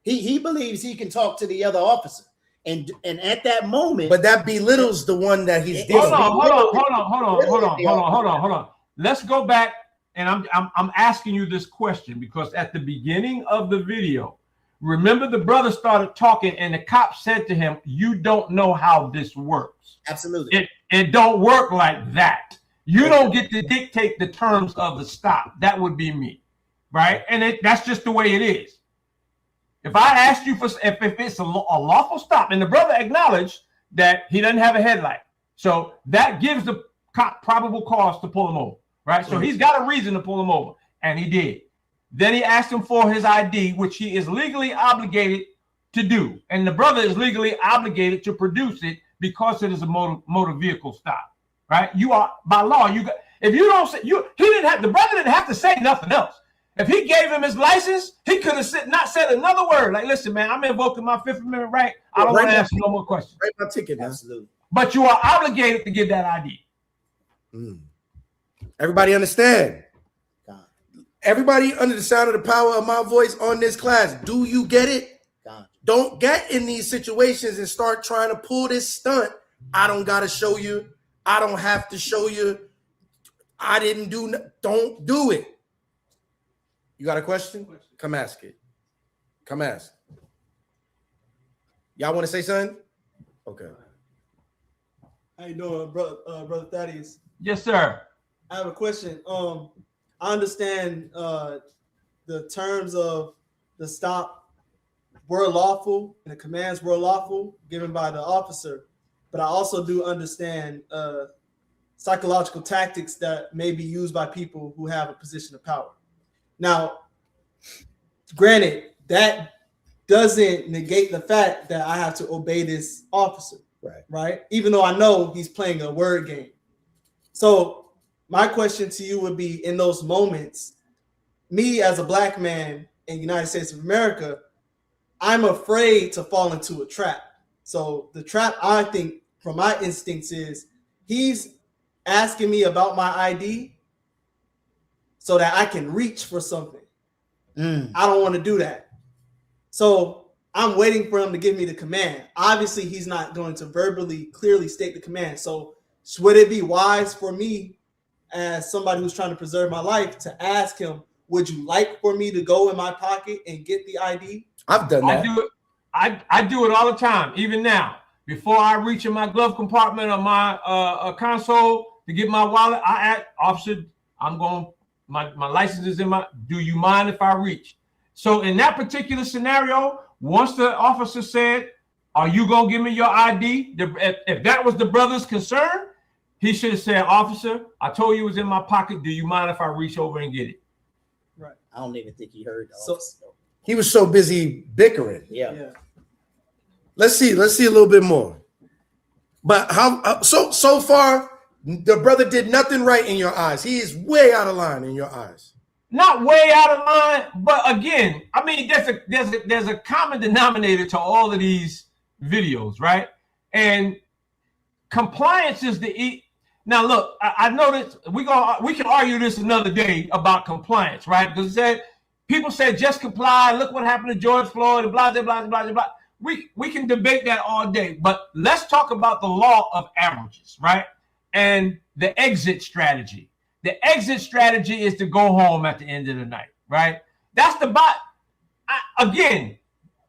He believes he can talk to the other officer, and at that moment, but that belittles the one that he's dealing with. Hold on. Let's go back, and I'm asking you this question because at the beginning of the video, remember the brother started talking, and the cop said to him, "You don't know how this works." Absolutely, it don't work like that. You don't get to dictate the terms of the stop. That would be me, right? And that's just the way it is. If I asked you for if it's a lawful stop, and the brother acknowledged that he doesn't have a headlight, so that gives the cop probable cause to pull him over, right? So he's got a reason to pull him over, and he did. Then he asked him for his ID, which he is legally obligated to do, and the brother is legally obligated to produce it because it is a motor vehicle stop, right? You are by law. If you don't say the brother didn't have to say nothing else. If he gave him his license, he could have not said another word. Like, listen, man, I'm invoking my Fifth Amendment right. I don't want to ask you no more questions. Write my ticket, man. Absolutely. But you are obligated to give that ID. Everybody understand? Everybody under the sound of the power of my voice on this class, do you get it? Don't get in these situations and start trying to pull this stunt. I don't got to show you. I don't have to show you. I didn't do. Don't do it. You got a question? Come ask it. Come ask. Y'all want to say something? Okay. How you doing, brother Thaddeus? Yes, sir. I have a question. I understand the terms of the stop were lawful and the commands were lawful given by the officer, but I also do understand psychological tactics that may be used by people who have a position of power. Now, granted, that doesn't negate the fact that I have to obey this officer, right? Even though I know he's playing a word game. So my question to you would be, in those moments, me as a black man in the United States of America, I'm afraid to fall into a trap. So the trap, I think, from my instincts is he's asking me about my ID so that I can reach for something. I don't want to do that. So I'm waiting for him to give me the command. Obviously, he's not going to verbally clearly state the command. So would it be wise for me as somebody who's trying to preserve my life to ask him, would you like for me to go in my pocket and get the ID? I've done that. I do it all the time, even now. Before I reach in my glove compartment or my console to get my wallet, I ask, officer, I'm going, my license is in my, do you mind if I reach? So in that particular scenario, once the officer said, are you going to give me your ID? If that was the brother's concern, he should have said, officer, I told you it was in my pocket. Do you mind if I reach over and get it? Right. I don't even think he heard the officer. He was so busy bickering. Yeah. Let's see a little bit more. But how so far the brother did nothing right in your eyes. He is way out of line in your eyes. Not way out of line, but again, I mean, there's a common denominator to all of these videos, right? And compliance is the now. Look, I know that we can argue this another day about compliance, right? Because people said just comply. Look what happened to George Floyd and blah blah blah blah blah. We can debate that all day, but let's talk about the law of averages, right? And the exit strategy. The exit strategy is to go home at the end of the night, right? That's the again,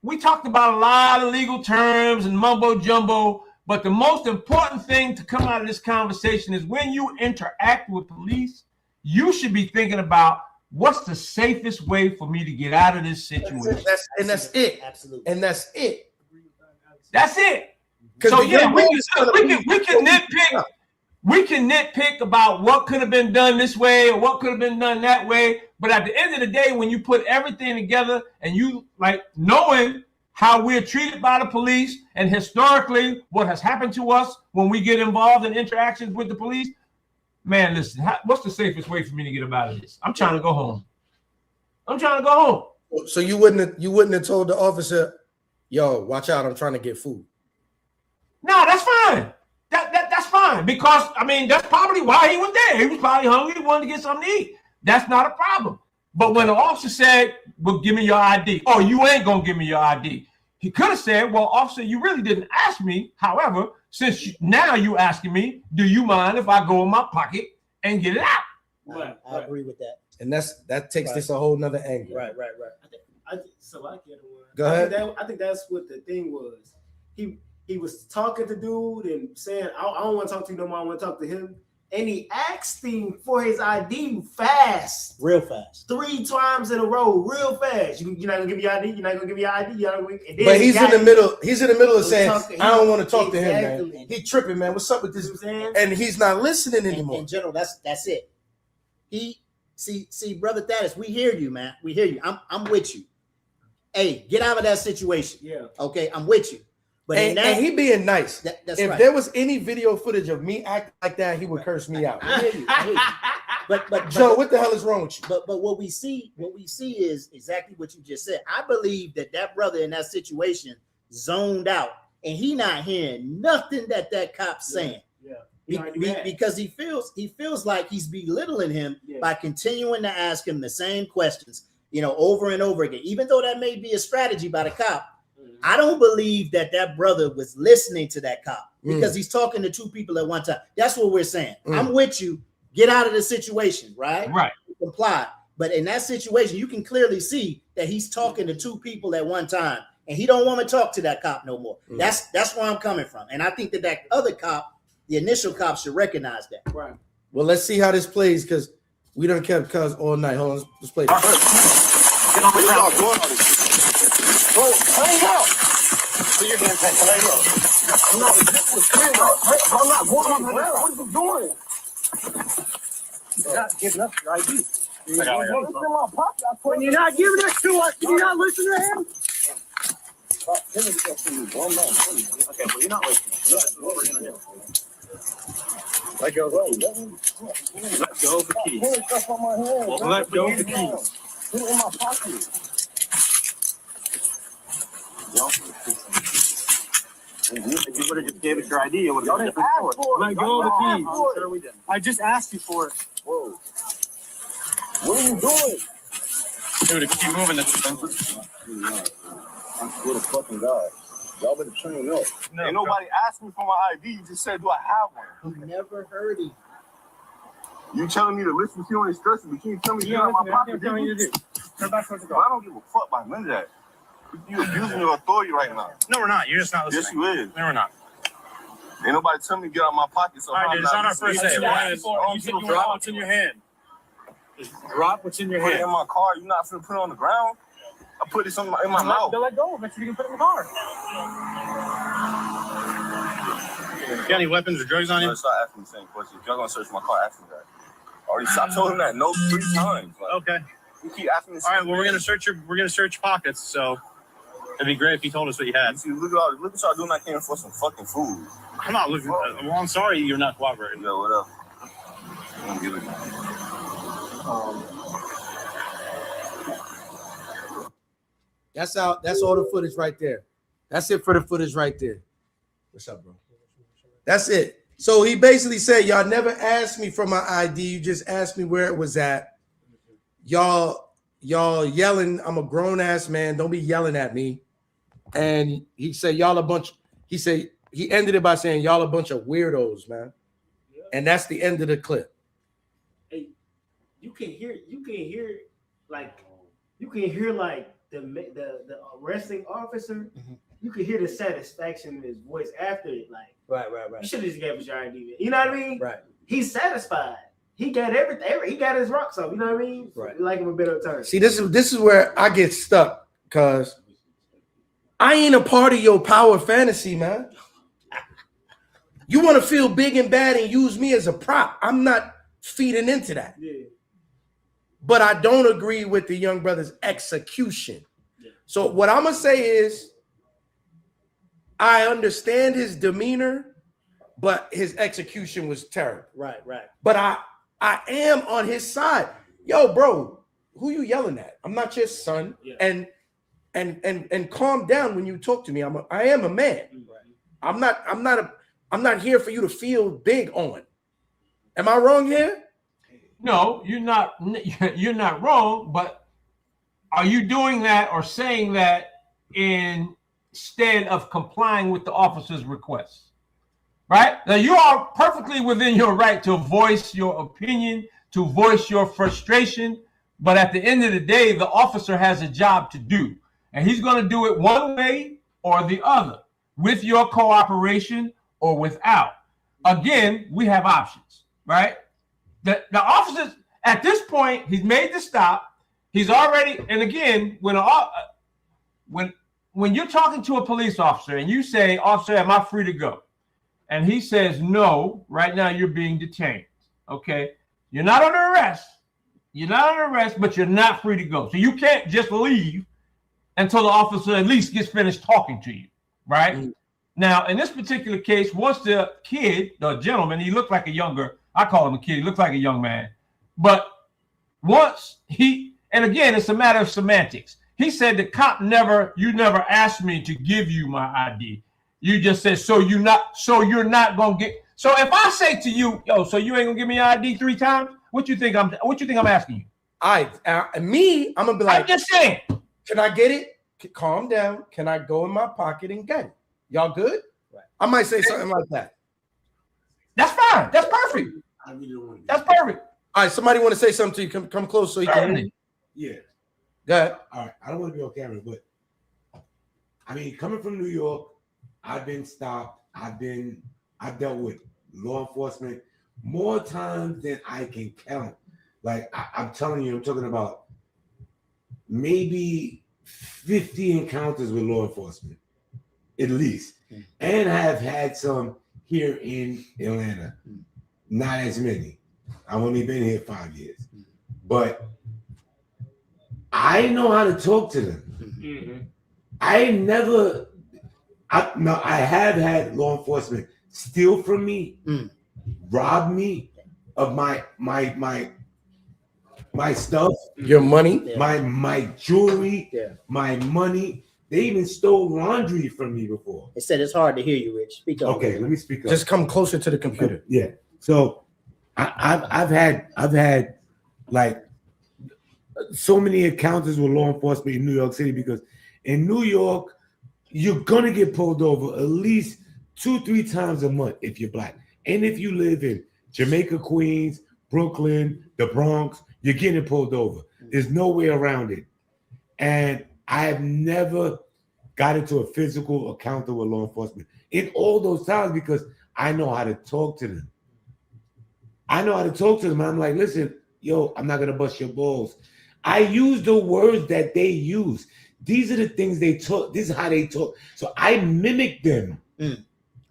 we talked about a lot of legal terms and mumbo jumbo, but the most important thing to come out of this conversation is when you interact with police, you should be thinking about what's the safest way for me to get out of this situation. That's it. Absolutely. And that's it. That's it. So yeah, we can nitpick. We can nitpick about what could have been done this way or what could have been done that way. But at the end of the day, when you put everything together and you like knowing how we're treated by the police and historically what has happened to us when we get involved in interactions with the police, man, listen, what's the safest way for me to get out of this? I'm trying to go home. I'm trying to go home. So you wouldn't have told the officer, "Yo, watch out! I'm trying to get food." No, that's fine. That's fine because I mean that's probably why he went there. He was probably hungry. He wanted to get something to eat. That's not a problem. But when the officer said, "Well, give me your ID," oh, you ain't gonna give me your ID. He could have said, "Well, officer, you really didn't ask me. However, since now you asking me, do you mind if I go in my pocket and get it out?" Right. I agree with that. And that takes this a whole nother angle. Right. So I get one. Go ahead. I think that's what the thing was. He was talking to dude and saying, I don't want to talk to you no more. I want to talk to him. And he asked him for his ID fast. Real fast. 3 times in a row, real fast. You're not going to give me your ID? You're not going to give me your ID? But he's in the middle. He's in the middle of saying, I don't want to talk to him, man. He tripping, man. What's up with this? And he's not listening anymore. In general, that's it. See, Brother Thaddeus, we hear you, man. We hear you. I'm with you. Hey, get out of that situation. Yeah. Okay, I'm with you. But and he being nice. That's if right. there was any video footage of me acting like that, he would curse me out. I hear you. But Joe, what the hell is wrong with you? But what we see is exactly what you just said. I believe that brother in that situation zoned out, and he not hearing nothing that cop's saying. Yeah. Because he feels like he's belittling him by continuing to ask him the same questions, over and over again. Even though that may be a strategy by the cop, I don't believe that brother was listening to that cop because he's talking to 2 people at one time. That's what we're saying. I'm with you. Get out of the situation, right? Right. Comply. But in that situation, you can clearly see that he's talking to 2 people at one time, and he don't want to talk to that cop no more. That's where I'm coming from. And I think that other cop, the initial cop, should recognize that. Right. Well, let's see how this plays because we done kept Cuz all night. Hold on, let's play this. Get on the ground. Bro, hang out. Put your hands back. Hang out. I'm not going on the ground. What are you doing? You're not giving up your ID. When you're not giving it to us, can you not listen to him? Okay, well, you're not listening. Let go. Let go of the keys. Let go of the keys. Put it in my pocket. If you would have just gave us your ID, it would have been a different story. Let go of the keys. I just asked you for it. Whoa. What are you doing? Dude, if you keep moving, that's expensive. I swear to fucking God. Y'all better train up. No, Ain't nobody asked me for my ID. You just said, do I have one? You never heard him. You telling me to listen to you on instructions, but you tell me to get out of my pocket. Turn back towards the Well, I don't give a fuck about none of that. You're abusing your authority right now. No, we're not. You're just not listening. Yes, you is. No, we're not. Ain't nobody telling me to get out of my pocket. So All right, dude, it's not our first day. You said you drop what's in your hand. Just drop what's in your Put hand. it in my car. You're not finna put it on the ground. I put this in my mouth. Let go. Make sure you can put it in the car. You got any weapons or drugs on you? No, stop asking me the same question. If y'all gonna search my car, ask me that. I told him that no 3 times. Like, Okay. you keep asking me. All right. Well, we're gonna search pockets. So it'd be great if you told us what you had. See, look at y'all doing. I came for some fucking food. I'm not looking. Well, I'm sorry you're not cooperating. Yeah, whatever. I don't give it. That's all the footage right there. That's it for the footage right there. What's up, bro? That's it. So he basically said, y'all never asked me for my ID. You just asked me where it was at. Y'all yelling. I'm a grown ass man. Don't be yelling at me. And he said, y'all a bunch. He said, he ended it by saying, y'all a bunch of weirdos, man. And that's the end of the clip. Hey, you can hear like the arresting officer. You can hear the satisfaction in his voice after it. Like, Right. you should have just gave us your ID. You know what I mean? Right. He's satisfied. He got everything. He got his rocks off. You know what I mean? Right. We like him a bit of a turn. See, this is where I get stuck because I ain't a part of your power fantasy, man. You want to feel big and bad and use me as a prop. I'm not feeding into that. Yeah. But I don't agree with the young brother's execution. Yeah. So what I'm going to say is I understand his demeanor, but his execution was terrible. Right. But I am on his side. Yo, bro, who you yelling at? I'm not your son. Yeah. And calm down when you talk to me. I am a man. Right. I'm not here for you to feel big on. Am I wrong here? No, you're not. You're not wrong. But are you doing that or saying that instead of complying with the officer's request? Right now, you are perfectly within your right to voice your opinion, to voice your frustration. But at the end of the day, the officer has a job to do, and he's going to do it one way or the other, with your cooperation or without. Again, we have options, right? The officers at this point, he's made the stop. He's already, and again, when you're talking to a police officer and you say, "Officer, am I free to go?" and he says, "No, right now you're being detained." Okay, you're not under arrest. You're not under arrest, but you're not free to go. So you can't just leave until the officer at least gets finished talking to you, right? Mm-hmm. Now, in this particular case, once the kid, the gentleman, he looked like I call him a kid, he looked like a young man. But once and again, it's a matter of semantics. He said the cop you never asked me to give you my ID. You just said, so you're not gonna get. So if I say to you, yo, so you ain't gonna give me your ID 3 times? What you think I'm asking you? I'm gonna be like, I'm just saying. Can I get it? Calm down. Can I go in my pocket and get it? Y'all good? Right. I might say something like that. That's fine. That's perfect. I really don't want to. That's perfect. All right, somebody want to say something to you? Come close so you can hear you. Yeah. Go ahead. All right. I don't want to be on camera, but I mean, coming from New York, I've been stopped. I've dealt with law enforcement more times than I can count. Like I'm telling you, I'm talking about maybe 50 encounters with law enforcement, at least. And I've had some here in Atlanta. Not as many. I've only been here 5 years. But I know how to talk to them. Mm-hmm. I have had law enforcement steal from me, rob me of my stuff, your money, my jewelry, my money. They even stole laundry from me before. They said it's hard to hear you, Rich. Speak up. Okay, let me speak up. Just come closer to the computer. Yeah. So I've had like so many encounters with law enforcement in New York City, because in New York, you're gonna get pulled over at least 2-3 times a month if you're black. And if you live in Jamaica, Queens, Brooklyn, the Bronx, you're getting pulled over. There's no way around it. And I have never got into a physical encounter with law enforcement in all those times, because I know how to talk to them. I'm like, listen, yo, I'm not gonna bust your balls. I use the words that they use. These are the things they talk. This is how they talk. So I mimic them.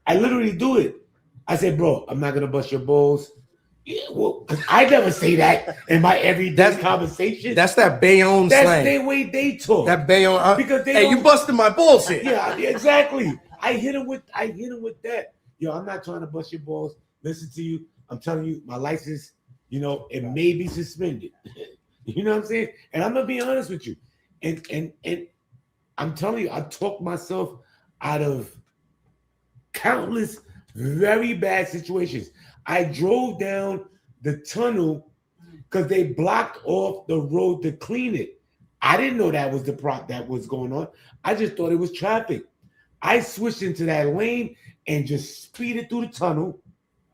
I literally do it. I say, bro, I'm not gonna bust your balls. Yeah, well, I never say that in my everyday conversation. That's that Bayonne slang. That's the way they talk. That Bayonne. Because hey, you busted my bullshit. Yeah, exactly. I hit him with that. Yo, I'm not trying to bust your balls. Listen to you. I'm telling you, my license, it may be suspended. You know what I'm saying? And I'm gonna be honest with you. And I'm telling you, I talked myself out of countless very bad situations. I drove down the tunnel because they blocked off the road to clean it. I didn't know that was that was going on. I just thought it was traffic. I switched into that lane and just speeded through the tunnel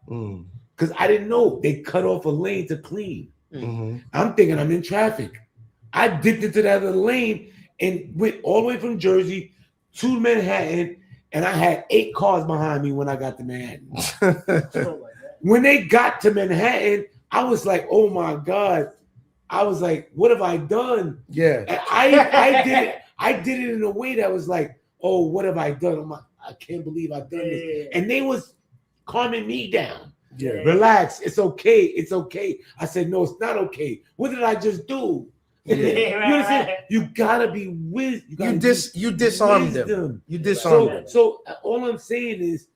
because I didn't know they cut off a lane to clean. Mm-hmm. I'm thinking I'm in traffic. I dipped into that other lane and went all the way from Jersey to Manhattan, and I had 8 cars behind me when I got to Manhattan. When they got to Manhattan, I was like, oh my God. I was like, what have I done? Yeah. And I did it in a way that was like, oh, what have I done? I can't believe I've done this. And they was calming me down. Yeah. Relax. It's okay. It's okay. I said, no, it's not okay. What did I just do? Yeah. You understand? You gotta be with. You disarmed them. You disarmed them. So all I'm saying is,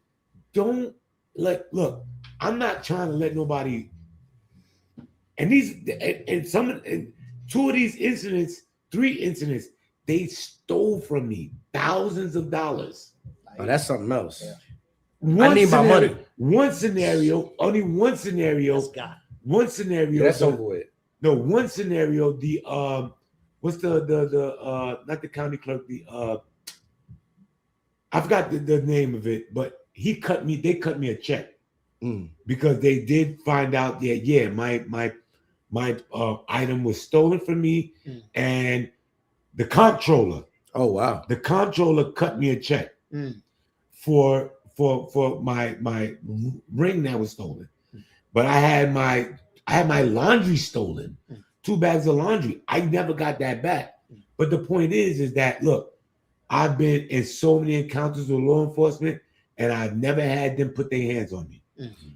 don't look. I'm not trying to let nobody. And 2 of these incidents, 3 incidents, they stole from me thousands of dollars. Oh, that's something else. One I need my money. One scenario, only one scenario. One scenario. That's over with. No, one scenario. The what's the not the county clerk. I forgot the name of it, but they cut me a check because they did find out that my item was stolen from me, and the comptroller. Oh wow! The comptroller cut me a check for my ring that was stolen, but I had my laundry stolen, 2 bags of laundry. I never got that back. But the point is that look, I've been in so many encounters with law enforcement, and I've never had them put their hands on me.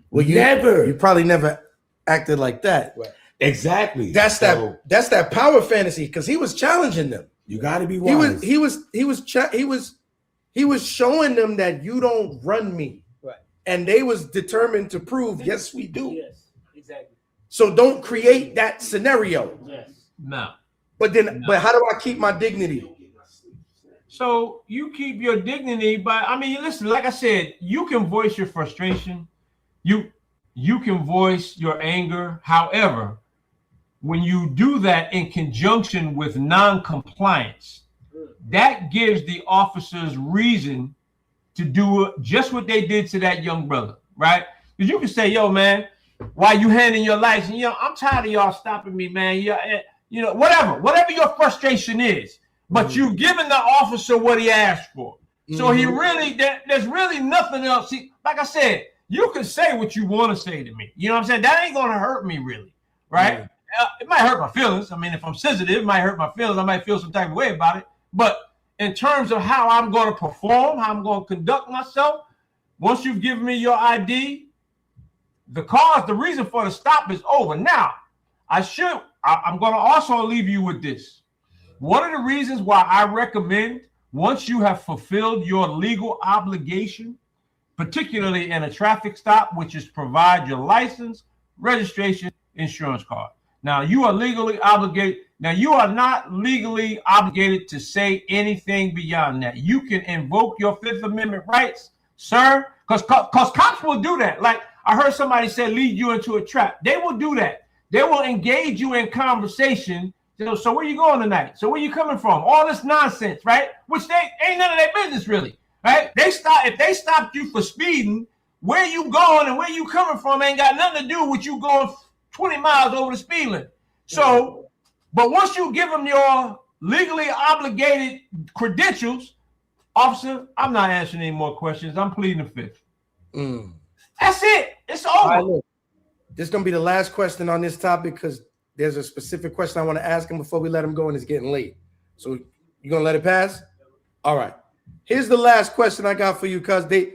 Well, you probably never acted like that. Right. Exactly. That's that power fantasy, because he was challenging them. You got to be wise. He was showing them that you don't run me, right? And they was determined to prove, yes, we do. Yes, exactly. So don't create that scenario. Yes. No. But how do I keep my dignity? So you keep your dignity, but I mean, listen, like I said, you can voice your frustration. You can voice your anger. However, when you do that in conjunction with non-compliance, that gives the officers reason to do just what they did to that young brother, right? Because you can say, yo, man, why you handing your license? You know, I'm tired of y'all stopping me, man. You know, whatever your frustration is, but you've given the officer what he asked for. So he really, there's really nothing else. See, like I said, you can say what you want to say to me. You know what I'm saying? That ain't going to hurt me really, right? It might hurt my feelings. I mean, if I'm sensitive, it might hurt my feelings. I might feel some type of way about it. But in terms of how I'm going to perform, how I'm going to conduct myself, once you've given me your ID, the reason for the stop is over. Now, I'm going to also leave you with this. One of the reasons why I recommend, once you have fulfilled your legal obligation, particularly in a traffic stop, which is provide your license, registration, insurance card. Now, you are legally obligated. Now, you are not legally obligated to say anything beyond that. You can invoke your Fifth Amendment rights, sir, because cops will do that. Like I heard somebody say, lead you into a trap. They will do that. They will engage you in conversation. So where you going tonight? So where you coming from? All this nonsense, right? Which they ain't none of their business, really, right? If they stopped you for speeding, where you going and where you coming from ain't got nothing to do with you going 20 miles over the speed limit. So, but once you give them your legally obligated credentials, officer, I'm not answering any more questions. I'm pleading the fifth. That's it. It's over. All right, look, this is going to be the last question on this topic because there's a specific question I want to ask him before we let him go, and it's getting late. So you going to let it pass? All right. Here's the last question I got for you, because the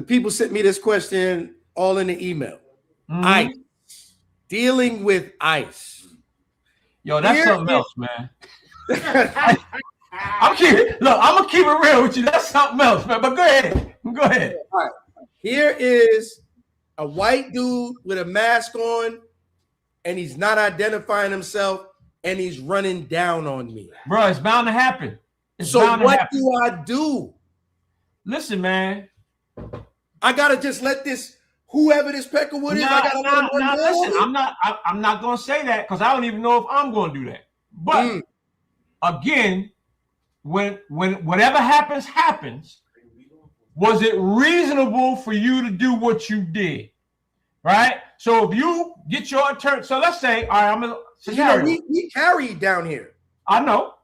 people sent me this question all in the email. ICE. Dealing with ICE. Yo, that's something else, man. I'm gonna keep it real with you. That's something else, man. But go ahead. Go ahead. All right. Here is a white dude with a mask on, and he's not identifying himself, and he's running down on me. Bro, it's bound to happen. So what do I do? Listen, man. I gotta just let this. Whoever this Peckerwood is, I gotta let him run down. Listen, I'm not gonna say that because I don't even know if I'm gonna do that. But again, when whatever happens, was it reasonable for you to do what you did? Right? So if you get your attorney, so let's say, all right, I'm gonna scenario. We carried down here. I know.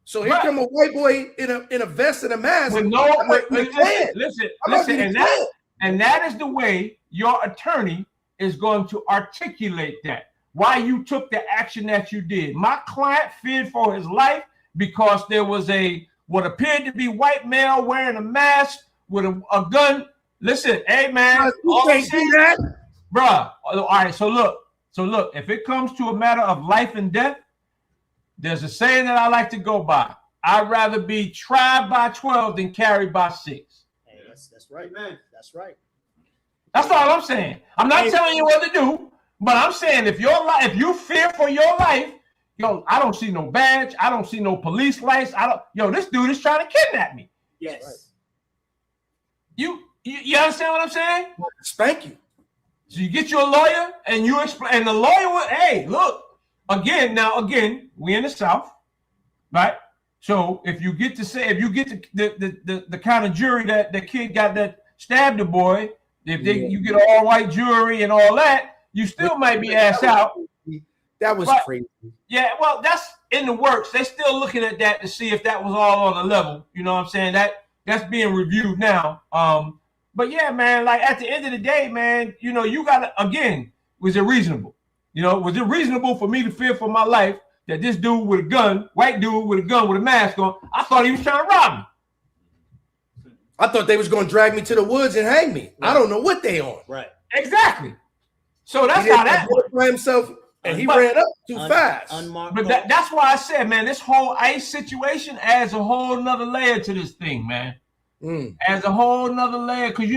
So here come a white boy in a vest and a mask. With listen, and that is the way your attorney is going to articulate that. Why you took the action that you did. My client feared for his life because there was what appeared to be white male wearing a mask with a gun. Listen, hey man, you can't do that, bruh. All right, so look, if it comes to a matter of life and death, there's a saying that I like to go by. I'd rather be tried by 12 than carried by 6. Hey, that's right, man. That's right. That's all I'm saying. I'm not telling you what to do, But I'm saying if you fear for your life, yo, I don't see no badge, I don't see no police lights. This dude is trying to kidnap me. Yes. Right. You understand what I'm saying? Spank you. So you get you a lawyer and you explain, and the lawyer will, hey, look, again, we in the South, right? So if you get the kind of jury that the kid got that stabbed the boy, you get all white jury and all that, you still might be asked out. That was crazy. Yeah, well, that's in the works. They're still looking at that to see if that was all on the level. You know what I'm saying? That's being reviewed now. But yeah, man, like at the end of the day, man, you gotta, again, was it reasonable? Was it reasonable for me to fear for my life that this dude with a gun, white dude with a gun with a mask on, I thought he was trying to rob me. I thought they was going to drag me to the woods and hang me. Right. I don't know what they on. Right. Exactly. So that's how that by himself, and he ran up too fast. But that's why I said, man, this whole ICE situation adds a whole nother layer to this thing, man. Adds a whole nother layer because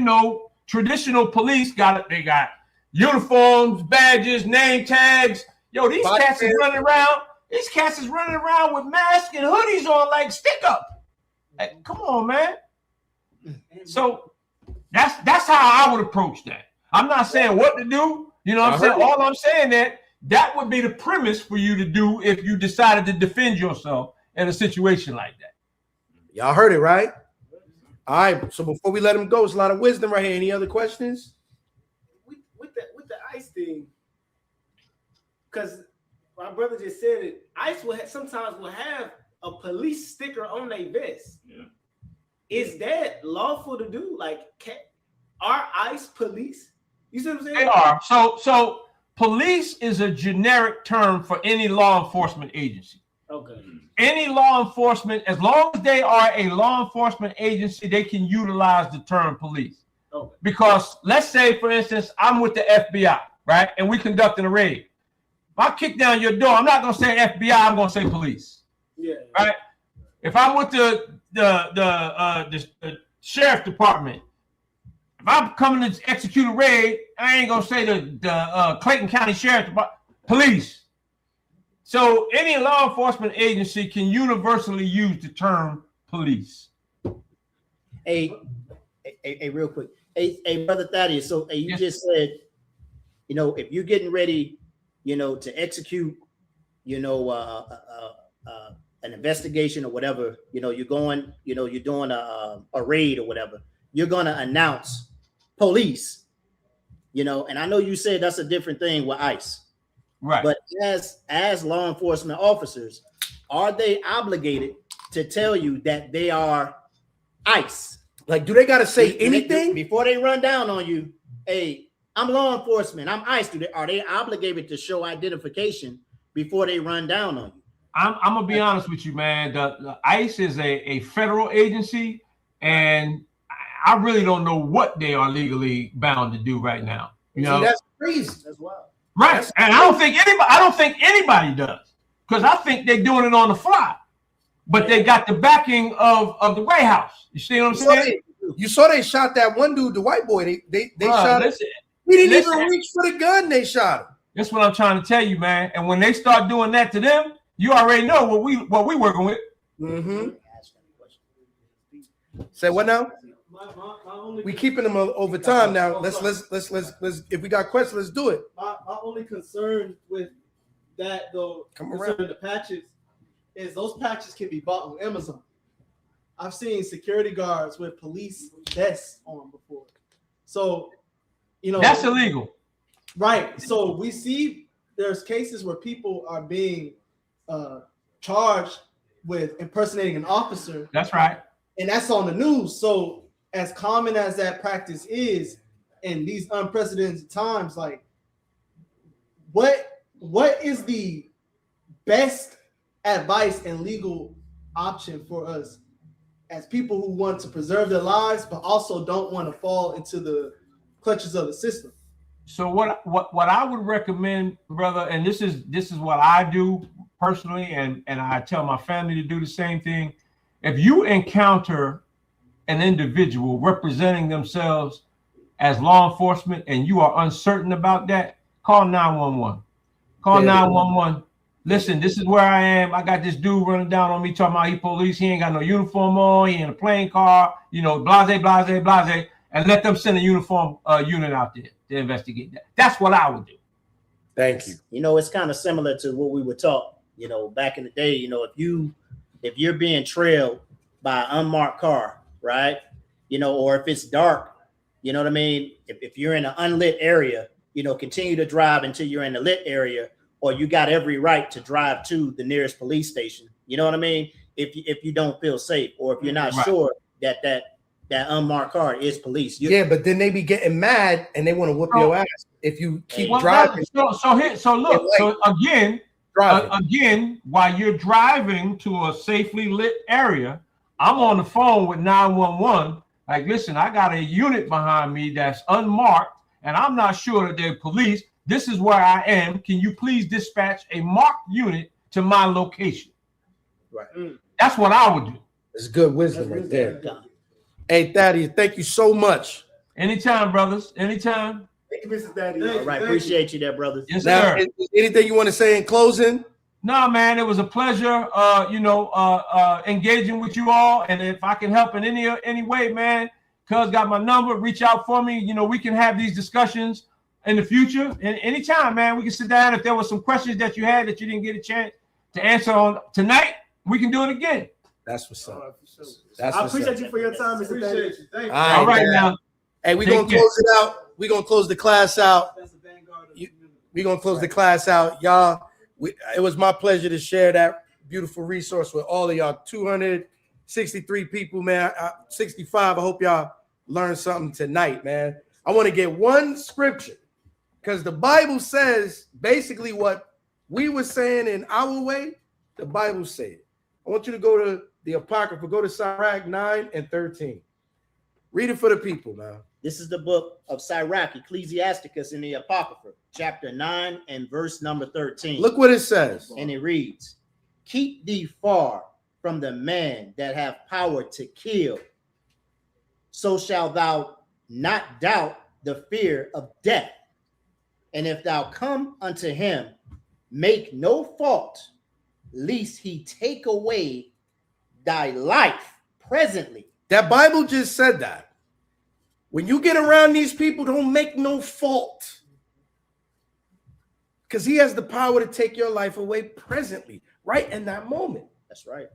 traditional police they got uniforms, badges, name tags. Yo, these cats is running around. These cats is running around with masks and hoodies on like stick up. Like, come on, man. So that's how I would approach that. I'm not saying what to do. You know what I'm saying? All I'm saying that would be the premise for you to do if you decided to defend yourself in a situation like that. Y'all heard it, right? All right. So before we let him go, it's a lot of wisdom right here. Any other questions? With the ICE thing, because my brother just said it, ICE sometimes will have a police sticker on their vest. Yeah. Is that lawful to do? Like, are ICE police? You see what I'm saying? They are. So police is a generic term for any law enforcement agency. Okay. Any law enforcement, as long as they are a law enforcement agency, they can utilize the term police. Okay. Because let's say, for instance, I'm with the FBI, right? And we conducting a raid. If I kick down your door, I'm not going to say FBI, I'm going to say police. Yeah. Right? If I'm with the sheriff department, if I'm coming to execute a raid, I ain't going to say the Clayton County Sheriff Department, police. So any law enforcement agency can universally use the term police. Hey, real quick. Hey, Brother Thaddeus. So you just said, if you're getting ready, to execute, an investigation or whatever, you're going, you're doing a raid or whatever, you're going to announce police, and I know you said that's a different thing with ICE. Right. But as law enforcement officers, are they obligated to tell you that they are ICE? Like, do they got to say anything before they run down on you? Hey, I'm law enforcement. I'm ICE. Are they obligated to show identification before they run down on you? I'm gonna be honest with you, man. The ICE is a federal agency, and I really don't know what they are legally bound to do right now. That's crazy. That's wild. Right, and I don't think anybody does, because I think they're doing it on the fly. But they got the backing of the White House. You see what I'm saying? You saw they shot that one dude, the white boy. They shot him. He didn't even reach for the gun. They shot him. That's what I'm trying to tell you, man. And when they start doing that to them, you already know what we working with. Mm-hmm. Say what now? We keeping them over time now. Let's if we got questions, let's do it. My only concern with that though, concerning the patches, is those patches can be bought on Amazon. I've seen security guards with police vests on before. So, that's illegal. Right. So we see there's cases where people are being charged with impersonating an officer. That's right. And that's on the news. So as common as that practice is in these unprecedented times, like what is the best advice and legal option for us as people who want to preserve their lives but also don't want to fall into the clutches of the system? So what I would recommend, brother, and this is what I do personally, and I tell my family to do the same thing. If you encounter an individual representing themselves as law enforcement and you are uncertain about that, call 911. Call 911. Listen, this is where I am. I got this dude running down on me talking about he police. He ain't got no uniform on. He in a plane car. You know, blase, blase, blase. And let them send a uniform unit out there to investigate that. That's what I would do. Thank you. You know, it's kind of similar to what we were taught, you know, back in the day. You know, if you're being trailed by an unmarked car, right? You know, or if it's dark, you know what I mean? If you're in an unlit area, you know, continue to drive until you're in the lit area, or you got every right to drive to the nearest police station. You know what I mean? If you don't feel safe, or if you're not sure that unmarked car is police. Yeah, but then they be getting mad and they want to whoop your ass if you keep driving. So again, while you're driving to a safely lit area, I'm on the phone with 911. Like, listen, I got a unit behind me that's unmarked, and I'm not sure that they're police. This is where I am. Can you please dispatch a marked unit to my location? Right. That's what I would do. It's good wisdom right there. Hey, Thaddeus, thank you so much. Anytime, brothers. Anytime. Thank you, Mrs. Thaddeus. All right, appreciate you there, brothers. Yes, now, sir. Anything you want to say in closing? No, man, it was a pleasure, engaging with you all. And if I can help in any way, man, cuz got my number, reach out for me. You know, we can have these discussions in the future. And anytime, man, we can sit down. If there were some questions that you had that you didn't get a chance to answer on tonight, we can do it again. That's what's up. I appreciate you for your time, Mr. Thaddeus. Thank you. All right, now. Hey, we're going to close it out. We're going to close the class out. We're going to close the class out. Y'all, it was my pleasure to share that beautiful resource with all of y'all. 263 people, man. 65. I hope y'all learned something tonight, man. I want to get one scripture because the Bible says basically what we were saying in our way, the Bible said. I want you to go to the Apocrypha. Go to Sirach 9 and 13. Read it for the people, man. This is the book of Sirach, Ecclesiasticus in the Apocrypha, chapter 9 and verse number 13. Look what it says. And it reads, keep thee far from the man that have power to kill, so shalt thou not doubt the fear of death. And if thou come unto him, make no fault, lest he take away thy life presently. That Bible just said that. When you get around these people, don't make no fault. Because he has the power to take your life away presently, right in that moment. That's right.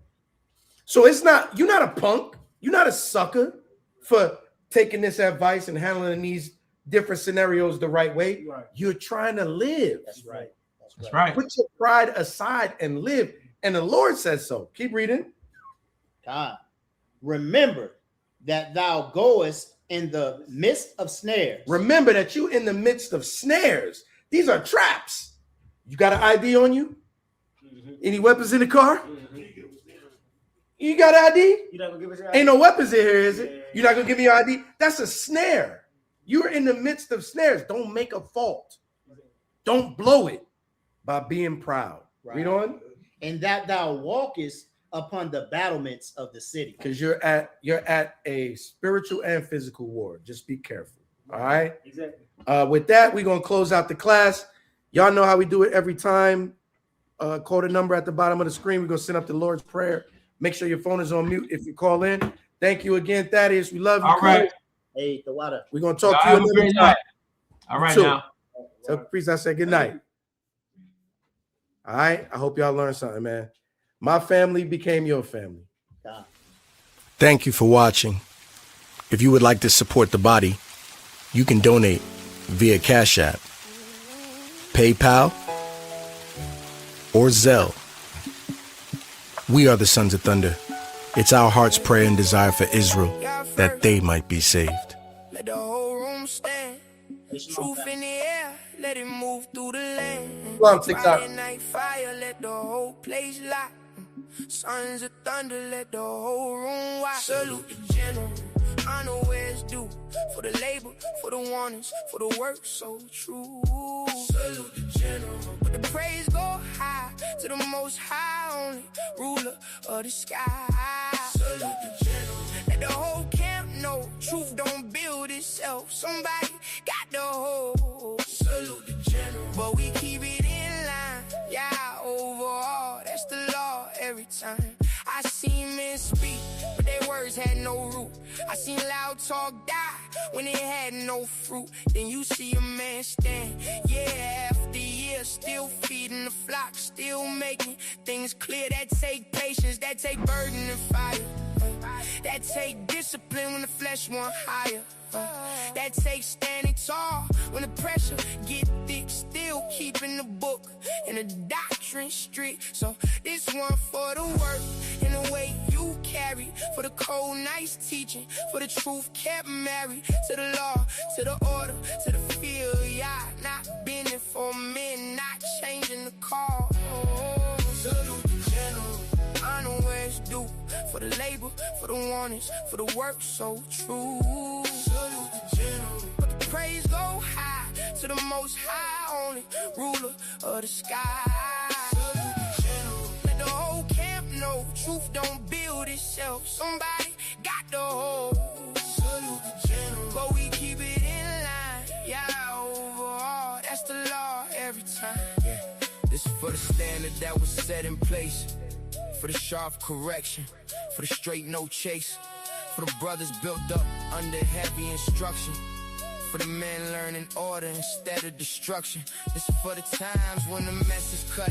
So it's not, you're not a punk. You're not a sucker for taking this advice and handling these different scenarios the right way. Right. You're trying to live. That's right. That's right. Put your pride aside and live. And the Lord says so. Keep reading. God, remember that thou goest in the midst of snares. Remember that you in the midst of snares. These are traps. You got an ID on you? Mm-hmm. Any weapons in the car? Mm-hmm. You got an ID? You not gonna give us your ID? Ain't no weapons in here, is it? You're not gonna give me your ID? That's a snare. You're in the midst of snares. Don't make a fault. Don't blow it by being proud. Right. Read on. And that thou walkest upon the battlements of the city. Because you're at a spiritual and physical war. Just be careful. All right. Exactly. With that, we're gonna close out the class. Y'all know how we do it every time. Call the number at the bottom of the screen. We're gonna send up the Lord's Prayer. Make sure your phone is on mute if you call in. Thank you again, Thaddeus. We love you. All right. Hey, the water. We're gonna talk to you another time. All right now. Tell the priest I said good night. All right. I hope y'all learned something, man. My family became your family. Thank you for watching. If you would like to support the body, you can donate via Cash App, PayPal, or Zelle. We are the Sons of Thunder. It's our heart's prayer and desire for Israel that they might be saved. Let the whole room stand. Truth in the air, let it move through the land. Friday night fire, let the whole place lock. Sons of Thunder, let the whole room watch. Salute the general, I know where it's due. For the labor, for the warnings, for the work so true. Salute the general, but the praise go high to the most high, only ruler of the sky. Salute the general, let the whole camp know truth don't build itself. Somebody got the whole. Salute the general. but we keep it in line. Yeah, overall, that's the law every time. I seen men speak, but their words had no root. I seen loud talk die when it had no fruit. Then you see a man stand, yeah, after years, still feeding the flock, still making things clear. That take patience, that take burden and fire. That take discipline when the flesh want higher. That takes standing tall when the pressure get thick, still keeping the book and the doctrine strict. So this one for the work and the way you carry, for the cold nice teaching, for the truth kept married to the law, to the order, to the field. Yeah, not bending for men, not changing the call. Salute the general, honor where it's due, for the labor, for the warnings, for the work so true. Salute the general, but the praise go high to the most high, only ruler of the sky. Salute the general, let the whole camp know truth don't build itself. Somebody got the whole. Salute the general, but we keep it in line. Yeah, overall, that's the law every time. Yeah. This is for the standard that was set in place, for the sharp correction, for the straight no chase, for the brothers built up under heavy instruction, for the men learning order instead of destruction. This is for the times when the mess is cut.